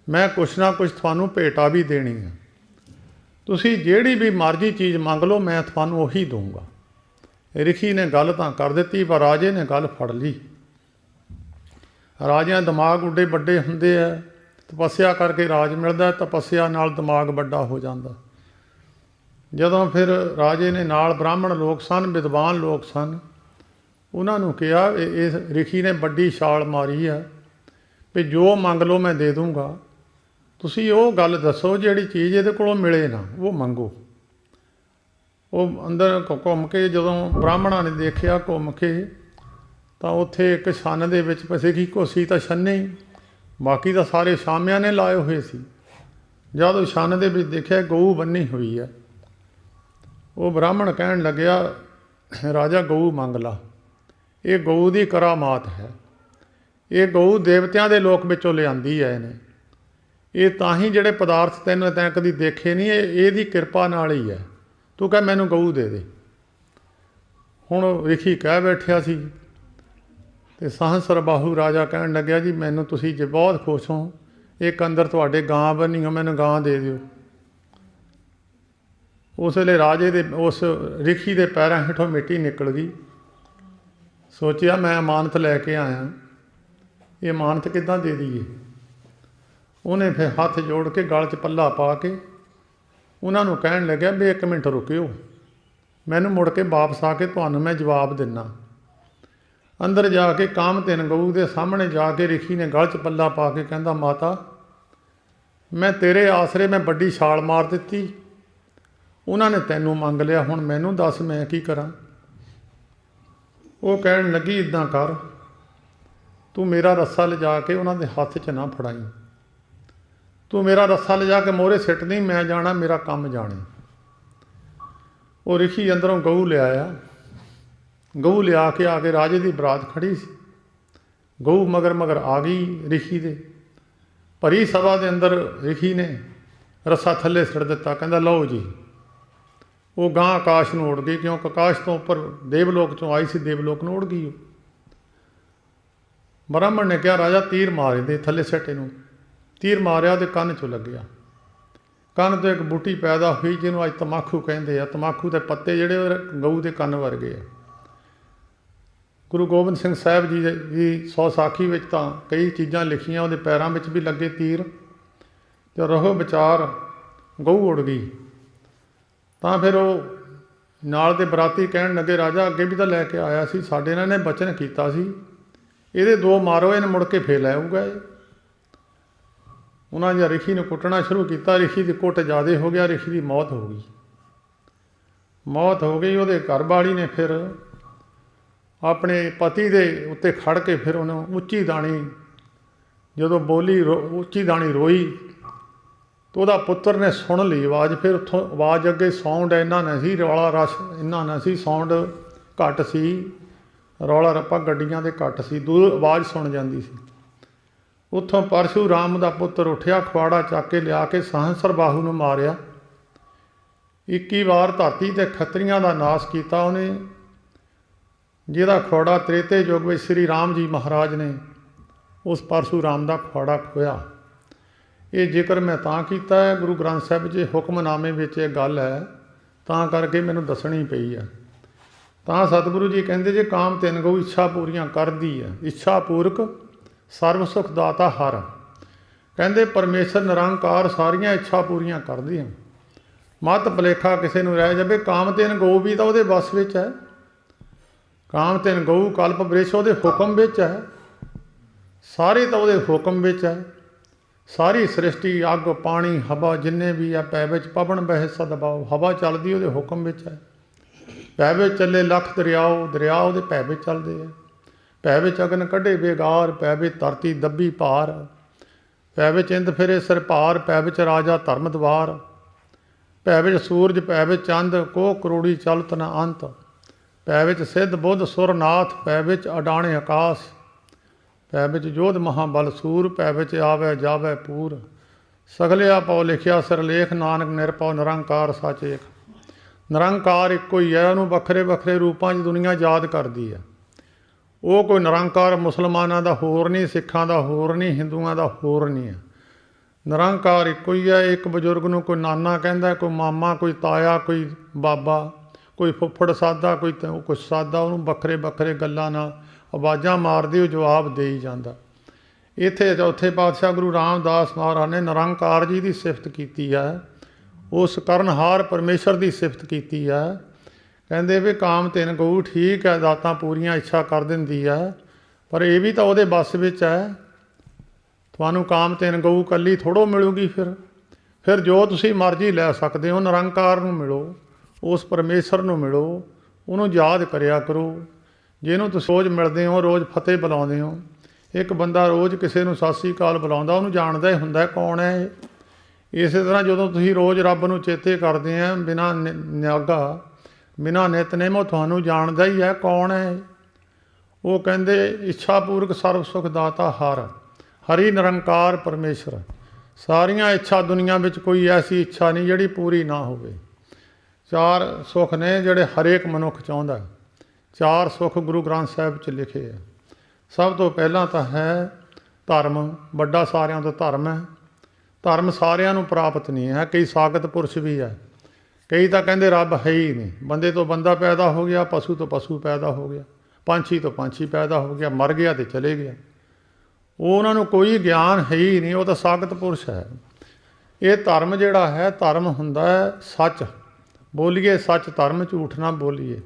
मैं कुछ ना कुछ थानू भेटा भी देनी है, तुसी जिहड़ी भी मर्जी चीज़ मंग लो मैं थानू उही दूंगा। रिखी ने गल तां कर दित्ती पर राजे ने गल फड़ ली। राजिਆਂ दिमाग उड्डे ਵੱਡੇ ਹੁੰਦੇ ਆ, तपस्या करके राज मिलता, तपस्या नाल दिमाग ਵੱਡਾ हो जाता। ਜਦੋਂ फिर राजे ने नाल ब्राह्मण लोग सन, विद्वान लोग सन, ਉਹਨਾਂ ਨੂੰ ਕਿਹਾ ਇਸ ਰਿਖੀ ਨੇ ਵੱਡੀ ਛਾਲ ਮਾਰੀ ਆ ਵੀ ਜੋ ਮੰਗ ਲਓ ਮੈਂ ਦੇ ਦੂੰਗਾ, ਤੁਸੀਂ ਉਹ ਗੱਲ ਦੱਸੋ ਜਿਹੜੀ ਚੀਜ਼ ਇਹਦੇ ਕੋਲੋਂ ਮਿਲੇ ਨਾ ਉਹ ਮੰਗੋ। ਉਹ ਅੰਦਰ ਘੁੰਮ ਕੇ ਜਦੋਂ ਬ੍ਰਾਹਮਣਾਂ ਨੇ ਦੇਖਿਆ ਘੁੰਮ ਕੇ ਤਾਂ ਉੱਥੇ ਇੱਕ ਛੰਨ ਦੇ ਵਿੱਚ ਪਸੇ ਕੀ ਘੋਸੀ ਤਾਂ ਛੰਨੇ ਹੀ, ਬਾਕੀ ਤਾਂ ਸਾਰੇ ਸ਼ਾਮਿਆਂ ਨੇ ਲਾਏ ਹੋਏ ਸੀ। ਜਦੋਂ ਛੰਨ ਦੇ ਵਿੱਚ ਦੇਖਿਆ ਗਊ ਬੰਨੀ ਹੋਈ ਹੈ, ਉਹ ਬ੍ਰਾਹਮਣ ਕਹਿਣ ਲੱਗਿਆ ਰਾਜਾ ਗਊ ਮੰਗ ਲਾ, ਇਹ ਗਊ ਦੀ ਕਰਾਮਾਤ ਹੈ, ਇਹ ਗਊ ਦੇਵਤਿਆਂ ਦੇ ਲੋਕ ਵਿੱਚੋਂ ਲਿਆਂਦੀ ਹੈ ਇਹਨੇ, ਇਹ ਤਾਂ ਹੀ ਜਿਹੜੇ ਪਦਾਰਥ ਤੈਨੂੰ ਤੈਂ ਕਦੀ ਦੇਖੇ ਨਹੀਂ, ਇਹਦੀ ਕਿਰਪਾ ਨਾਲ ਹੀ ਹੈ, ਤੂੰ ਕਹਿ ਮੈਨੂੰ ਗਊ ਦੇ ਦੇ। ਹੁਣ ਰਿਖੀ ਕਹਿ ਬੈਠਿਆ ਸੀ ਅਤੇ ਸਹਸਰ ਬਾਹੂ ਰਾਜਾ ਕਹਿਣ ਲੱਗਿਆ ਜੀ ਮੈਨੂੰ ਤੁਸੀਂ ਜੇ ਬਹੁਤ ਖੁਸ਼ ਹੋ, ਇੱਕ ਅੰਦਰ ਤੁਹਾਡੇ ਗਾਂ ਬੰਨੀ ਹੋ, ਮੈਨੂੰ ਗਾਂ ਦੇ ਦਿਓ। ਉਸ ਵੇਲੇ ਰਾਜੇ ਦੇ ਉਸ ਰਿਖੀ ਦੇ ਪੈਰਾਂ ਹੇਠੋਂ ਮਿੱਟੀ ਨਿਕਲ ਗਈ। ਸੋਚਿਆ ਮੈਂ ਅਮਾਨਤ ਲੈ ਕੇ ਆਇਆ, ਇਹ ਅਮਾਨਤ ਕਿੱਦਾਂ ਦੇ ਦਈਏ। ਉਹਨੇ ਫਿਰ ਹੱਥ ਜੋੜ ਕੇ ਗਲ 'ਚ ਪੱਲਾ ਪਾ ਕੇ ਉਹਨਾਂ ਨੂੰ ਕਹਿਣ ਲੱਗਿਆ ਵੀ 1 ਮਿੰਟ ਰੁਕਿਓ, ਮੈਨੂੰ ਮੁੜ ਕੇ ਵਾਪਸ ਆ ਕੇ ਤੁਹਾਨੂੰ ਮੈਂ ਜਵਾਬ ਦਿੰਦਾ। ਅੰਦਰ ਜਾ ਕੇ ਕਾਮਧੇਨ ਗਊ ਦੇ ਸਾਹਮਣੇ ਜਾ ਕੇ ਰਿਖੀ ਨੇ ਗਲ 'ਚ ਪੱਲਾ ਪਾ ਕੇ ਕਹਿੰਦਾ ਮਾਤਾ ਮੈਂ ਤੇਰੇ ਆਸਰੇ ਮੈਂ ਵੱਡੀ ਛਾਲ ਮਾਰ ਦਿੱਤੀ, ਉਹਨਾਂ ਨੇ ਤੈਨੂੰ ਮੰਗ ਲਿਆ, ਹੁਣ ਮੈਨੂੰ ਦੱਸ ਮੈਂ ਕੀ ਕਰਾਂ। ਉਹ ਕਹਿਣ ਲੱਗੀ ਇੱਦਾਂ ਕਰ, ਤੂੰ ਮੇਰਾ ਰੱਸਾ ਲਿਜਾ ਕੇ ਉਹਨਾਂ ਦੇ ਹੱਥ 'ਚ ਨਾ ਫੜਾਈ, ਤੂੰ ਮੇਰਾ ਰੱਸਾ ਲਿਜਾ ਕੇ ਮੋਹਰੇ ਸਿੱਟ ਨਹੀਂ, ਮੈਂ ਜਾਣਾ ਮੇਰਾ ਕੰਮ ਜਾਣੇ। ਉਹ ਰਿਖੀ ਅੰਦਰੋਂ ਗਊ ਲਿਆਇਆ, ਗਊ ਲਿਆ ਕੇ ਆ ਕੇ ਰਾਜੇ ਦੀ ਬਰਾਤ ਖੜੀ ਸੀ, ਗਊ ਮਗਰ ਮਗਰ ਆ ਗਈ ਰਿਖੀ ਦੇ। ਭਰੀ ਸਭਾ ਦੇ ਅੰਦਰ ਰਿਖੀ ਨੇ ਰੱਸਾ ਥੱਲੇ ਸਿੱਟ ਦਿੱਤਾ, ਕਹਿੰਦਾ ਲਓ ਜੀ। ਉਹ ਗਾਂ ਆਕਾਸ਼ ਨੂੰ ਉੜ ਗਈ, ਕਿਉਂਕਿ ਆਕਾਸ਼ ਤੋਂ ਉੱਪਰ ਦੇਵਲੋਕ 'ਚੋਂ ਆਈ ਸੀ, ਦੇਵਲੋਕ ਨੂੰ ਉੜ ਗਈ ਉਹ। ਬ੍ਰਾਹਮਣ ਨੇ ਕਿਹਾ ਰਾਜਾ ਤੀਰ ਮਾਰ ਦੇ ਥੱਲੇ ਸਿੱਟ ਇਹਨੂੰ। ਤੀਰ ਮਾਰਿਆ ਉਹਦੇ ਕੰਨ 'ਚੋਂ ਲੱਗਿਆ, ਕੰਨ ਤੋਂ ਇੱਕ ਬੂਟੀ ਪੈਦਾ ਹੋਈ ਜਿਹਨੂੰ ਅੱਜ ਤਮਾਕੂ ਕਹਿੰਦੇ ਆ। ਤਮਾਕੂ ਦੇ ਪੱਤੇ ਜਿਹੜੇ ਉਹ ਗਊ ਦੇ ਕੰਨ ਵਰਗੇ ਆ। ਗੁਰੂ ਗੋਬਿੰਦ ਸਿੰਘ ਸਾਹਿਬ ਜੀ ਦੀ ਸੌ ਸਾਖੀ ਵਿੱਚ ਤਾਂ ਕਈ ਚੀਜ਼ਾਂ ਲਿਖੀਆਂ, ਉਹਦੇ ਪੈਰਾਂ ਵਿੱਚ ਵੀ ਲੱਗੇ ਤੀਰ, ਅਤੇ ਰਹੋ ਵਿਚਾਰ ਗਊ ਉੜ ਗਈ। ਤਾਂ ਫਿਰ ਉਹ ਨਾਲ ਦੇ ਬਰਾਤੀ ਕਹਿਣ ਲੱਗੇ ਰਾਜਾ ਅੱਗੇ ਵੀ ਤਾਂ ਲੈ ਕੇ ਆਇਆ ਸੀ, ਸਾਡੇ ਨਾਲ ਇਹਨੇ ਬਚਨ ਕੀਤਾ ਸੀ, ਇਹਦੇ 2 ਮਾਰੋ, ਇਹਨੇ ਮੁੜ ਕੇ ਫੇਰ ਲੈ ਆਊਗਾ ਇਹ। ਉਹਨਾਂ ਜਾਂ ਰਿਖੀ ਨੂੰ ਕੁੱਟਣਾ ਸ਼ੁਰੂ ਕੀਤਾ, ਰਿਖੀ ਦੀ ਕੁੱਟ ਜ਼ਿਆਦਾ ਹੋ ਗਿਆ, ਰਿਖੀ ਦੀ ਮੌਤ ਹੋ ਗਈ। ਮੌਤ ਹੋ ਗਈ, ਉਹਦੇ ਘਰ ਵਾਲੀ ਨੇ ਫਿਰ ਆਪਣੇ ਪਤੀ ਦੇ ਉੱਤੇ ਖੜ੍ਹ ਕੇ ਫਿਰ ਉਹਨੂੰ ਉੱਚੀ ਦਾਣੀ ਜਦੋਂ ਬੋਲੀ, ਉੱਚੀ ਦਾਣੀ ਰੋਈ, ਤਾਂ ਉਹਦਾ ਪੁੱਤਰ ਨੇ ਸੁਣ ਲਈ ਆਵਾਜ਼। ਫਿਰ ਉੱਥੋਂ ਆਵਾਜ਼ ਅੱਗੇ ਸਾਊਂਡ ਇੰਨਾ ਨਾ ਸੀ, ਰੌਲਾ ਰਸ਼ ਇੰਨਾ ਨਾ ਸੀ, ਸਾਊਂਡ ਘੱਟ ਸੀ, ਰੌਲਾ ਰੱਪਾ ਗੱਡੀਆਂ ਦੇ ਘੱਟ ਸੀ, ਦੂਰ ਆਵਾਜ਼ ਸੁਣ ਜਾਂਦੀ ਸੀ। ਉੱਥੋਂ ਪਰਸ਼ੂਰਾਮ ਦਾ ਪੁੱਤਰ ਉੱਠਿਆ, ਖਵਾੜਾ ਚੱਕ ਕੇ ਲਿਆ ਕੇ ਸਹਸਰ ਬਾਹੂ ਨੂੰ ਮਾਰਿਆ। 21 ਵਾਰ ਧਰਤੀ 'ਤੇ ਖੱਤਰੀਆਂ ਦਾ ਨਾਸ਼ ਕੀਤਾ ਉਹਨੇ, ਜਿਹਦਾ ਖਵਾੜਾ ਤ੍ਰੇਤੇ ਯੁੱਗ ਵਿੱਚ ਸ਼੍ਰੀ ਰਾਮ ਜੀ ਮਹਾਰਾਜ ਨੇ ਉਸ ਪਰਸ਼ੂਰਾਮ ਦਾ ਖਵਾੜਾ ਖੋਇਆ। ਇਹ ਜ਼ਿਕਰ ਮੈਂ ਤਾਂ ਕੀਤਾ ਹੈ, ਗੁਰੂ ਗ੍ਰੰਥ ਸਾਹਿਬ 'ਚ ਹੁਕਮਨਾਮੇ ਵਿੱਚ ਇਹ ਗੱਲ ਹੈ, ਤਾਂ ਕਰਕੇ ਮੈਨੂੰ ਦੱਸਣੀ ਪਈ ਹੈ। ਤਾਂ ਸਤਿਗੁਰੂ ਜੀ ਕਹਿੰਦੇ ਜੇ ਕਾਮ ਤਿੰਨ ਗਊ ਇੱਛਾ ਪੂਰੀਆਂ ਕਰਦੀ ਹੈ, ਇੱਛਾ ਪੂਰਕ ਸਰਬ ਸੁਖ ਦਾਤਾ ਹਰ। ਕਹਿੰਦੇ ਪਰਮੇਸ਼ਰ ਨਿਰੰਕਾਰ ਸਾਰੀਆਂ ਇੱਛਾ ਪੂਰੀਆਂ ਕਰਦੀ ਹੈ। ਮਤ ਭੁਲੇਖਾ ਕਿਸੇ ਨੂੰ ਰਹਿ ਜਾਵੇ, ਕਾਮ ਤਿੰਨ ਗਊ ਵੀ ਤਾਂ ਉਹਦੇ ਵੱਸ ਵਿੱਚ ਹੈ। ਕਾਮ ਤਿੰਨ ਗਊ ਕਲਪ ਬ੍ਰਿਸ਼ ਉਹਦੇ ਹੁਕਮ ਵਿੱਚ ਹੈ, ਸਾਰੇ ਤਾਂ ਉਹਦੇ ਹੁਕਮ ਵਿੱਚ ਹੈ। ਸਾਰੀ ਸ੍ਰਿਸ਼ਟੀ ਅੱਗ ਪਾਣੀ ਹਵਾ ਜਿੰਨੇ ਵੀ ਆ ਪੈ ਵਿੱਚ ਪਵਨ ਬਹਿ ਸਦਬਾਉ, ਹਵਾ ਚੱਲਦੀ ਉਹਦੇ ਹੁਕਮ ਵਿੱਚ ਹੈ। ਪੈ ਵਿੱਚ ਚੱਲੇ ਲੱਖ ਦਰਿਆਓ, ਦਰਿਆ ਉਹਦੇ ਪੈ ਵਿੱਚ ਚੱਲਦੇ ਆ। ਪੈ ਵਿੱਚ ਅਗਨ ਕੱਢੇ ਬੇਗਾਰ, ਪੈ ਵਿੱਚ ਧਰਤੀ ਦੱਬੀ ਭਾਰ, ਪੈ ਵਿੱਚ ਇੰਦ ਫਿਰੇ ਸਰਭਾਰ, ਪੈ ਵਿੱਚ ਰਾਜਾ ਧਰਮ ਦਵਾਰ, ਪੈ ਵਿੱਚ ਸੂਰਜ, ਪੈ ਵਿੱਚ ਚੰਦ, ਕੋਹ ਕਰੋੜੀ ਚਲਤ ਨ ਅੰਤ, ਪੈ ਵਿੱਚ ਸਿੱਧ ਬੁੱਧ ਸੁਰਨਾਥ, ਪੈ ਵਿੱਚ ਅਡਾਣੇ ਆਕਾਸ਼, ਪੈ ਵਿੱਚ ਜੋਧ ਮਹਾਬਲ ਸੂਰ, ਪੈ ਵਿੱਚ ਆਵੈ ਜਾਵੈ ਪੂਰ, ਸਗਲਿਆ ਪਉ ਲਿਖਿਆ ਸਿਰਲੇਖ, ਨਾਨਕ ਨਿਰਭਉ ਨਿਰੰਕਾਰ ਸੱਚ ਏਕ। ਨਿਰੰਕਾਰ ਇੱਕੋ ਹੀ ਹੈ, ਉਹਨੂੰ ਵੱਖਰੇ ਵੱਖਰੇ ਰੂਪਾਂ 'ਚ ਦੁਨੀਆ ਯਾਦ ਕਰਦੀ ਹੈ। ਉਹ ਕੋਈ ਨਿਰੰਕਾਰ ਮੁਸਲਮਾਨਾਂ ਦਾ ਹੋਰ ਨਹੀਂ, ਸਿੱਖਾਂ ਦਾ ਹੋਰ ਨਹੀਂ, ਹਿੰਦੂਆਂ ਦਾ ਹੋਰ ਨਹੀਂ ਹੈ। ਨਿਰੰਕਾਰ ਇੱਕੋ ਹੀ ਹੈ। ਇੱਕ ਬਜ਼ੁਰਗ ਨੂੰ ਕੋਈ ਨਾਨਾ ਕਹਿੰਦਾ, ਕੋਈ ਮਾਮਾ, ਕੋਈ ਤਾਇਆ, ਕੋਈ ਬਾਬਾ, ਕੋਈ ਫੁੱਫੜ ਸਾਦਾ, ਕੋਈ ਕੁਛ ਸਾਦਾ, ਉਹਨੂੰ ਵੱਖਰੇ ਵੱਖਰੇ ਗੱਲਾਂ ਨਾਲ ਆਵਾਜ਼ਾਂ ਮਾਰਦੇ ਉਹ ਜਵਾਬ ਦੇ ਹੀ ਜਾਂਦਾ। ਇੱਥੇ ਚੌਥੇ ਪਾਤਸ਼ਾਹ ਗੁਰੂ ਰਾਮਦਾਸ ਮਹਾਰਾਜ ਨੇ ਨਿਰੰਕਾਰ ਜੀ ਦੀ ਸਿਫਤ ਕੀਤੀ ਹੈ, ਉਸ ਕਰਨਹਾਰ ਪਰਮੇਸ਼ਰ ਦੀ ਸਿਫਤ ਕੀਤੀ ਹੈ। ਕਹਿੰਦੇ ਵੀ ਕਾਮ ਤਿੰਨ ਗਊ ਠੀਕ ਹੈ, ਦਾਤਾਂ ਪੂਰੀਆਂ ਇੱਛਾ ਕਰ ਦਿੰਦੀ ਹੈ, ਪਰ ਇਹ ਵੀ ਤਾਂ ਉਹਦੇ ਵੱਸ ਵਿੱਚ ਹੈ। ਤੁਹਾਨੂੰ ਕਾਮ ਤਿੰਨ ਗਊ ਇਕੱਲੀ ਥੋੜ੍ਹੋ ਮਿਲੂਗੀ। ਫਿਰ ਜੋ ਤੁਸੀਂ ਮਰਜ਼ੀ ਲੈ ਸਕਦੇ ਹੋ। ਨਿਰੰਕਾਰ ਨੂੰ ਮਿਲੋ, ਉਸ ਪਰਮੇਸ਼ਰ ਨੂੰ ਮਿਲੋ, ਉਹਨੂੰ ਯਾਦ ਕਰਿਆ ਕਰੋ। ਜਿਹਨੂੰ ਤੁਸੀਂ ਰੋਜ਼ ਮਿਲਦੇ ਹੋ, ਰੋਜ਼ ਫਤਿਹ ਬੁਲਾਉਂਦੇ ਹੋ। ਇੱਕ ਬੰਦਾ ਰੋਜ਼ ਕਿਸੇ ਨੂੰ ਸਤਿ ਸ੍ਰੀ ਅਕਾਲ ਬੁਲਾਉਂਦਾ, ਉਹਨੂੰ ਜਾਣਦਾ ਹੀ ਹੁੰਦਾ ਕੌਣ ਹੈ ਇਹ। ਇਸੇ ਤਰ੍ਹਾਂ ਜਦੋਂ ਤੁਸੀਂ ਰੋਜ਼ ਰੱਬ ਨੂੰ ਚੇਤੇ ਕਰਦੇ ਆ ਬਿਨਾਂ ਨਿਆਗਾ, ਬਿਨਾਂ ਨਿਤਨੇਮ, ਉਹ ਤੁਹਾਨੂੰ ਜਾਣਦਾ ਹੀ ਹੈ ਕੌਣ ਹੈ ਇਹ। ਉਹ ਕਹਿੰਦੇ ਇੱਛਾ ਪੂਰਕ ਸਰਬ ਸੁਖ ਦਾਤਾ ਹਰਿ, ਹਰੀ ਨਿਰੰਕਾਰ ਪਰਮੇਸ਼ਰ। ਸਾਰੀਆਂ ਇੱਛਾ ਦੁਨੀਆ ਵਿੱਚ ਕੋਈ ਐਸੀ ਇੱਛਾ ਨਹੀਂ ਜਿਹੜੀ ਪੂਰੀ ਨਾ ਹੋਵੇ। ਚਾਰ ਸੁੱਖ ਨੇ ਜਿਹੜੇ ਹਰੇਕ ਮਨੁੱਖ ਚਾਹੁੰਦਾ। ਚਾਰ ਸੁੱਖ ਗੁਰੂ ਗ੍ਰੰਥ ਸਾਹਿਬ 'ਚ ਲਿਖੇ ਹੈ। ਸਭ ਤੋਂ ਪਹਿਲਾਂ ਤਾਂ ਹੈ ਧਰਮ, ਵੱਡਾ ਸਾਰਿਆਂ ਤੋਂ ਧਰਮ ਹੈ। ਧਰਮ ਸਾਰਿਆਂ ਨੂੰ ਪ੍ਰਾਪਤ ਨਹੀਂ ਹੈ। ਕਈ ਸਾਗਤ ਪੁਰਸ਼ ਵੀ ਹੈ, ਕਈ ਤਾਂ ਕਹਿੰਦੇ ਰੱਬ ਹੈ ਹੀ ਨਹੀਂ। ਬੰਦੇ ਤੋਂ ਬੰਦਾ ਪੈਦਾ ਹੋ ਗਿਆ, ਪਸ਼ੂ ਤੋਂ ਪਸ਼ੂ ਪੈਦਾ ਹੋ ਗਿਆ, ਪੰਛੀ ਤੋਂ ਪੰਛੀ ਪੈਦਾ ਹੋ ਗਿਆ, ਮਰ ਗਿਆ ਤੇ ਚਲੇ ਗਿਆ। ਉਹਨਾਂ ਨੂੰ ਕੋਈ ਗਿਆਨ ਹੈ ਹੀ ਨਹੀਂ, ਉਹ ਤਾਂ ਸਾਗਤ ਪੁਰਸ਼ ਹੈ। ਇਹ ਧਰਮ ਜਿਹੜਾ ਹੈ, ਧਰਮ ਹੁੰਦਾ ਹੈ ਸੱਚ ਬੋਲੀਏ, ਸੱਚ ਧਰਮ, ਝੂਠ ਨਾ ਬੋਲੀਏ।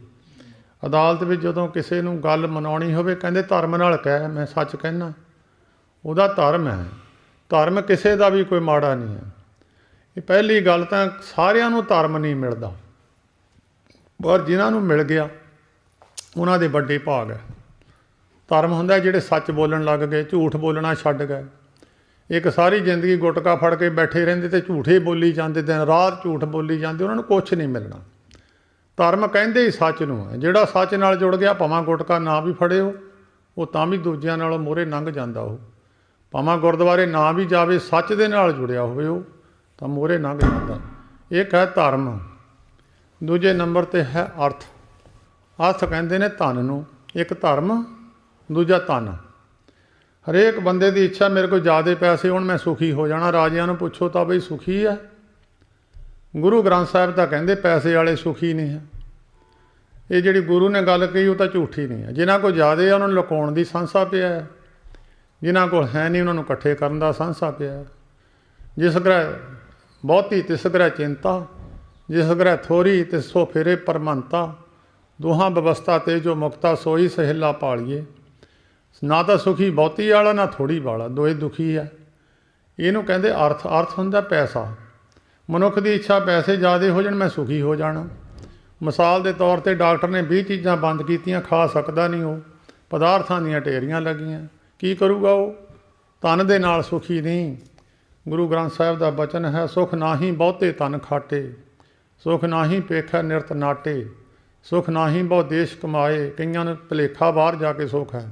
ਅਦਾਲਤ ਵਿੱਚ ਜਦੋਂ ਕਿਸੇ ਨੂੰ ਗੱਲ ਮਨਾਉਣੀ ਹੋਵੇ, ਕਹਿੰਦੇ ਧਰਮ ਨਾਲ ਕਹਿ, ਮੈਂ ਸੱਚ ਕਹਿਣਾ, ਉਹਦਾ ਧਰਮ ਹੈ। ਧਰਮ ਕਿਸੇ ਦਾ ਵੀ ਕੋਈ ਮਾੜਾ ਨਹੀਂ ਹੈ। ਇਹ ਪਹਿਲੀ ਗੱਲ ਤਾਂ ਸਾਰਿਆਂ ਨੂੰ ਧਰਮ ਨਹੀਂ ਮਿਲਦਾ, ਪਰ ਜਿਨ੍ਹਾਂ ਨੂੰ ਮਿਲ ਗਿਆ ਉਹਨਾਂ ਦੇ ਵੱਡੇ ਭਾਗ ਹੈ। ਧਰਮ ਹੁੰਦਾ ਜਿਹੜੇ ਸੱਚ ਬੋਲਣ ਲੱਗ ਗਏ, ਝੂਠ ਬੋਲਣਾ ਛੱਡ ਗਏ। ਇੱਕ ਸਾਰੀ ਜ਼ਿੰਦਗੀ ਗੁਟਕਾ ਫੜ ਕੇ ਬੈਠੇ ਰਹਿੰਦੇ ਤੇ ਝੂਠੇ ਬੋਲੀ ਜਾਂਦੇ, ਦਿਨ ਰਾਤ ਝੂਠ ਬੋਲੀ ਜਾਂਦੇ, ਉਹਨਾਂ ਨੂੰ ਕੁਛ ਨਹੀਂ ਮਿਲਣਾ। ਧਰਮ ਕਹਿੰਦੇ ਹੀ ਸੱਚ ਨੂੰ ਹੈ। ਜਿਹੜਾ ਸੱਚ ਨਾਲ ਜੁੜ ਗਿਆ, ਭਾਵੇਂ ਗੁਟਕਾ ਨਾ ਵੀ ਫੜਿਓ, ਉਹ ਤਾਂ ਵੀ ਦੂਜਿਆਂ ਨਾਲੋਂ ਮੂਹਰੇ ਲੰਘ ਜਾਂਦਾ। ਉਹ ਭਾਵੇਂ ਗੁਰਦੁਆਰੇ ਨਾ ਵੀ ਜਾਵੇ, ਸੱਚ ਦੇ ਨਾਲ ਜੁੜਿਆ ਹੋਵੇ, ਉਹ ਤਾਂ ਮੂਹਰੇ ਲੰਘ ਜਾਂਦਾ। ਇੱਕ ਹੈ ਧਰਮ। ਦੂਜੇ ਨੰਬਰ 'ਤੇ ਹੈ ਅਰਥ। ਅਰਥ ਕਹਿੰਦੇ ਨੇ ਧਨ ਨੂੰ। ਇੱਕ ਧਰਮ, ਦੂਜਾ ਧਨ। ਹਰੇਕ ਬੰਦੇ ਦੀ ਇੱਛਾ ਮੇਰੇ ਕੋਲ ਜ਼ਿਆਦਾ ਪੈਸੇ ਹੋਣ, ਮੈਂ ਸੁਖੀ ਹੋ ਜਾਣਾ। ਰਾਜਿਆਂ ਨੂੰ ਪੁੱਛੋ ਤਾਂ ਬਈ ਸੁਖੀ ਹੈ? ਗੁਰੂ ਗ੍ਰੰਥ ਸਾਹਿਬ ਤਾਂ ਕਹਿੰਦੇ ਪੈਸੇ ਵਾਲੇ ਸੁਖੀ ਨਹੀਂ ਹੈ। ਇਹ ਜਿਹੜੀ ਗੁਰੂ ਨੇ ਗੱਲ ਕਹੀ ਉਹ ਤਾਂ ਝੂਠੀ ਨਹੀਂ ਹੈ। ਜਿਨ੍ਹਾਂ ਕੋਲ ਜ਼ਿਆਦਾ ਹੈ ਉਹਨਾਂ ਨੂੰ ਲੁਕਾਉਣ ਦੀ ਸੰਸਾ ਪਿਆ ਹੈ, ਜਿਨ੍ਹਾਂ ਕੋਲ ਹੈ ਨਹੀਂ ਉਹਨਾਂ ਨੂੰ ਇਕੱਠੇ ਕਰਨ ਦਾ ਸੰਸਾ ਪਿਆ ਹੈ। ਜਿਸ ਗ੍ਰਹਿ ਬਹੁਤੀ ਤਿਸ ਗ੍ਰਹਿ ਚਿੰਤਾ, ਜਿਸ ਗ੍ਰਹਿ ਥੋੜੀ ਤਿਸ ਸੋ ਫੇਰੇ ਪਰਮੰਤਾ। ਦੋਹਾਂ ਵਿਵਸਥਾ ਤੇ ਜੋ ਮੁਕਤਾ ਸੋਈ ਸਹਿਲਾ ਪਾਲੀਏ। ਨਾ ਤਾਂ ਸੁਖੀ ਬਹੁਤੀ ਵਾਲਾ, ਨਾ ਥੋੜ੍ਹੀ ਵਾਲਾ, ਦੋਏ ਦੁਖੀ ਹੈ। ਇਹਨੂੰ ਕਹਿੰਦੇ ਅਰਥ। ਅਰਥ ਹੁੰਦਾ ਪੈਸਾ। ਮਨੁੱਖ ਦੀ ਇੱਛਾ ਪੈਸੇ ਜ਼ਿਆਦਾ ਹੋ ਜਾਣ, ਮੈਂ ਸੁਖੀ ਹੋ ਜਾਣਾ। ਮਿਸਾਲ ਦੇ ਤੌਰ 'ਤੇ ਡਾਕਟਰ ਨੇ 20 ਚੀਜ਼ਾਂ ਬੰਦ ਕੀਤੀਆਂ, ਖਾ ਸਕਦਾ ਨਹੀਂ ਉਹ। ਪਦਾਰਥਾਂ ਦੀਆਂ ਢੇਰੀਆਂ ਲੱਗੀਆਂ, ਕੀ ਕਰੂਗਾ ਉਹ? ਤਨ ਦੇ ਨਾਲ ਸੁਖੀ ਨਹੀਂ। ਗੁਰੂ ਗ੍ਰੰਥ ਸਾਹਿਬ ਦਾ ਬਚਨ ਹੈ, ਸੁਖ ਨਾਹੀਂ ਬਹੁਤੇ ਤਨ ਖਾਟੇ, ਸੁਖ ਨਾਹੀਂ ਪੇਖੈ ਨਿਰਤ ਨਾਟੇ, ਸੁਖ ਨਾਹੀਂ ਬਹੁ ਦੇਸ਼ ਕਮਾਏ। ਕਈਆਂ ਨੂੰ ਭੁਲੇਖਾ ਬਾਹਰ ਜਾ ਕੇ ਸੁੱਖ ਹੈ।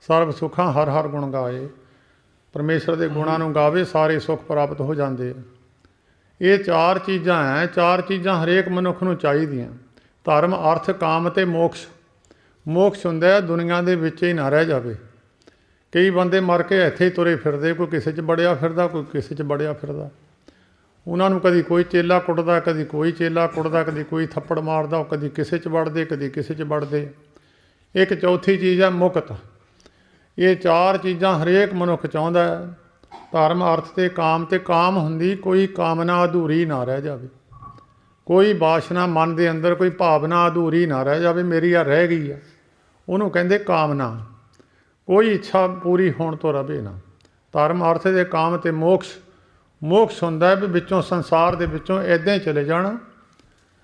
ਸਰਬ ਸੁੱਖਾਂ ਹਰ ਹਰ ਗੁਣ ਗਾਏ। ਪਰਮੇਸ਼ਰ ਦੇ ਗੁਣਾਂ ਨੂੰ ਗਾਵੇ, ਸਾਰੇ ਸੁੱਖ ਪ੍ਰਾਪਤ ਹੋ ਜਾਂਦੇ ਆ। ਇਹ ਚਾਰ ਚੀਜ਼ਾਂ ਹੈ। ਚਾਰ ਚੀਜ਼ਾਂ ਹਰੇਕ ਮਨੁੱਖ ਨੂੰ ਚਾਹੀਦੀਆਂ। ਧਰਮ, ਅਰਥ, ਕਾਮ ਅਤੇ ਮੋਕਸ਼। ਮੋਕਸ਼ ਹੁੰਦਾ ਦੁਨੀਆ ਦੇ ਵਿੱਚ ਹੀ ਨਾ ਰਹਿ ਜਾਵੇ। ਕਈ ਬੰਦੇ ਮਰ ਕੇ ਇੱਥੇ ਹੀ ਤੁਰੇ ਫਿਰਦੇ, ਕੋਈ ਕਿਸੇ 'ਚ ਵੜਿਆ ਫਿਰਦਾ, ਕੋਈ ਕਿਸੇ 'ਚ ਵੜਿਆ ਫਿਰਦਾ। ਉਹਨਾਂ ਨੂੰ ਕਦੀ ਕੋਈ ਚੇਲਾ ਕੁੱਟਦਾ, ਕਦੀ ਕੋਈ ਚੇਲਾ ਕੁੱਟਦਾ, ਕਦੀ ਕੋਈ ਥੱਪੜ ਮਾਰਦਾ, ਉਹ ਕਦੀ ਕਿਸੇ 'ਚ ਵੜਦੇ, ਕਦੀ ਕਿਸੇ 'ਚ ਵੜਦੇ। ਇੱਕ ਚੌਥੀ ਚੀਜ਼ ਹੈ ਮੁਕਤ। ਇਹ ਚਾਰ ਚੀਜ਼ਾਂ ਹਰੇਕ ਮਨੁੱਖ ਚਾਹੁੰਦਾ ਹੈ। ਧਰਮ, ਅਰਥ ਅਤੇ ਕਾਮ। ਅਤੇ ਕਾਮ ਹੁੰਦੀ ਕੋਈ ਕਾਮਨਾ ਅਧੂਰੀ ਨਾ ਰਹਿ ਜਾਵੇ, ਕੋਈ ਵਾਸ਼ਨਾ ਮਨ ਦੇ ਅੰਦਰ, ਕੋਈ ਭਾਵਨਾ ਅਧੂਰੀ ਨਾ ਰਹਿ ਜਾਵੇ, ਮੇਰੀ ਆ ਰਹਿ ਗਈ ਆ, ਉਹਨੂੰ ਕਹਿੰਦੇ ਕਾਮਨਾ। ਕੋਈ ਇੱਛਾ ਪੂਰੀ ਹੋਣ ਤੋਂ ਰਵੇ ਨਾ। ਧਰਮ, ਅਰਥ ਅਤੇ ਕਾਮ ਅਤੇ ਮੋਕਸ਼। ਮੋਕਸ਼ ਹੁੰਦਾ ਵੀ ਵਿੱਚੋਂ, ਸੰਸਾਰ ਦੇ ਵਿੱਚੋਂ ਇੱਦਾਂ ਹੀ ਚਲੇ ਜਾਣਾ,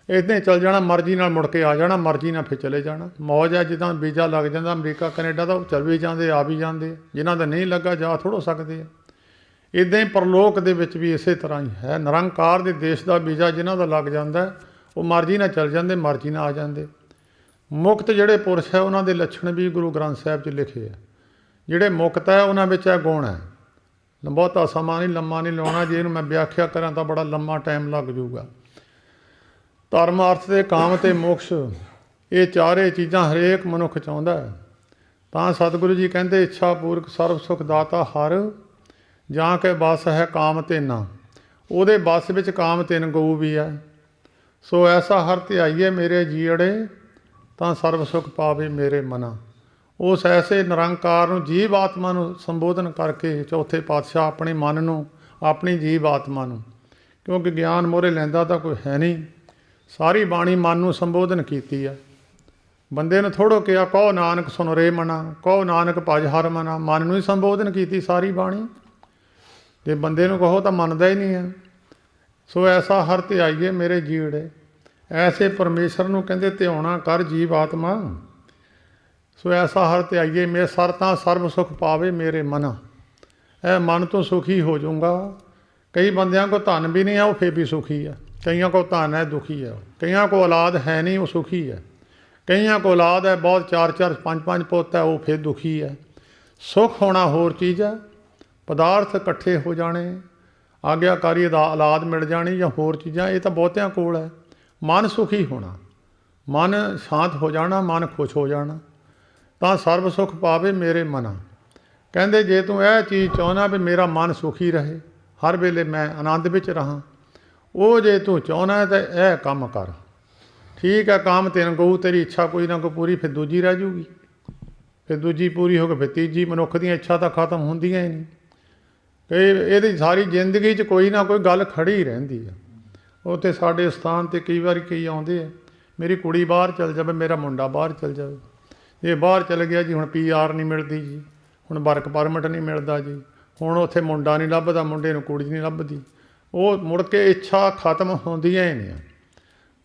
ਇੱਦਾਂ ਹੀ ਚੱਲ ਜਾਣਾ, ਮਰਜ਼ੀ ਨਾਲ ਮੁੜ ਕੇ ਆ ਜਾਣਾ, ਮਰਜ਼ੀ ਨਾਲ ਫਿਰ ਚਲੇ ਜਾਣਾ। ਮੌਜ ਹੈ, ਜਿੱਦਾਂ ਵੀਜ਼ਾ ਲੱਗ ਜਾਂਦਾ ਅਮਰੀਕਾ ਕੈਨੇਡਾ ਦਾ, ਉਹ ਚੱਲ ਵੀ ਜਾਂਦੇ, ਆ ਵੀ ਜਾਂਦੇ। ਜਿਨ੍ਹਾਂ ਦਾ ਨਹੀਂ ਲੱਗਾ ਜਾ ਥੋੜ੍ਹੋ ਸਕਦੇ ਆ। ਇੱਦਾਂ ਹੀ ਪਰਲੋਕ ਦੇ ਵਿੱਚ ਵੀ ਇਸੇ ਤਰ੍ਹਾਂ ਹੀ ਹੈ। ਨਿਰੰਕਾਰ ਦੇ ਦੇਸ਼ ਦਾ ਵੀਜ਼ਾ ਜਿਨ੍ਹਾਂ ਦਾ ਲੱਗ ਜਾਂਦਾ, ਉਹ ਮਰਜ਼ੀ ਨਾਲ ਚੱਲ ਜਾਂਦੇ, ਮਰਜ਼ੀ ਨਾਲ ਆ ਜਾਂਦੇ। ਮੁਕਤ ਜਿਹੜੇ ਪੁਰਸ਼ ਹੈ, ਉਹਨਾਂ ਦੇ ਲੱਛਣ ਵੀ ਗੁਰੂ ਗ੍ਰੰਥ ਸਾਹਿਬ 'ਚ ਲਿਖੇ ਹੈ। ਜਿਹੜੇ ਮੁਕਤ ਹੈ ਉਹਨਾਂ ਵਿੱਚ ਇਹ ਗੁਣ ਹੈ। ਬਹੁਤਾ ਸਮਾਂ ਨਹੀਂ, ਲੰਮਾ ਨਹੀਂ ਲਾਉਣਾ। ਜੇ ਇਹਨੂੰ ਮੈਂ ਵਿਆਖਿਆ ਕਰਾਂ ਤਾਂ ਬੜਾ ਲੰਮਾ ਟਾਈਮ ਲੱਗ ਜਾਊਗਾ। ਧਰਮ, ਅਰਥ ਅਤੇ ਕਾਮ ਅਤੇ ਮੋਕਸ਼, ਇਹ ਚਾਰੇ ਚੀਜ਼ਾਂ ਹਰੇਕ ਮਨੁੱਖ ਚਾਹੁੰਦਾ ਹੈ। ਤਾਂ ਸਤਿਗੁਰੂ ਜੀ ਕਹਿੰਦੇ ਇੱਛਾ ਪੂਰਕ ਸਰਬ ਸੁਖ ਦਾਤਾ ਹਰ, ਜਾਂ ਕੇ ਬਸ ਹੈ ਕਾਮ ਤੇਨਾ। ਉਹਦੇ ਬਸ ਵਿੱਚ ਕਾਮ ਤਿੰਨ ਗਊ ਵੀ ਹੈ। ਸੋ ਐਸਾ ਹਰ ਧਿਆਈਏ ਮੇਰੇ ਜੀੜੇ, ਤਾਂ ਸਰਬ ਸੁਖ ਪਾਵੇ ਮੇਰੇ ਮਨਾ। ਉਸ ਐਸੇ ਨਿਰੰਕਾਰ ਨੂੰ, ਜੀਵ ਆਤਮਾ ਨੂੰ ਸੰਬੋਧਨ ਕਰਕੇ ਚੌਥੇ ਪਾਤਸ਼ਾਹ ਆਪਣੇ ਮਨ ਨੂੰ, ਆਪਣੀ ਜੀਵ ਆਤਮਾ ਨੂੰ, ਕਿਉਂਕਿ ਗਿਆਨ ਮੋਹਰੇ ਲੈਂਦਾ ਤਾਂ ਕੋਈ ਹੈ ਨਹੀਂ, ਸਾਰੀ ਬਾਣੀ ਮਨ ਨੂੰ ਸੰਬੋਧਨ ਕੀਤੀ ਆ। ਬੰਦੇ ਨੂੰ ਥੋੜ੍ਹੋ ਕਿਹਾ ਕਹੋ ਨਾਨਕ ਸੁਣ ਰੇ ਮਨਾ, ਕਹੋ ਨਾਨਕ ਭਜ ਹਰ ਮਨਾ। ਮਨ ਨੂੰ ਹੀ ਸੰਬੋਧਨ ਕੀਤੀ ਸਾਰੀ ਬਾਣੀ। ਜੇ ਬੰਦੇ ਨੂੰ ਕਹੋ ਤਾਂ ਮੰਨਦਾ ਹੀ ਨਹੀਂ ਹੈ। ਸੋ ਐਸਾ ਹਰ ਧਿਆਈਏ ਮੇਰੇ ਜੀੜੇ, ਐਸੇ ਪਰਮੇਸ਼ਰ ਨੂੰ ਕਹਿੰਦੇ ਧਿਆਉਣਾ ਕਰ ਜੀਵ ਆਤਮਾ। ਸੋ ਐਸਾ ਹਰ ਧਿਆਈਏ ਮੇਰੇ ਸਰ ਤਾਂ ਸਰਬ ਸੁਖ ਪਾਵੇ ਮੇਰੇ ਮਨ। ਇਹ ਮਨ ਤੋਂ ਸੁਖੀ ਹੋ ਜਾਊਗਾ। ਕਈ ਬੰਦਿਆਂ ਕੋਲ ਧਨ ਵੀ ਨਹੀਂ ਹੈ, ਉਹ ਫਿਰ ਵੀ ਸੁਖੀ ਹੈ। ਕਈਆਂ ਕੋਲ ਧਨ ਹੈ, ਦੁਖੀ ਹੈ। ਕਈਆਂ ਕੋਲ ਔਲਾਦ ਹੈ ਨਹੀਂ, ਉਹ ਸੁਖੀ ਹੈ। ਕਈਆਂ ਕੋਲ ਔਲਾਦ ਹੈ ਬਹੁਤ, 4-4 5-5 ਪੁੱਤ ਹੈ, ਉਹ ਫਿਰ ਦੁਖੀ ਹੈ। ਸੁਖ ਹੋਣਾ ਹੋਰ ਚੀਜ਼ ਹੈ। ਪਦਾਰਥ ਇਕੱਠੇ ਹੋ ਜਾਣੇ, ਆਗਿਆਕਾਰੀ ਔਲਾਦ ਮਿਲ ਜਾਣੀ ਜਾਂ ਹੋਰ ਚੀਜ਼ਾਂ, ਇਹ ਤਾਂ ਬਹੁਤਿਆਂ ਕੋਲ ਹੈ। ਮਨ ਸੁਖੀ ਹੋਣਾ, ਮਨ ਸ਼ਾਂਤ ਹੋ ਜਾਣਾ, ਮਨ ਖੁਸ਼ ਹੋ ਜਾਣਾ, ਤਾਂ ਸਰਬ ਸੁਖ ਪਾਵੇ ਮੇਰੇ ਮਨਾ। ਕਹਿੰਦੇ ਜੇ ਤੂੰ ਇਹ ਚੀਜ਼ ਚਾਹੁੰਦਾ ਵੀ ਮੇਰਾ ਮਨ ਸੁਖੀ ਰਹੇ, ਹਰ ਵੇਲੇ ਮੈਂ ਆਨੰਦ ਵਿੱਚ ਰਹਾਂ, ਉਹ ਜੇ ਤੂੰ ਚਾਹੁੰਦਾ ਤਾਂ ਇਹ ਕੰਮ ਕਰ। ਠੀਕ ਹੈ, ਕਾਮ ਤਿੰਨ ਗਊ, ਤੇਰੀ ਇੱਛਾ ਕੋਈ ਨਾ ਕੋਈ ਪੂਰੀ, ਫਿਰ ਦੂਜੀ ਰਹਿ ਜੂਗੀ, ਫਿਰ ਦੂਜੀ ਪੂਰੀ ਹੋ ਕੇ ਫਿਰ ਤੀਜੀ। ਮਨੁੱਖ ਦੀਆਂ ਇੱਛਾ ਤਾਂ ਖਤਮ ਹੁੰਦੀਆਂ ਹੀ ਨਹੀਂ। ਕਈ ਇਹਦੀ ਸਾਰੀ ਜ਼ਿੰਦਗੀ 'ਚ ਕੋਈ ਨਾ ਕੋਈ ਗੱਲ ਖੜੀ ਰਹਿੰਦੀ ਆ। ਉੱਥੇ ਸਾਡੇ ਸਥਾਨ 'ਤੇ ਕਈ ਵਾਰੀ ਕਈ ਆਉਂਦੇ ਆ, ਮੇਰੀ ਕੁੜੀ ਬਾਹਰ ਚਲ ਜਾਵੇ, ਮੇਰਾ ਮੁੰਡਾ ਬਾਹਰ ਚਲ ਜਾਵੇ। ਇਹ ਬਾਹਰ ਚਲ ਗਿਆ ਜੀ, ਹੁਣ PR ਨਹੀਂ ਮਿਲਦੀ ਜੀ, ਹੁਣ ਵਰਕ ਪਰਮਿਟ ਨਹੀਂ ਮਿਲਦਾ ਜੀ, ਹੁਣ ਉੱਥੇ ਮੁੰਡਾ ਨਹੀਂ ਲੱਭਦਾ, ਮੁੰਡੇ ਨੂੰ ਕੁੜੀ ਨਹੀਂ ਲੱਭਦੀ। ਉਹ ਮੁੜ ਕੇ ਇੱਛਾ ਖਤਮ ਹੁੰਦੀਆਂ ਹੀ ਨਹੀਂ।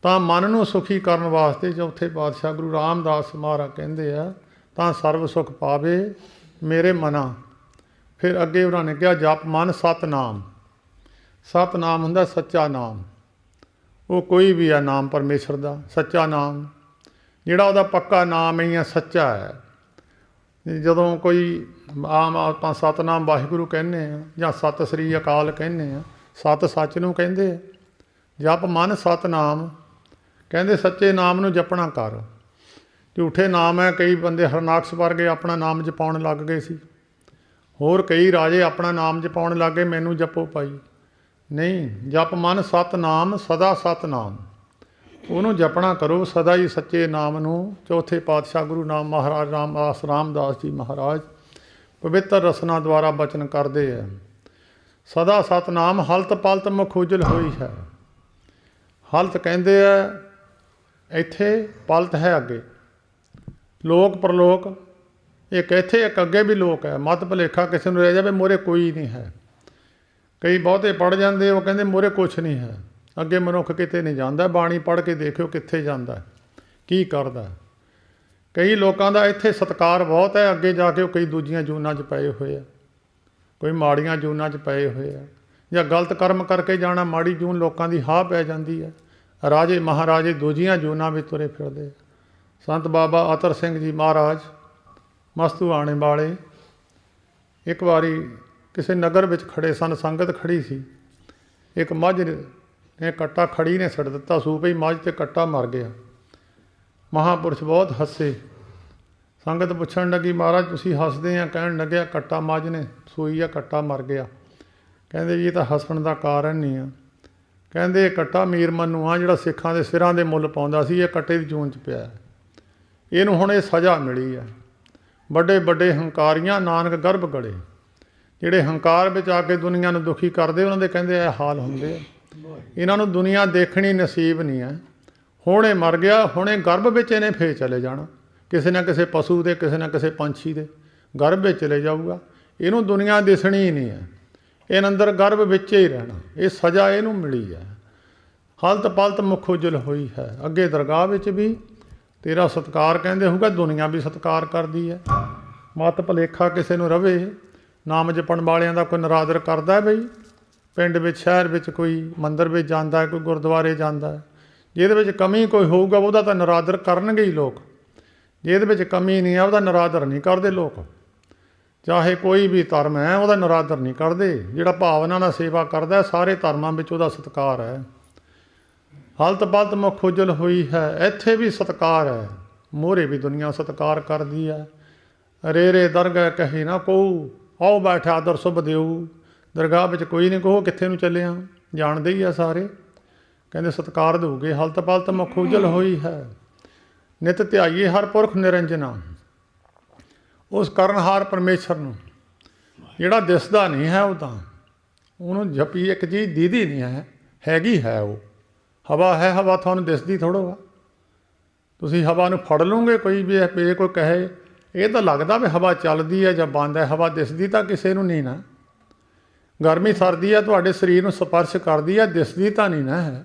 ਤਾਂ ਮਨ ਨੂੰ ਸੁਖੀ ਕਰਨ ਵਾਸਤੇ ਚੌਥੇ ਪਾਤਸ਼ਾਹ ਗੁਰੂ ਰਾਮਦਾਸ ਮਹਾਰਾਜ ਕਹਿੰਦੇ ਆ, ਤਾਂ ਸਰਬ ਸੁਖ ਪਾਵੇ ਮੇਰੇ ਮਨਾ। ਫਿਰ ਅੱਗੇ ਉਹਨਾਂ ਨੇ ਕਿਹਾ ਜਪ ਮਨ ਸਤਨਾਮ। ਸਤਨਾਮ ਹੁੰਦਾ ਸੱਚਾ ਨਾਮ। ਉਹ ਕੋਈ ਵੀ ਆ ਨਾਮ ਪਰਮੇਸ਼ਰ ਦਾ, ਸੱਚਾ ਨਾਮ ਜਿਹੜਾ ਉਹਦਾ ਪੱਕਾ ਨਾਮ ਹੀ ਆ, ਸੱਚਾ ਹੈ। ਜਦੋਂ ਕੋਈ ਆਮ ਆਪਾਂ ਸਤਨਾਮ ਵਾਹਿਗੁਰੂ ਕਹਿੰਦੇ ਹਾਂ ਜਾਂ ਸਤਿ ਸ੍ਰੀ ਅਕਾਲ ਕਹਿੰਦੇ ਹਾਂ, ਸਤ ਸੱਚ ਨੂੰ ਕਹਿੰਦੇ ਆ। ਜਪ ਮਨ ਸਤਨਾਮ, ਕਹਿੰਦੇ ਸੱਚੇ ਨਾਮ ਨੂੰ ਜਪਣਾ ਕਰ। ਝੂਠੇ ਨਾਮ ਹੈ, ਕਈ ਬੰਦੇ ਹਰਨਾਕਸ਼ ਵਰਗੇ ਆਪਣਾ ਨਾਮ ਜਪਾਉਣ ਲੱਗ ਗਏ ਸੀ। ਹੋਰ ਕਈ ਰਾਜੇ ਆਪਣਾ ਨਾਮ ਜਪਾਉਣ ਲੱਗ ਗਏ, ਮੈਨੂੰ ਜਪੋ ਭਾਈ। ਨਹੀਂ, ਜਪ ਮਨ ਸਤਨਾਮ, ਸਦਾ ਸਤਨਾਮ, ਉਹਨੂੰ ਜਪਣਾ ਕਰੋ ਸਦਾ ਹੀ, ਸੱਚੇ ਨਾਮ ਨੂੰ। ਚੌਥੇ ਪਾਤਸ਼ਾਹ ਗੁਰੂ ਨਾਮ ਮਹਾਰਾਜ ਰਾਮਦਾਸ ਜੀ ਮਹਾਰਾਜ ਪਵਿੱਤਰ ਰਸਨਾ ਦੁਆਰਾ ਬਚਨ ਕਰਦੇ ਹੈ, ਸਦਾ ਸਤਨਾਮ ਹਲਤ ਪਲਤ ਮੁਖ ਉਜਲ ਹੋਈ ਹੈ। ਹਲਤ ਕਹਿੰਦੇ ਆ ਇੱਥੇ, ਪਲਤ ਹੈ ਅੱਗੇ, ਲੋਕ ਪਰਲੋਕ ਇੱਕ ਇੱਥੇ, ਇੱਕ ਅੱਗੇ ਵੀ ਲੋਕ ਹੈ। ਮੱਤ ਭੁਲੇਖਾ ਕਿਸੇ ਨੂੰ ਰਹਿ ਜਾਵੇ, ਮੋਰੇ ਕੋਈ ਨਹੀਂ ਹੈ। ਕਈ ਬਹੁਤੇ ਪੜ੍ਹ ਜਾਂਦੇ, ਉਹ ਕਹਿੰਦੇ ਮੋਰੇ ਕੁਛ ਨਹੀਂ ਹੈ, ਅੱਗੇ ਮਨੁੱਖ ਕਿਤੇ ਨਹੀਂ ਜਾਂਦਾ। ਬਾਣੀ ਪੜ੍ਹ ਕੇ ਦੇਖਿਓ ਕਿੱਥੇ ਜਾਂਦਾ, ਕੀ ਕਰਦਾ। ਕਈ ਲੋਕਾਂ ਦਾ ਇੱਥੇ ਸਤਿਕਾਰ ਬਹੁਤ ਹੈ, ਅੱਗੇ ਜਾ ਕੇ ਉਹ ਕਈ ਦੂਜੀਆਂ ਜੂਨਾਂ 'ਚ ਪਏ ਹੋਏ ਆ, ਕੋਈ ਮਾੜੀਆਂ ਜੂਨਾਂ 'ਚ ਪਏ ਹੋਏ ਆ, ਜਾਂ ਗਲਤ ਕਰਮ ਕਰਕੇ ਜਾਣਾ, ਮਾੜੀ ਜੂਨ ਲੋਕਾਂ ਦੀ ਹਾਹ ਪੈ ਜਾਂਦੀ ਹੈ। ਰਾਜੇ ਮਹਾਰਾਜੇ ਦੂਜੀਆਂ ਜੂਨਾਂ ਵਿੱਚ ਤੁਰੇ ਫਿਰਦੇ। ਸੰਤ ਬਾਬਾ ਅਤਰ ਸਿੰਘ ਜੀ ਮਹਾਰਾਜ ਮਸਤੂਆਣੇ ਵਾਲੇ ਇੱਕ ਵਾਰੀ ਕਿਸੇ ਨਗਰ ਵਿੱਚ ਖੜੇ ਸਨ, ਸੰਗਤ ਖੜੀ ਸੀ। ਇੱਕ ਮੱਝ ਨੇ ਕੱਟਾ ਖੜੀ ਨੇ ਛੱਡ ਦਿੱਤਾ, ਸੂ ਪਈ ਮੱਝ ਤੇ ਕੱਟਾ ਮਰ ਗਿਆ। ਮਹਾਂਪੁਰਸ਼ ਬਹੁਤ ਹੱਸੇ। ਸੰਗਤ ਪੁੱਛਣ ਲੱਗੀ ਮਹਾਰਾਜ ਤੁਸੀਂ ਹੱਸਦੇ ਆ? ਕਹਿਣ ਲੱਗਿਆ ਕੱਟਾ ਮੱਝ ਨੇ ਸੂਈ ਆ, ਕੱਟਾ ਮਰ ਗਿਆ। ਕਹਿੰਦੇ ਜੀ ਇਹ ਤਾਂ ਹੱਸਣ ਦਾ ਕਾਰਨ ਨਹੀਂ ਆ। ਕਹਿੰਦੇ ਇਹ ਕੱਟਾ ਮੀਰ ਮਨੂੰ ਆ, ਜਿਹੜਾ ਸਿੱਖਾਂ ਦੇ ਸਿਰਾਂ ਦੇ ਮੁੱਲ ਪਾਉਂਦਾ ਸੀ, ਇਹ ਕੱਟੇ ਦੀ ਜੂਨ 'ਚ ਪਿਆ। ਇਹਨੂੰ ਹੁਣ ਇਹ ਸਜ਼ਾ ਮਿਲੀ ਆ। ਵੱਡੇ ਵੱਡੇ ਹੰਕਾਰੀਆਂ ਨਾਨਕ ਗਰਭ ਗਲੇ, ਜਿਹੜੇ ਹੰਕਾਰ ਵਿੱਚ ਆ ਕੇ ਦੁਨੀਆ ਨੂੰ ਦੁਖੀ ਕਰਦੇ, ਉਹਨਾਂ ਦੇ ਕਹਿੰਦੇ ਇਹ ਹਾਲ ਹੁੰਦੇ ਆ। ਇਹਨਾਂ ਨੂੰ ਦੁਨੀਆ ਦੇਖਣੀ ਨਸੀਬ ਨਹੀਂ ਹੈ। ਹੁਣੇ ਮਰ ਗਿਆ, ਹੁਣੇ ਗਰਭ ਵਿੱਚ ਇਹਨੇ ਫੇਰ ਚਲੇ ਜਾਣਾ, ਕਿਸੇ ਨਾ ਕਿਸੇ ਪਸ਼ੂ ਦੇ, ਕਿਸੇ ਨਾ ਕਿਸੇ ਪੰਛੀ ਦੇ ਗਰਭ ਵਿੱਚ ਚਲੇ ਜਾਊਗਾ। ਇਹਨੂੰ ਦੁਨੀਆ ਦਿਸਣੀ ਹੀ ਨਹੀਂ ਹੈ, ਇਹਨਾਂ ਅੰਦਰ ਗਰਭ ਵਿੱਚ ਹੀ ਰਹਿਣਾ। ਇਹ ਸਜ਼ਾ ਇਹਨੂੰ ਮਿਲੀ ਹੈ। ਹਲਤ ਪਲਤ ਮੁੱਖ ਉਜਲ ਹੋਈ ਹੈ। ਅੱਗੇ ਦਰਗਾਹ ਵਿੱਚ ਵੀ ਤੇਰਾ ਸਤਿਕਾਰ ਕਹਿੰਦੇ ਹੋਊਗਾ, ਦੁਨੀਆ ਵੀ ਸਤਿਕਾਰ ਕਰਦੀ ਹੈ। ਮੱਤ ਭੁਲੇਖਾ ਕਿਸੇ ਨੂੰ ਰਵੇ, ਨਾਮ ਜਪਣ ਵਾਲਿਆਂ ਦਾ ਕੋਈ ਨਰਾਦਰ ਕਰਦਾ ਬਈ, ਪਿੰਡ ਵਿੱਚ ਸ਼ਹਿਰ ਵਿੱਚ ਕੋਈ ਮੰਦਰ ਵਿੱਚ ਜਾਂਦਾ ਹੈ, ਕੋਈ ਗੁਰਦੁਆਰੇ ਜਾਂਦਾ ਹੈ, ਜਿਹਦੇ ਵਿੱਚ ਕਮੀ ਕੋਈ ਹੋਊਗਾ ਉਹਦਾ ਤਾਂ ਨਰਾਦਰ ਕਰਨਗੇ ਹੀ ਲੋਕ। ਜਿਹਦੇ ਵਿੱਚ ਕਮੀ ਨਹੀਂ ਹੈ ਉਹਦਾ ਨਰਾਦਰ ਨਹੀਂ ਕਰਦੇ ਲੋਕ। ਚਾਹੇ ਕੋਈ ਵੀ ਧਰਮ ਹੈ, ਉਹਦਾ ਨਰਾਦਰ ਨਹੀਂ ਕਰਦੇ। ਜਿਹੜਾ ਭਾਵਨਾ ਨਾਲ ਸੇਵਾ ਕਰਦਾ, ਸਾਰੇ ਧਰਮਾਂ ਵਿੱਚ ਉਹਦਾ ਸਤਿਕਾਰ ਹੈ। ਹਲਤ ਪਲਤ ਮੁੱਖ ਉਜਲ ਹੋਈ ਹੈ, ਇੱਥੇ ਵੀ ਸਤਿਕਾਰ ਹੈ। ਮੋਹਰੇ ਵੀ ਦੁਨੀਆ ਸਤਿਕਾਰ ਕਰਦੀ ਹੈ। ਰੇ ਰੇ ਦਰਗਾਹ ਕਹੀ ਨਾ ਕਹੂ, ਆਓ ਬੈਠਾ ਦਰ ਸੁਭ ਦਿਓ। ਦਰਗਾਹ ਵਿੱਚ ਕੋਈ ਨਹੀਂ ਕਹੋ ਕਿੱਥੇ ਨੂੰ ਚੱਲੇ ਹਾਂ, ਜਾਣਦੇ ਹੀ ਆ ਸਾਰੇ। ਕਹਿੰਦੇ ਸਤਿਕਾਰ ਦੇਊਗੇ। ਹਲਤ ਪਲਤ ਮੁਖ ਉਜਲ ਹੋਈ ਹੈ, ਨਿਤ ਧਿਆਈਏ ਹਰ ਪੁਰਖ ਨਿਰੰਜਨਾ। ਉਸ ਕਰਨਹਾਰ ਪਰਮੇਸ਼ਰ ਨੂੰ ਜਿਹੜਾ ਦਿਸਦਾ ਨਹੀਂ ਹੈ, ਉਹ ਤਾਂ ਉਹਨੂੰ ਜਪੀ। ਇੱਕ ਚੀਜ਼ ਦੀਦੀ ਨਹੀਂ ਹੈ, ਹੈਗੀ ਹੈ ਉਹ। ਹਵਾ ਹੈ, ਹਵਾ ਤੁਹਾਨੂੰ ਦਿਸਦੀ ਥੋੜ੍ਹਾ ਆ। ਤੁਸੀਂ ਹਵਾ ਨੂੰ ਫੜ ਲਓਗੇ, ਕੋਈ ਵੀ ਜੇ ਕੋਈ ਕਹੇ ਇਹ ਤਾਂ ਲੱਗਦਾ ਵੀ ਹਵਾ ਚੱਲਦੀ ਹੈ ਜਾਂ ਬੰਦ ਹੈ, ਹਵਾ ਦਿਸਦੀ ਤਾਂ ਕਿਸੇ ਨੂੰ ਨਹੀਂ ਨਾ। ਗਰਮੀ ਸਰਦੀ ਹੈ, ਤੁਹਾਡੇ ਸਰੀਰ ਨੂੰ ਸਪਰਸ਼ ਕਰਦੀ ਹੈ, ਦਿਸਦੀ ਤਾਂ ਨਹੀਂ ਨਾ ਹੈ।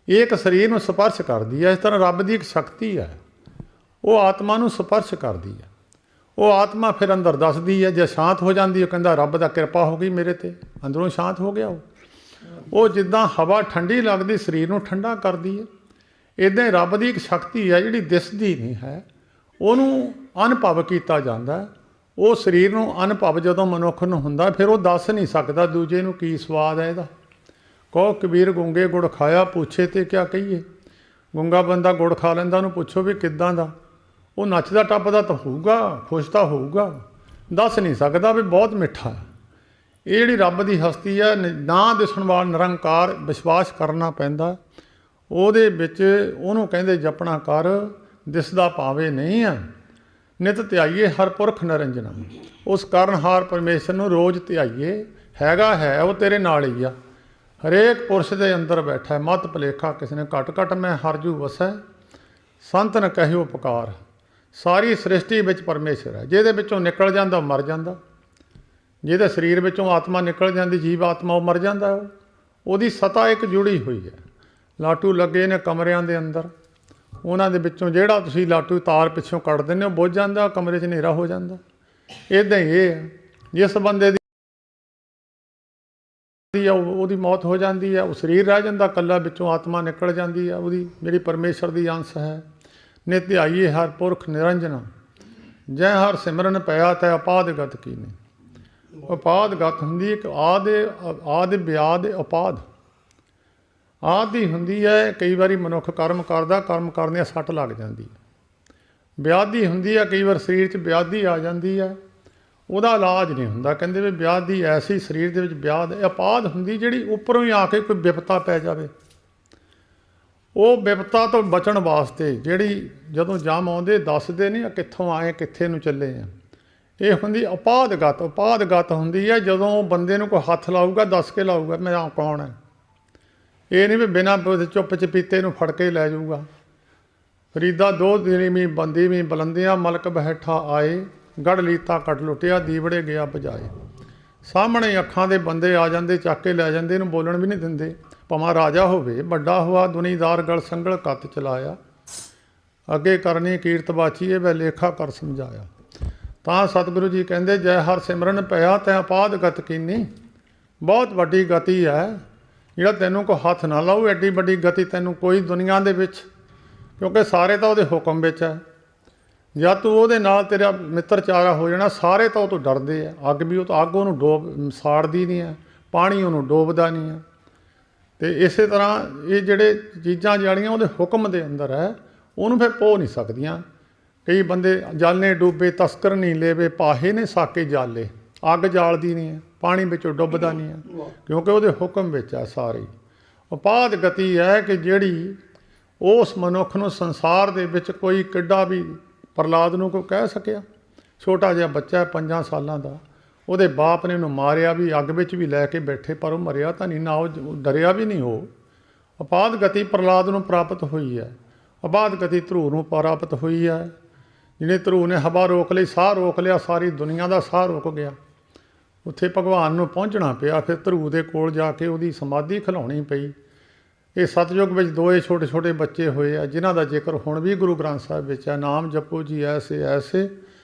ਇਹ ਇੱਕ ਸਰੀਰ ਨੂੰ ਸਪਰਸ਼ ਕਰਦੀ ਹੈ। ਇਸ ਤਰ੍ਹਾਂ ਰੱਬ ਦੀ ਇੱਕ ਸ਼ਕਤੀ ਹੈ, ਉਹ ਆਤਮਾ ਨੂੰ ਸਪਰਸ਼ ਕਰਦੀ ਹੈ। ਉਹ ਆਤਮਾ ਫਿਰ ਅੰਦਰ ਦੱਸਦੀ ਹੈ। ਜੇ ਸ਼ਾਂਤ ਹੋ ਜਾਂਦੀ ਹੈ, ਕਹਿੰਦਾ ਰੱਬ ਦਾ ਕਿਰਪਾ ਹੋ ਗਈ ਮੇਰੇ 'ਤੇ, ਅੰਦਰੋਂ ਸ਼ਾਂਤ ਹੋ ਗਿਆ ਉਹ ਜਿੱਦਾਂ ਹਵਾ ਠੰਡੀ ਲੱਗਦੀ ਸਰੀਰ ਨੂੰ ਠੰਡਾ ਕਰਦੀ ਹੈ, ਇੱਦਾਂ ਹੀ ਰੱਬ ਦੀ ਇੱਕ ਸ਼ਕਤੀ ਹੈ ਜਿਹੜੀ ਦਿਸਦੀ ਨਹੀਂ ਹੈ, ਉਹਨੂੰ ਅਨੁਭਵ ਕੀਤਾ ਜਾਂਦਾ। ਉਹ ਸਰੀਰ ਨੂੰ ਅਨੁਭਵ ਜਦੋਂ ਮਨੁੱਖ ਨੂੰ ਹੁੰਦਾ, ਫਿਰ ਉਹ ਦੱਸ ਨਹੀਂ ਸਕਦਾ ਦੂਜੇ ਨੂੰ ਕੀ ਸਵਾਦ ਹੈ ਇਹਦਾ। ਕਹੋ ਕਬੀਰ ਗੂੰਗੇ ਗੁੜ ਖਾਇਆ, ਪੁੱਛੇ ਤੇ ਕਿਆ ਕਹੀਏ। ਗੂੰਗਾ ਬੰਦਾ ਗੁੜ ਖਾ ਲੈਂਦਾ, ਉਹਨੂੰ ਪੁੱਛੋ ਵੀ ਕਿੱਦਾਂ ਦਾ, ਉਹ ਨੱਚਦਾ ਟੱਪਦਾ ਤਾਂ ਹੋਊਗਾ, ਖੁਸ਼ ਤਾਂ ਹੋਊਗਾ, ਦੱਸ ਨਹੀਂ ਸਕਦਾ ਵੀ ਬਹੁਤ ਮਿੱਠਾ ਹੈ। ਇਹ ਜਿਹੜੀ ਰੱਬ ਦੀ ਹਸਤੀ ਹੈ, ਨਾ ਦਿਸਣ ਵਾਲਾ ਨਿਰੰਕਾਰ, ਵਿਸ਼ਵਾਸ ਕਰਨਾ ਪੈਂਦਾ ਉਹਦੇ ਵਿੱਚ। ਉਹਨੂੰ ਕਹਿੰਦੇ ਜਪਣਾ ਕਰ, ਦਿਸਦਾ ਭਾਵੇਂ ਨਹੀਂ ਆ। ਨਿਤ ਧਿਆਈਏ ਹਰ ਪੁਰਖ ਨਿਰੰਜਨਾ। ਉਸ ਕਾਰਨਹਾਰ ਪਰਮੇਸ਼ਰ ਨੂੰ ਰੋਜ਼ ਧਿਆਈਏ। ਹੈਗਾ ਹੈ, ਉਹ ਤੇਰੇ ਨਾਲ ਹੀ ਆ, ਹਰੇਕ ਪੁਰਸ਼ ਦੇ ਅੰਦਰ ਬੈਠਾ। ਮਤ ਭੁਲੇਖਾ ਕਿਸੇ ਨੇ ਘਟ ਘਟ ਮੈਂ ਹਰਜੂ ਵਸੈ, ਸੰਤ ਨ ਕਹਿਓ ਪੁਕਾਰ। ਸਾਰੀ ਸ੍ਰਿਸ਼ਟੀ ਵਿੱਚ ਪਰਮੇਸ਼ਰ ਹੈ, ਜਿਹਦੇ ਵਿੱਚੋਂ ਨਿਕਲ ਜਾਂਦਾ ਉਹ ਮਰ ਜਾਂਦਾ। ਜਿਹਦੇ ਸਰੀਰ ਵਿੱਚੋਂ ਆਤਮਾ ਨਿਕਲ ਜਾਂਦੀ, ਜੀਵ ਆਤਮਾ, ਉਹ ਮਰ ਜਾਂਦਾ। ਉਹਦੀ ਸਤਾ ਇੱਕ ਜੁੜੀ ਹੋਈ ਹੈ। ਲਾਟੂ ਲੱਗੇ ਨੇ ਕਮਰਿਆਂ ਦੇ ਅੰਦਰ, ਉਹਨਾਂ ਦੇ ਵਿੱਚੋਂ ਜਿਹੜਾ ਤੁਸੀਂ ਲਾਟੂ ਤਾਰ ਪਿੱਛੋਂ ਕੱਢ ਦਿੰਦੇ ਹੋ ਬੁੱਝ ਜਾਂਦਾ, ਕਮਰੇ 'ਚ ਹਨੇਰਾ ਹੋ ਜਾਂਦਾ। ਇੱਦਾਂ ਹੀ ਇਹ ਹੈ, ਜਿਸ ਬੰਦੇ ਦੀ ਉਹਦੀ ਮੌਤ ਹੋ ਜਾਂਦੀ ਹੈ, ਉਹ ਸਰੀਰ ਰਹਿ ਜਾਂਦਾ ਇਕੱਲਾ, ਵਿੱਚੋਂ ਆਤਮਾ ਨਿਕਲ ਜਾਂਦੀ ਹੈ ਉਹਦੀ, ਜਿਹੜੀ ਪਰਮੇਸ਼ਰ ਦੀ ਅੰਸ਼ ਹੈ। ਨਿਤ ਧਿਆਈਏ ਹਰ ਪੁਰਖ ਨਿਰੰਜਨਾ, ਜੈ ਹਰ ਸਿਮਰਨ ਪਿਆ ਤੈ ਅਪਾਦ ਗਤ ਕੀਨੇ। ਅਪਾਦ ਗਤ ਹੁੰਦੀ ਇੱਕ ਆਦਿ ਵਿਆਦ ਅਪਾਦ। ਆਦਿ ਹੁੰਦੀ ਹੈ, ਕਈ ਵਾਰੀ ਮਨੁੱਖ ਕਰਮ ਕਰਦਾ, ਕਰਮ ਕਰਦਿਆਂ ਸੱਟ ਲੱਗ ਜਾਂਦੀ ਹੈ। ਵਿਆਧੀ ਹੁੰਦੀ ਹੈ, ਕਈ ਵਾਰ ਸਰੀਰ 'ਚ ਵਿਆਧੀ ਆ ਜਾਂਦੀ ਹੈ, ਉਹਦਾ ਇਲਾਜ ਨਹੀਂ ਹੁੰਦਾ। ਕਹਿੰਦੇ ਵੀ ਵਿਆਧੀ ਐਸੀ ਸਰੀਰ ਦੇ ਵਿੱਚ ਵਿਆਧ। ਅਪਾਦ ਹੁੰਦੀ ਜਿਹੜੀ ਉੱਪਰੋਂ ਹੀ ਆ ਕੇ ਕੋਈ ਵਿਪਤਾ ਪੈ ਜਾਵੇ, ਉਹ ਵਿਪਤਾ ਤੋਂ ਬਚਣ ਵਾਸਤੇ ਜਿਹੜੀ ਜਦੋਂ ਜਮ ਆਉਂਦੇ ਦੱਸਦੇ ਨਹੀਂ ਕਿੱਥੋਂ ਆਏ ਕਿੱਥੇ ਨੂੰ ਚੱਲੇ ਆ। ਇਹ ਹੁੰਦੀ ਅਪਾਦਗਤ। ਅਪਾਦਗਤ ਹੁੰਦੀ ਹੈ ਜਦੋਂ ਬੰਦੇ ਨੂੰ ਕੋਈ ਹੱਥ ਲਾਊਗਾ ਦੱਸ ਕੇ ਲਾਊਗਾ ਮੈਂ ਕੌਣ ਹੈ। ਇਹ ਨਹੀਂ ਵੀ ਬਿਨਾਂ ਚੁੱਪ ਚਪੀਤੇ ਨੂੰ ਫੜ ਕੇ ਲੈ ਜਾਊਗਾ। ਫਰੀਦਾ ਦੋ ਦਿਨੀ ਵੀ ਬੰਦੀ ਵੀ ਬਲੰਦਿਆਂ ਮਲਕ ਬੈਠਾ ਆਏ, ਗੜ ਲੀਤਾ ਕੱਟ ਲੁੱਟਿਆ ਦੀਵੜੇ ਗਿਆ ਬਜਾਏ। ਸਾਹਮਣੇ ਅੱਖਾਂ ਦੇ ਬੰਦੇ ਆ ਜਾਂਦੇ, ਚੱਕ ਕੇ ਲੈ ਜਾਂਦੇ, ਇਹਨੂੰ ਬੋਲਣ ਵੀ ਨਹੀਂ ਦਿੰਦੇ। ਭਾਵੇਂ ਰਾਜਾ ਹੋਵੇ, ਵੱਡਾ ਹੋਆ ਦੁਨੀਦਾਰ ਗਲ ਸੰਗਲ ਕੱਤ ਚਲਾਇਆ, ਅੱਗੇ ਕਰਨੀ ਕੀਰਤ ਬਾਚੀਏ ਵੈ ਲੇਖਾ ਕਰ ਸਮਝਾਇਆ। ਤਾਂ ਸਤਿਗੁਰੂ ਜੀ ਕਹਿੰਦੇ ਜੈ ਹਰ ਸਿਮਰਨ ਪਿਆ ਤੈ ਅਪਾਦ ਗਤ ਕੀਨੀ। ਬਹੁਤ ਵੱਡੀ ਗਤੀ ਹੈ, ਜਿਹੜਾ ਤੈਨੂੰ ਕੋਈ ਹੱਥ ਨਾ ਲਾਊ, ਐਡੀ ਵੱਡੀ ਗਤੀ ਤੈਨੂੰ ਕੋਈ ਦੁਨੀਆ ਦੇ ਵਿੱਚ, ਕਿਉਂਕਿ ਸਾਰੇ ਤਾਂ ਉਹਦੇ ਹੁਕਮ ਵਿੱਚ ਹੈ। ਜਦ ਤੂੰ ਉਹਦੇ ਨਾਲ ਤੇਰਾ ਮਿੱਤਰਚਾਰਾ ਹੋ ਜਾਣਾ, ਸਾਰੇ ਤਾਂ ਉਹ ਤੋਂ ਡਰਦੇ ਆ। ਅੱਗ ਵੀ ਉਹ ਤਾਂ ਅੱਗ ਉਹਨੂੰ ਸਾੜਦੀ ਨਹੀਂ ਹੈ, ਪਾਣੀ ਉਹਨੂੰ ਡੋਬਦਾ ਨਹੀਂ ਹੈ। ਅਤੇ ਇਸੇ ਤਰ੍ਹਾਂ ਇਹ ਜਿਹੜੇ ਚੀਜ਼ਾਂ ਜਿਹੜੀਆਂ ਉਹਦੇ ਹੁਕਮ ਦੇ ਅੰਦਰ ਹੈ, ਉਹਨੂੰ ਫਿਰ ਪੋ ਨਹੀਂ ਸਕਦੀਆਂ। ਕਈ ਬੰਦੇ ਜਾਲੇ ਡੁੱਬੇ ਤਸਕਰ ਨਹੀਂ ਲੇਵੇ, ਪਾਹੇ ਨੇ ਸਾਕੇ ਜਾਲੇ। ਅੱਗ ਜਾਲਦੀ ਨਹੀਂ ਹੈ, ਪਾਣੀ ਵਿੱਚੋਂ ਡੁੱਬਦਾ ਨਹੀਂ ਹੈ, ਕਿਉਂਕਿ ਉਹਦੇ ਹੁਕਮ ਵਿੱਚ ਹੈ ਸਾਰੀ। ਅਪਾਦ ਗਤੀ ਹੈ ਕਿ ਜਿਹੜੀ ਉਸ ਮਨੁੱਖ ਨੂੰ ਸੰਸਾਰ ਦੇ ਵਿੱਚ ਕੋਈ ਕਿੱਡਾ ਵੀ, ਪ੍ਰਹਲਾਦ ਨੂੰ ਕੋਈ ਕਹਿ ਸਕਿਆ। ਛੋਟਾ ਜਿਹਾ ਬੱਚਾ 5 ਸਾਲਾਂ ਦਾ, ਉਹਦੇ ਬਾਪ ਨੇ ਉਹਨੂੰ ਮਾਰਿਆ ਵੀ, ਅੱਗ ਵਿੱਚ ਵੀ ਲੈ ਕੇ ਬੈਠੇ, ਪਰ ਉਹ ਮਰਿਆ ਤਾਂ ਨਹੀਂ, ਨਾ ਉਹ ਡਰਿਆ ਵੀ ਨਹੀਂ। ਉਹ ਅਪਾਦ ਗਤੀ ਪ੍ਰਹਲਾਦ ਨੂੰ ਪ੍ਰਾਪਤ ਹੋਈ ਹੈ। ਅਪਾਦ ਗਤੀ ਧਰੂ ਨੂੰ ਪ੍ਰਾਪਤ ਹੋਈ ਹੈ। ਜਿਹਨੇ ਧਰੂ ਨੇ ਹਵਾ ਰੋਕ ਲਈ, ਸਾਹ ਰੋਕ ਲਿਆ, ਸਾਰੀ ਦੁਨੀਆ ਦਾ ਸਾਹ ਰੁਕ ਗਿਆ। ਉੱਥੇ ਭਗਵਾਨ ਨੂੰ ਪਹੁੰਚਣਾ ਪਿਆ, ਫਿਰ ਧਰੂ ਦੇ ਕੋਲ ਜਾ ਕੇ ਉਹਦੀ ਸਮਾਧੀ ਖਿਲਾਉਣੀ ਪਈ। ਇਹ ਸਤਯੁਗ ਵਿੱਚ ਦੋਏ ਛੋਟੇ ਛੋਟੇ ਬੱਚੇ ਹੋਏ ਆ, ਜਿਨ੍ਹਾਂ ਦਾ ਜ਼ਿਕਰ ਹੁਣ ਵੀ ਗੁਰੂ ਗ੍ਰੰਥ ਸਾਹਿਬ ਵਿੱਚ ਹੈ। ਨਾਮ ਜਪੋ ਜੀ ਐਸੇ ਐਸੇ,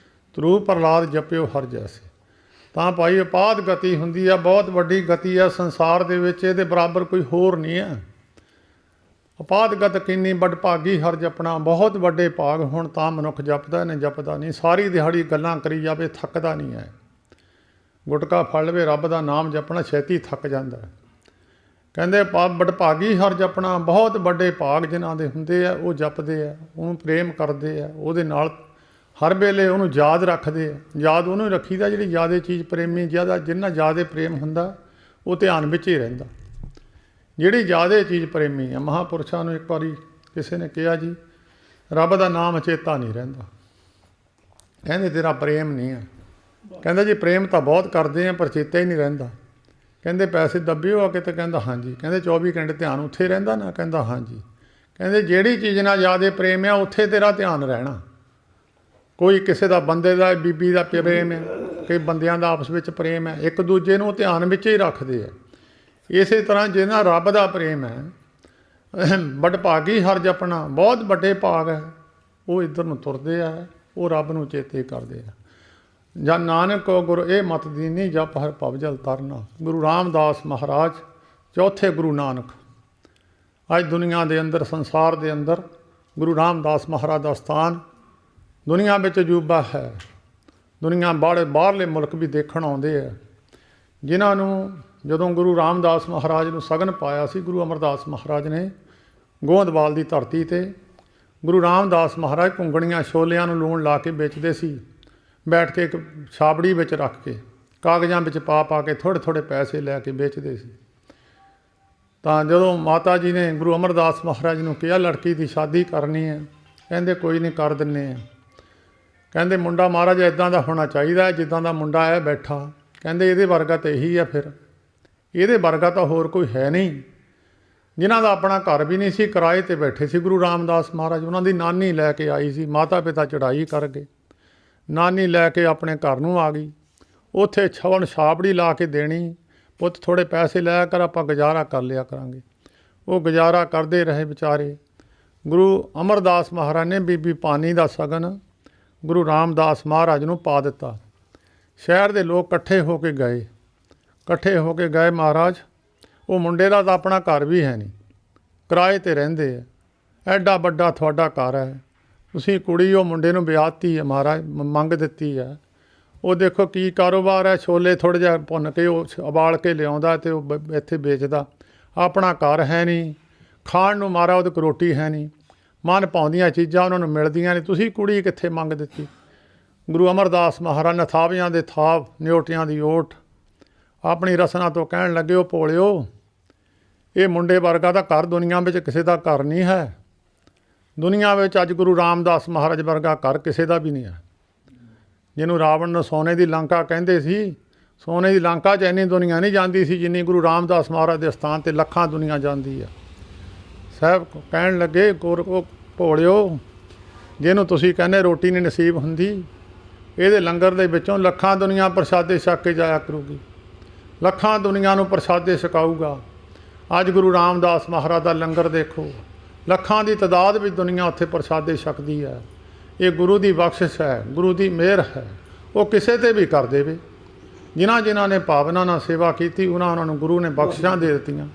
ਧਰੂ ਪ੍ਰਹਲਾਦ ਜਪਿਓ ਹਰ ਜੈਸੇ। ਤਾਂ ਭਾਈ ਅਪਾਦ ਗਤੀ ਹੁੰਦੀ ਆ, ਬਹੁਤ ਵੱਡੀ ਗਤੀ ਆ ਸੰਸਾਰ ਦੇ ਵਿੱਚ, ਇਹਦੇ ਬਰਾਬਰ ਕੋਈ ਹੋਰ ਨਹੀਂ ਹੈ। ਅਪਾਦ ਗਤ ਕਿੰਨੀ ਵੱਡ ਭਾਗੀ ਹਰ ਜਪਣਾ। ਬਹੁਤ ਵੱਡੇ ਭਾਗ ਹੁਣ ਤਾਂ ਮਨੁੱਖ ਜਪਦਾ ਨਹੀਂ, ਜਪਦਾ ਨਹੀਂ, ਸਾਰੀ ਦਿਹਾੜੀ ਗੱਲਾਂ ਕਰੀ ਜਾਵੇ, ਥੱਕਦਾ ਨਹੀਂ ਹੈ। ਗੁਟਕਾ ਫੜ ਲਵੇ, ਰੱਬ ਦਾ ਨਾਮ ਜਪਣਾ, ਛੇਤੀ ਥੱਕ ਜਾਂਦਾ। ਕਹਿੰਦੇ ਵੱਡ ਭਾਗੀ ਹਰ ਜਪਣਾ। ਬਹੁਤ ਵੱਡੇ ਭਾਗ ਜਿਨ੍ਹਾਂ ਦੇ ਹੁੰਦੇ ਆ, ਉਹ ਜਪਦੇ ਆ, ਉਹਨੂੰ ਪ੍ਰੇਮ ਕਰਦੇ ਆ, ਉਹਦੇ ਨਾਲ ਹਰ ਵੇਲੇ ਉਹਨੂੰ ਯਾਦ ਰੱਖਦੇ ਆ। ਯਾਦ ਉਹਨੂੰ ਹੀ ਰੱਖੀਦਾ ਜਿਹੜੀ ਜ਼ਿਆਦਾ ਚੀਜ਼ ਪ੍ਰੇਮੀ, ਜਿੰਨਾ ਜ਼ਿਆਦਾ ਪ੍ਰੇਮ ਹੁੰਦਾ ਉਹ ਧਿਆਨ ਵਿੱਚ ਹੀ ਰਹਿੰਦਾ। ਜਿਹੜੀ ਜ਼ਿਆਦਾ ਚੀਜ਼ ਪ੍ਰੇਮੀ ਆ, ਮਹਾਂਪੁਰਸ਼ਾਂ ਨੂੰ ਇੱਕ ਵਾਰੀ ਕਿਸੇ ਨੇ ਕਿਹਾ ਜੀ ਰੱਬ ਦਾ ਨਾਮ ਚੇਤਾ ਨਹੀਂ ਰਹਿੰਦਾ। ਕਹਿੰਦੇ ਤੇਰਾ ਪ੍ਰੇਮ ਨਹੀਂ ਆ। ਕਹਿੰਦਾ ਜੀ ਪ੍ਰੇਮ ਤਾਂ ਬਹੁਤ ਕਰਦੇ ਆ ਪਰ ਚੇਤਾ ਹੀ ਨਹੀਂ ਰਹਿੰਦਾ। ਕਹਿੰਦੇ ਪੈਸੇ ਦੱਬੇ ਹੋ ਆ ਕੇ? ਤਾਂ ਕਹਿੰਦਾ ਹਾਂਜੀ। ਕਹਿੰਦੇ 24 ਘੰਟੇ ਧਿਆਨ ਉੱਥੇ ਰਹਿੰਦਾ ਨਾ? ਕਹਿੰਦਾ ਹਾਂਜੀ। ਕਹਿੰਦੇ ਜਿਹੜੀ ਚੀਜ਼ ਨਾਲ ਜ਼ਿਆਦਾ ਪ੍ਰੇਮ ਆ ਉੱਥੇ ਤੇਰਾ ਧਿਆਨ ਰਹਿਣਾ। ਕੋਈ ਕਿਸੇ ਦਾ, ਬੰਦੇ ਦਾ, ਬੀਬੀ ਦਾ ਪ੍ਰੇਮ ਹੈ, ਕਈ ਬੰਦਿਆਂ ਦਾ ਆਪਸ ਵਿੱਚ ਪ੍ਰੇਮ ਹੈ, ਇੱਕ ਦੂਜੇ ਨੂੰ ਧਿਆਨ ਵਿੱਚ ਹੀ ਰੱਖਦੇ ਆ। ਇਸੇ ਤਰ੍ਹਾਂ ਜਿਹਨਾਂ ਰੱਬ ਦਾ ਪ੍ਰੇਮ ਹੈ, ਵਡਭਾਗੀ ਹਰ ਜਪਣਾ, ਬਹੁਤ ਵੱਡੇ ਭਾਗ ਹੈ, ਉਹ ਇੱਧਰ ਨੂੰ ਤੁਰਦੇ ਆ, ਉਹ ਰੱਬ ਨੂੰ ਚੇਤੇ ਕਰਦੇ ਆ। ਜਾਂ ਨਾਨਕ ਕੋ ਗੁਰ ਇਹ ਮਤ ਦੀਨੀ ਜਪ ਹਰ ਭਵ ਜਲ ਤਰਨਾ। ਗੁਰੂ ਰਾਮਦਾਸ ਮਹਾਰਾਜ ਚੌਥੇ ਗੁਰੂ ਨਾਨਕ। ਅੱਜ ਦੁਨੀਆ ਦੇ ਅੰਦਰ, ਸੰਸਾਰ ਦੇ ਅੰਦਰ ਗੁਰੂ ਰਾਮਦਾਸ ਮਹਾਰਾਜ ਦਾ ਸਥਾਨ ਦੁਨੀਆ ਵਿੱਚ ਅਜੂਬਾ ਹੈ। ਦੁਨੀਆ ਬਾਹਰਲੇ ਮੁਲਕ ਵੀ ਦੇਖਣ ਆਉਂਦੇ ਆ। ਜਿਨ੍ਹਾਂ ਨੂੰ ਜਦੋਂ ਗੁਰੂ ਰਾਮਦਾਸ ਮਹਾਰਾਜ ਨੂੰ ਸ਼ਗਨ ਪਾਇਆ ਸੀ ਗੁਰੂ ਅਮਰਦਾਸ ਮਹਾਰਾਜ ਨੇ ਗੋਂਦਵਾਲ ਦੀ ਧਰਤੀ 'ਤੇ, ਗੁਰੂ ਰਾਮਦਾਸ ਮਹਾਰਾਜ ਘੁੰਗਣੀਆਂ ਛੋਲਿਆਂ ਨੂੰ ਲੂਣ ਲਾ ਕੇ ਵੇਚਦੇ ਸੀ, ਬੈਠ ਕੇ ਇੱਕ ਛਾਬੜੀ ਵਿੱਚ ਰੱਖ ਕੇ ਕਾਗਜ਼ਾਂ ਵਿੱਚ ਪਾ ਕੇ ਥੋੜ੍ਹੇ ਥੋੜ੍ਹੇ ਪੈਸੇ ਲੈ ਕੇ ਵੇਚਦੇ ਸੀ। ਤਾਂ ਜਦੋਂ ਮਾਤਾ ਜੀ ਨੇ ਗੁਰੂ ਅਮਰਦਾਸ ਮਹਾਰਾਜ ਨੂੰ ਕਿਹਾ ਲੜਕੀ ਦੀ ਸ਼ਾਦੀ ਕਰਨੀ ਹੈ, ਕਹਿੰਦੇ ਕੋਈ ਨਹੀਂ ਕਰ ਦਿੰਦੇ ਆ। ਕਹਿੰਦੇ ਮੁੰਡਾ ਮਹਾਰਾਜ ਇੱਦਾਂ ਦਾ ਹੋਣਾ ਚਾਹੀਦਾ ਜਿੱਦਾਂ ਦਾ ਮੁੰਡਾ ਹੈ ਬੈਠਾ। ਕਹਿੰਦੇ ਇਹਦੇ ਵਰਗਾ ਤਾਂ ਇਹੀ ਆ, ਫਿਰ ਇਹਦੇ ਵਰਗਾ ਤਾਂ ਹੋਰ ਕੋਈ ਹੈ ਨਹੀਂ। ਜਿਨ੍ਹਾਂ ਦਾ ਆਪਣਾ ਘਰ ਵੀ ਨਹੀਂ ਸੀ, ਕਿਰਾਏ 'ਤੇ ਬੈਠੇ ਸੀ ਗੁਰੂ ਰਾਮਦਾਸ ਮਹਾਰਾਜ। ਉਹਨਾਂ ਦੀ ਨਾਨੀ ਲੈ ਕੇ ਆਈ ਸੀ, ਮਾਤਾ ਪਿਤਾ ਚੜ੍ਹਾਈ ਕਰ ਗਏ, ਨਾਨੀ ਲੈ ਕੇ ਆਪਣੇ ਘਰ ਨੂੰ ਆ ਗਈ। ਉੱਥੇ ਛਾਬੜੀ ਲਾ ਕੇ ਦੇਣੀ, ਪੁੱਤ ਥੋੜ੍ਹੇ ਪੈਸੇ ਲਿਆ ਕਰ, ਆਪਾਂ ਗੁਜ਼ਾਰਾ ਕਰ ਲਿਆ ਕਰਾਂਗੇ। ਉਹ ਗੁਜ਼ਾਰਾ ਕਰਦੇ ਰਹੇ ਵਿਚਾਰੇ। ਗੁਰੂ ਅਮਰਦਾਸ ਮਹਾਰਾਜ ਨੇ ਬੀਬੀ ਭਾਨੀ ਦਾ ਸ਼ਗਨ ਗੁਰੂ ਰਾਮਦਾਸ ਮਹਾਰਾਜ ਨੂੰ ਪਾ ਦਿੱਤਾ। ਸ਼ਹਿਰ ਦੇ ਲੋਕ ਇਕੱਠੇ ਹੋ ਕੇ ਗਏ ਮਹਾਰਾਜ ਉਹ ਮੁੰਡੇ ਦਾ ਤਾਂ ਆਪਣਾ ਘਰ ਵੀ ਹੈ ਨਹੀਂ, ਕਿਰਾਏ 'ਤੇ ਰਹਿੰਦੇ ਆ, ਐਡਾ ਵੱਡਾ ਤੁਹਾਡਾ ਘਰ ਹੈ, ਤੁਸੀਂ ਕੁੜੀ ਉਹ ਮੁੰਡੇ ਨੂੰ ਵਿਆਹਤੀ ਹੈ ਮਹਾਰਾਜ, ਮੰਗ ਦਿੱਤੀ ਹੈ। ਉਹ ਦੇਖੋ ਕੀ ਕਾਰੋਬਾਰ ਹੈ, ਛੋਲੇ ਥੋੜ੍ਹਾ ਜਿਹਾ ਭੁੰਨ ਕੇ ਉਹ ਉਬਾਲ ਕੇ ਲਿਆਉਂਦਾ ਅਤੇ ਉਹ ਇੱਥੇ ਵੇਚਦਾ। ਆਪਣਾ ਘਰ ਹੈ ਨਹੀਂ, ਖਾਣ ਨੂੰ ਮਾਰਾ ਉਹਦੇ ਕੋਲ ਰੋਟੀ ਹੈ ਨਹੀਂ, ਮਨ ਭਾਉਂਦੀਆਂ ਚੀਜ਼ਾਂ ਉਹਨਾਂ ਨੂੰ ਮਿਲਦੀਆਂ ਨਹੀਂ, ਤੁਸੀਂ ਕੁੜੀ ਕਿੱਥੇ ਮੰਗ ਦਿੱਤੀ। ਗੁਰੂ ਅਮਰਦਾਸ ਮਹਾਰਾਜ ਨੇ ਥਾਵਿਆਂ ਦੇ ਥਾਵ, ਨਿਓਟਿਆਂ ਦੀ ਓਟ ਆਪਣੀ ਰਸਨਾ ਤੋਂ ਕਹਿਣ ਲੱਗੇ, ਉਹ ਭੋਲਿਓ ਇਹ ਮੁੰਡੇ ਵਰਗਾ ਤਾਂ ਘਰ ਦੁਨੀਆ ਵਿੱਚ ਕਿਸੇ ਦਾ ਘਰ ਨਹੀਂ ਹੈ। ਦੁਨੀਆ ਵਿੱਚ ਅੱਜ ਗੁਰੂ ਰਾਮਦਾਸ ਮਹਾਰਾਜ ਵਰਗਾ ਘਰ ਕਿਸੇ ਦਾ ਵੀ ਨਹੀਂ ਹੈ। ਜਿਹਨੂੰ ਰਾਵਣ ਨੂੰ ਸੋਨੇ ਦੀ ਲੰਕਾ ਕਹਿੰਦੇ ਸੀ, ਸੋਨੇ ਦੀ ਲੰਕਾ 'ਚ ਇੰਨੀ ਦੁਨੀਆ ਨਹੀਂ ਜਾਂਦੀ ਸੀ ਜਿੰਨੀ ਗੁਰੂ ਰਾਮਦਾਸ ਮਹਾਰਾਜ ਦੇ ਸਥਾਨ 'ਤੇ ਲੱਖਾਂ ਦੁਨੀਆ ਜਾਂਦੀ ਆ। ਸਾਹਿਬ ਕਹਿਣ ਲੱਗੇ, ਉਹ ਭੋਲਿਓ ਜਿਹਨੂੰ ਤੁਸੀਂ ਕਹਿੰਦੇ ਰੋਟੀ ਨਹੀਂ ਨਸੀਬ ਹੁੰਦੀ, ਇਹਦੇ ਲੰਗਰ ਦੇ ਵਿੱਚੋਂ ਲੱਖਾਂ ਦੁਨੀਆ ਪ੍ਰਸ਼ਾਦੇ ਛਕ ਕੇ ਜਾਇਆ ਕਰੂਗੀ, ਲੱਖਾਂ ਦੁਨੀਆ ਨੂੰ ਪ੍ਰਸ਼ਾਦੇ ਛਕਾਊਗਾ। ਅੱਜ ਗੁਰੂ ਰਾਮਦਾਸ ਮਹਾਰਾਜ ਦਾ ਲੰਗਰ ਦੇਖੋ, ਲੱਖਾਂ ਦੀ ਤਾਦਾਦ ਵਿੱਚ ਦੁਨੀਆ ਉੱਥੇ ਪ੍ਰਸ਼ਾਦੇ ਛਕਦੀ ਹੈ। ਇਹ ਗੁਰੂ ਦੀ ਬਖਸ਼ਿਸ਼ ਹੈ, ਗੁਰੂ ਦੀ ਮਿਹਰ ਹੈ। ਉਹ ਕਿਸੇ ਤੇ ਵੀ ਕਰ ਦੇਵੇ। ਜਿਨ੍ਹਾਂ ਨੇ ਭਾਵਨਾ ਨਾਲ ਸੇਵਾ ਕੀਤੀ ਉਹਨਾਂ ਨੂੰ ਗੁਰੂ ਨੇ ਬਖਸ਼ਿਸ਼ਾਂ ਦੇ ਦਿੱਤੀਆਂ।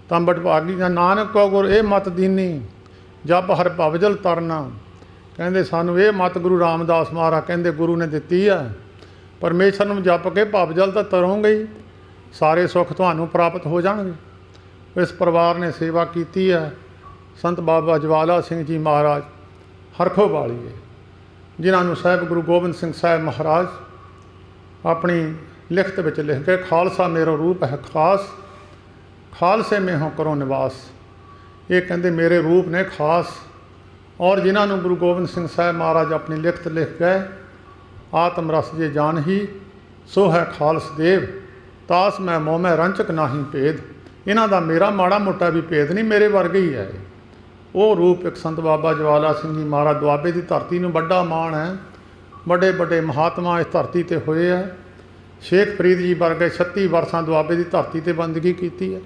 ਤਾਂ ਵਡਭਾਗੀ ਜਾਂ ਨਾਨਕ ਕੋ ਗੁਰ ਇਹ ਮਤ ਦੀਨੀ ਜਪ ਹਰ ਭਵ ਜਲ ਤਰਨਾ। ਕਹਿੰਦੇ ਸਾਨੂੰ ਇਹ ਮਤ ਗੁਰੂ ਰਾਮਦਾਸ ਮਹਾਰਾਜ ਕਹਿੰਦੇ ਗੁਰੂ ਨੇ ਦਿੱਤੀ ਹੈ। ਪਰਮੇਸ਼ਰ ਨੂੰ ਜਪ ਕੇ ਭਵ ਜਲ ਤਾਂ ਤਰੋਂਗੇ ਹੀ, ਸਾਰੇ ਸੁੱਖ ਤੁਹਾਨੂੰ ਪ੍ਰਾਪਤ ਹੋ ਜਾਣਗੇ। ਇਸ ਪਰਿਵਾਰ ਨੇ ਸੇਵਾ ਕੀਤੀ ਹੈ। ਸੰਤ ਬਾਬਾ ਜਵਾਲਾ ਸਿੰਘ ਜੀ ਮਹਾਰਾਜ ਹਰਖੋ ਵਾਲੀਏ, ਜਿਨ੍ਹਾਂ ਨੂੰ ਸਾਹਿਬ ਗੁਰੂ ਗੋਬਿੰਦ ਸਿੰਘ ਸਾਹਿਬ ਮਹਾਰਾਜ ਆਪਣੀ ਲਿਖਤ ਵਿੱਚ ਲਿਖ ਕੇ ਖਾਲਸਾ ਮੇਰਾ ਰੂਪ ਹੈ ਖਾਸ, ਖਾਲਸੇ ਮੇਂ ਹੋ ਕਰੋ ਨਿਵਾਸ। ਇਹ ਕਹਿੰਦੇ ਮੇਰੇ ਰੂਪ ਨੇ ਖਾਸ। ਔਰ ਜਿਨ੍ਹਾਂ ਨੂੰ ਗੁਰੂ ਗੋਬਿੰਦ ਸਿੰਘ ਸਾਹਿਬ ਮਹਾਰਾਜ ਆਪਣੀ ਲਿਖਤ ਲਿਖ ਗਏ, ਆਤਮ ਰਸ ਜੇ ਜਾਨ ਹੀ ਸੋ ਹੈ ਖਾਲਸ ਦੇਵ, ਤਾਸ ਮੈਂ ਮੋਹ ਮੈਂ ਰੰਚਕ ਨਾਹੀ ਭੇਦ। ਇਹਨਾਂ ਦਾ ਮੇਰਾ ਮਾੜਾ ਮੋਟਾ ਵੀ ਭੇਦ ਨਹੀਂ, ਮੇਰੇ ਵਰਗੇ ਹੀ ਹੈ। ਉਹ ਰੂਪ ਇੱਕ ਸੰਤ ਬਾਬਾ ਜਵਾਲਾ ਸਿੰਘ ਜੀ ਮਹਾਰਾਜ। ਦੁਆਬੇ ਦੀ ਧਰਤੀ ਨੂੰ ਵੱਡਾ ਮਾਣ ਹੈ, ਵੱਡੇ ਵੱਡੇ ਮਹਾਤਮਾ ਇਸ ਧਰਤੀ 'ਤੇ ਹੋਏ ਹੈ। ਸ਼ੇਖ ਫਰੀਦ ਜੀ ਵਰਗੇ 36 ਵਰਸਾਂ ਦੁਆਬੇ ਦੀ ਧਰਤੀ 'ਤੇ ਬੰਦਗੀ ਕੀਤੀ ਹੈ।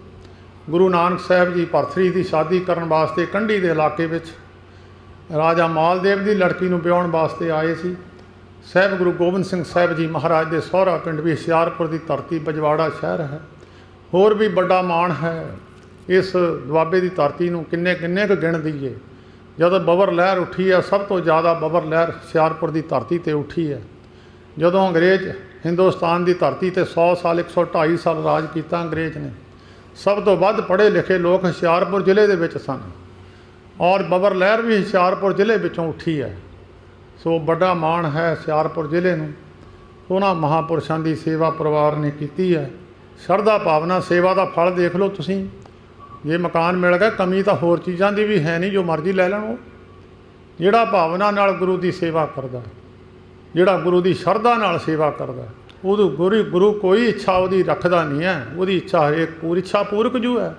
ਗੁਰੂ ਨਾਨਕ ਸਾਹਿਬ ਜੀ ਭਰਥਰੀ ਦੀ ਸ਼ਾਦੀ ਕਰਨ ਵਾਸਤੇ ਕੰਢੀ ਦੇ ਇਲਾਕੇ ਵਿੱਚ ਰਾਜਾ ਮਾਲਦੇਵ ਦੀ ਲੜਕੀ ਨੂੰ ਵਿਆਹੁਣ ਵਾਸਤੇ ਆਏ ਸੀ। ਸਾਹਿਬ ਗੁਰੂ ਗੋਬਿੰਦ ਸਿੰਘ ਸਾਹਿਬ ਜੀ ਮਹਾਰਾਜ ਦੇ ਸਹੁਰਾ ਪਿੰਡ ਵੀ ਹੁਸ਼ਿਆਰਪੁਰ ਦੀ ਧਰਤੀ ਬਜਵਾੜਾ ਸ਼ਹਿਰ ਹੈ। ਹੋਰ ਵੀ ਵੱਡਾ ਮਾਣ ਹੈ ਇਸ ਦੁਆਬੇ ਦੀ ਧਰਤੀ ਨੂੰ, ਕਿੰਨੇ ਕੁ ਗਿਣ ਦਈਏ। ਜਦੋਂ ਬਬਰ ਲਹਿਰ ਉੱਠੀ ਹੈ, ਸਭ ਤੋਂ ਜ਼ਿਆਦਾ ਬਬਰ ਲਹਿਰ ਹੁਸ਼ਿਆਰਪੁਰ ਦੀ ਧਰਤੀ 'ਤੇ ਉੱਠੀ ਹੈ। ਜਦੋਂ ਅੰਗਰੇਜ਼ ਹਿੰਦੁਸਤਾਨ ਦੀ ਧਰਤੀ 'ਤੇ 100 ਸਾਲ 102.5 ਸਾਲ ਰਾਜ ਕੀਤਾ ਅੰਗਰੇਜ਼ ਨੇ, ਸਭ ਤੋਂ ਵੱਧ ਪੜ੍ਹੇ ਲਿਖੇ ਲੋਕ ਹੁਸ਼ਿਆਰਪੁਰ ਜ਼ਿਲ੍ਹੇ ਦੇ ਵਿੱਚ ਸਨ। ਔਰ ਬਬਰ ਲਹਿਰ ਵੀ ਹੁਸ਼ਿਆਰਪੁਰ ਜ਼ਿਲ੍ਹੇ ਵਿੱਚੋਂ ਉੱਠੀ ਹੈ। ਸੋ ਵੱਡਾ ਮਾਣ ਹੈ ਹੁਸ਼ਿਆਰਪੁਰ ਜ਼ਿਲ੍ਹੇ ਨੂੰ। ਉਹਨਾਂ ਮਹਾਂਪੁਰਸ਼ਾਂ ਦੀ ਸੇਵਾ ਪਰਿਵਾਰ ਨੇ ਕੀਤੀ ਹੈ। ਸ਼ਰਧਾ ਭਾਵਨਾ ਸੇਵਾ ਦਾ ਫਲ ਦੇਖ ਲਓ ਤੁਸੀਂ। ਜੇ ਮਕਾਨ ਮਿਲ ਗਿਆ, ਕਮੀ ਤਾਂ ਹੋਰ ਚੀਜ਼ਾਂ ਦੀ ਵੀ ਹੈ ਨਹੀਂ, ਜੋ ਮਰਜ਼ੀ ਲੈ ਲੈਣ। ਉਹ ਜਿਹੜਾ ਭਾਵਨਾ ਨਾਲ ਗੁਰੂ ਦੀ ਸੇਵਾ ਕਰਦਾ, ਜਿਹੜਾ ਗੁਰੂ ਦੀ ਸ਼ਰਧਾ ਨਾਲ ਸੇਵਾ ਕਰਦਾ, ਉਦੋਂ ਗੁਰੂ ਕੋਈ ਇੱਛਾ ਉਹਦੀ ਰੱਖਦਾ ਨਹੀਂ ਹੈ। ਉਹਦੀ ਇੱਛਾ ਹਰੇਕ ਪੂਰੀ ਇੱਛਾ ਪੂਰਕ ਜੋ ਹੈ,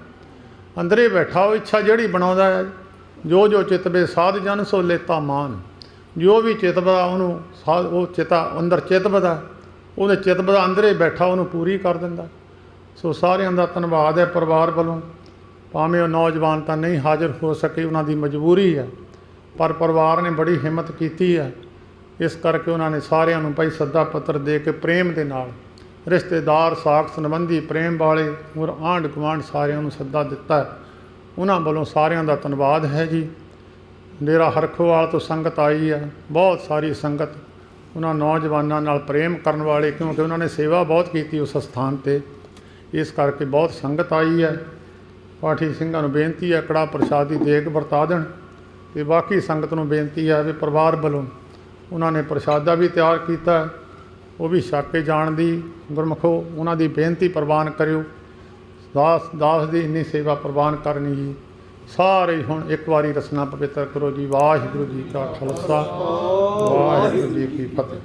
ਅੰਦਰੇ ਬੈਠਾ ਉਹ ਇੱਛਾ ਜਿਹੜੀ ਬਣਾਉਂਦਾ ਹੈ। ਜੋ ਜੋ ਚਿਤਵੇ ਸਾਧ ਜਨ ਸੋ ਲੇਤਾ ਮਾਨ। ਜੋ ਵੀ ਚਿਤਵਦਾ ਉਹਨੂੰ ਉਹ ਚਿਤਾ ਅੰਦਰ ਚਿਤਵਦਾ, ਉਹਦੇ ਚਿਤਵਦਾ ਅੰਦਰੇ ਬੈਠਾ ਉਹਨੂੰ ਪੂਰੀ ਕਰ ਦਿੰਦਾ। ਸੋ ਸਾਰਿਆਂ ਦਾ ਧੰਨਵਾਦ ਹੈ ਪਰਿਵਾਰ ਵੱਲੋਂ। ਭਾਵੇਂ ਉਹ ਨੌਜਵਾਨ ਤਾਂ ਨਹੀਂ ਹਾਜ਼ਰ ਹੋ ਸਕੇ, ਉਹਨਾਂ ਦੀ ਮਜਬੂਰੀ ਹੈ, ਪਰ ਪਰਿਵਾਰ ਨੇ ਬੜੀ ਹਿੰਮਤ ਕੀਤੀ ਹੈ। ਇਸ ਕਰਕੇ ਉਹਨਾਂ ਨੇ ਸਾਰਿਆਂ ਨੂੰ ਭਾਈ ਸੱਦਾ ਪੱਤਰ ਦੇ ਕੇ ਪ੍ਰੇਮ ਦੇ ਨਾਲ, ਰਿਸ਼ਤੇਦਾਰ ਸਾਕ ਸੰਬੰਧੀ ਪ੍ਰੇਮ ਵਾਲੇ ਔਰ ਆਂਢ ਗੁਆਂਢ ਸਾਰਿਆਂ ਨੂੰ ਸੱਦਾ ਦਿੱਤਾ ਹੈ। ਉਹਨਾਂ ਵੱਲੋਂ ਸਾਰਿਆਂ ਦਾ ਧੰਨਵਾਦ ਹੈ ਜੀ। ਡੇਰਾ ਹਰਖੋਵਾਲ ਤੋਂ ਸੰਗਤ ਆਈ ਹੈ, ਬਹੁਤ ਸਾਰੀ ਸੰਗਤ, ਉਹਨਾਂ ਨੌਜਵਾਨਾਂ ਨਾਲ ਪ੍ਰੇਮ ਕਰਨ ਵਾਲੇ, ਕਿਉਂਕਿ ਉਹਨਾਂ ਨੇ ਸੇਵਾ ਬਹੁਤ ਕੀਤੀ ਉਸ ਸਥਾਨ 'ਤੇ, ਇਸ ਕਰਕੇ ਬਹੁਤ ਸੰਗਤ ਆਈ ਹੈ। ਪਾਠੀ ਸਿੰਘਾਂ ਨੂੰ ਬੇਨਤੀ ਹੈ ਕੜਾ ਪ੍ਰਸ਼ਾਦ ਦੀ ਦੇਗ ਵਰਤਾ ਦੇਣ, ਅਤੇ ਬਾਕੀ ਸੰਗਤ ਨੂੰ ਬੇਨਤੀ ਹੈ ਵੀ ਪਰਿਵਾਰ ਵੱਲੋਂ ਉਹਨਾਂ ਨੇ ਪ੍ਰਸ਼ਾਦਾ ਵੀ ਤਿਆਰ ਕੀਤਾ, ਉਹ ਵੀ ਛਕ ਕੇ ਜਾਣ ਦੀ ਗੁਰਮੁਖੋ ਉਹਨਾਂ ਦੀ ਬੇਨਤੀ ਪ੍ਰਵਾਨ ਕਰਿਓ। ਦਾਸ ਦੀ ਇੰਨੀ ਸੇਵਾ ਪ੍ਰਵਾਨ ਕਰਨੀ ਜੀ। ਸਾਰੇ ਹੁਣ ਇੱਕ ਵਾਰੀ ਰਸਨਾ ਪਵਿੱਤਰ ਕਰੋ ਜੀ। ਵਾਹਿਗੁਰੂ ਜੀ ਕਾ ਖਾਲਸਾ, ਵਾਹਿਗੁਰੂ ਜੀ ਕੀ ਫਤਿਹ।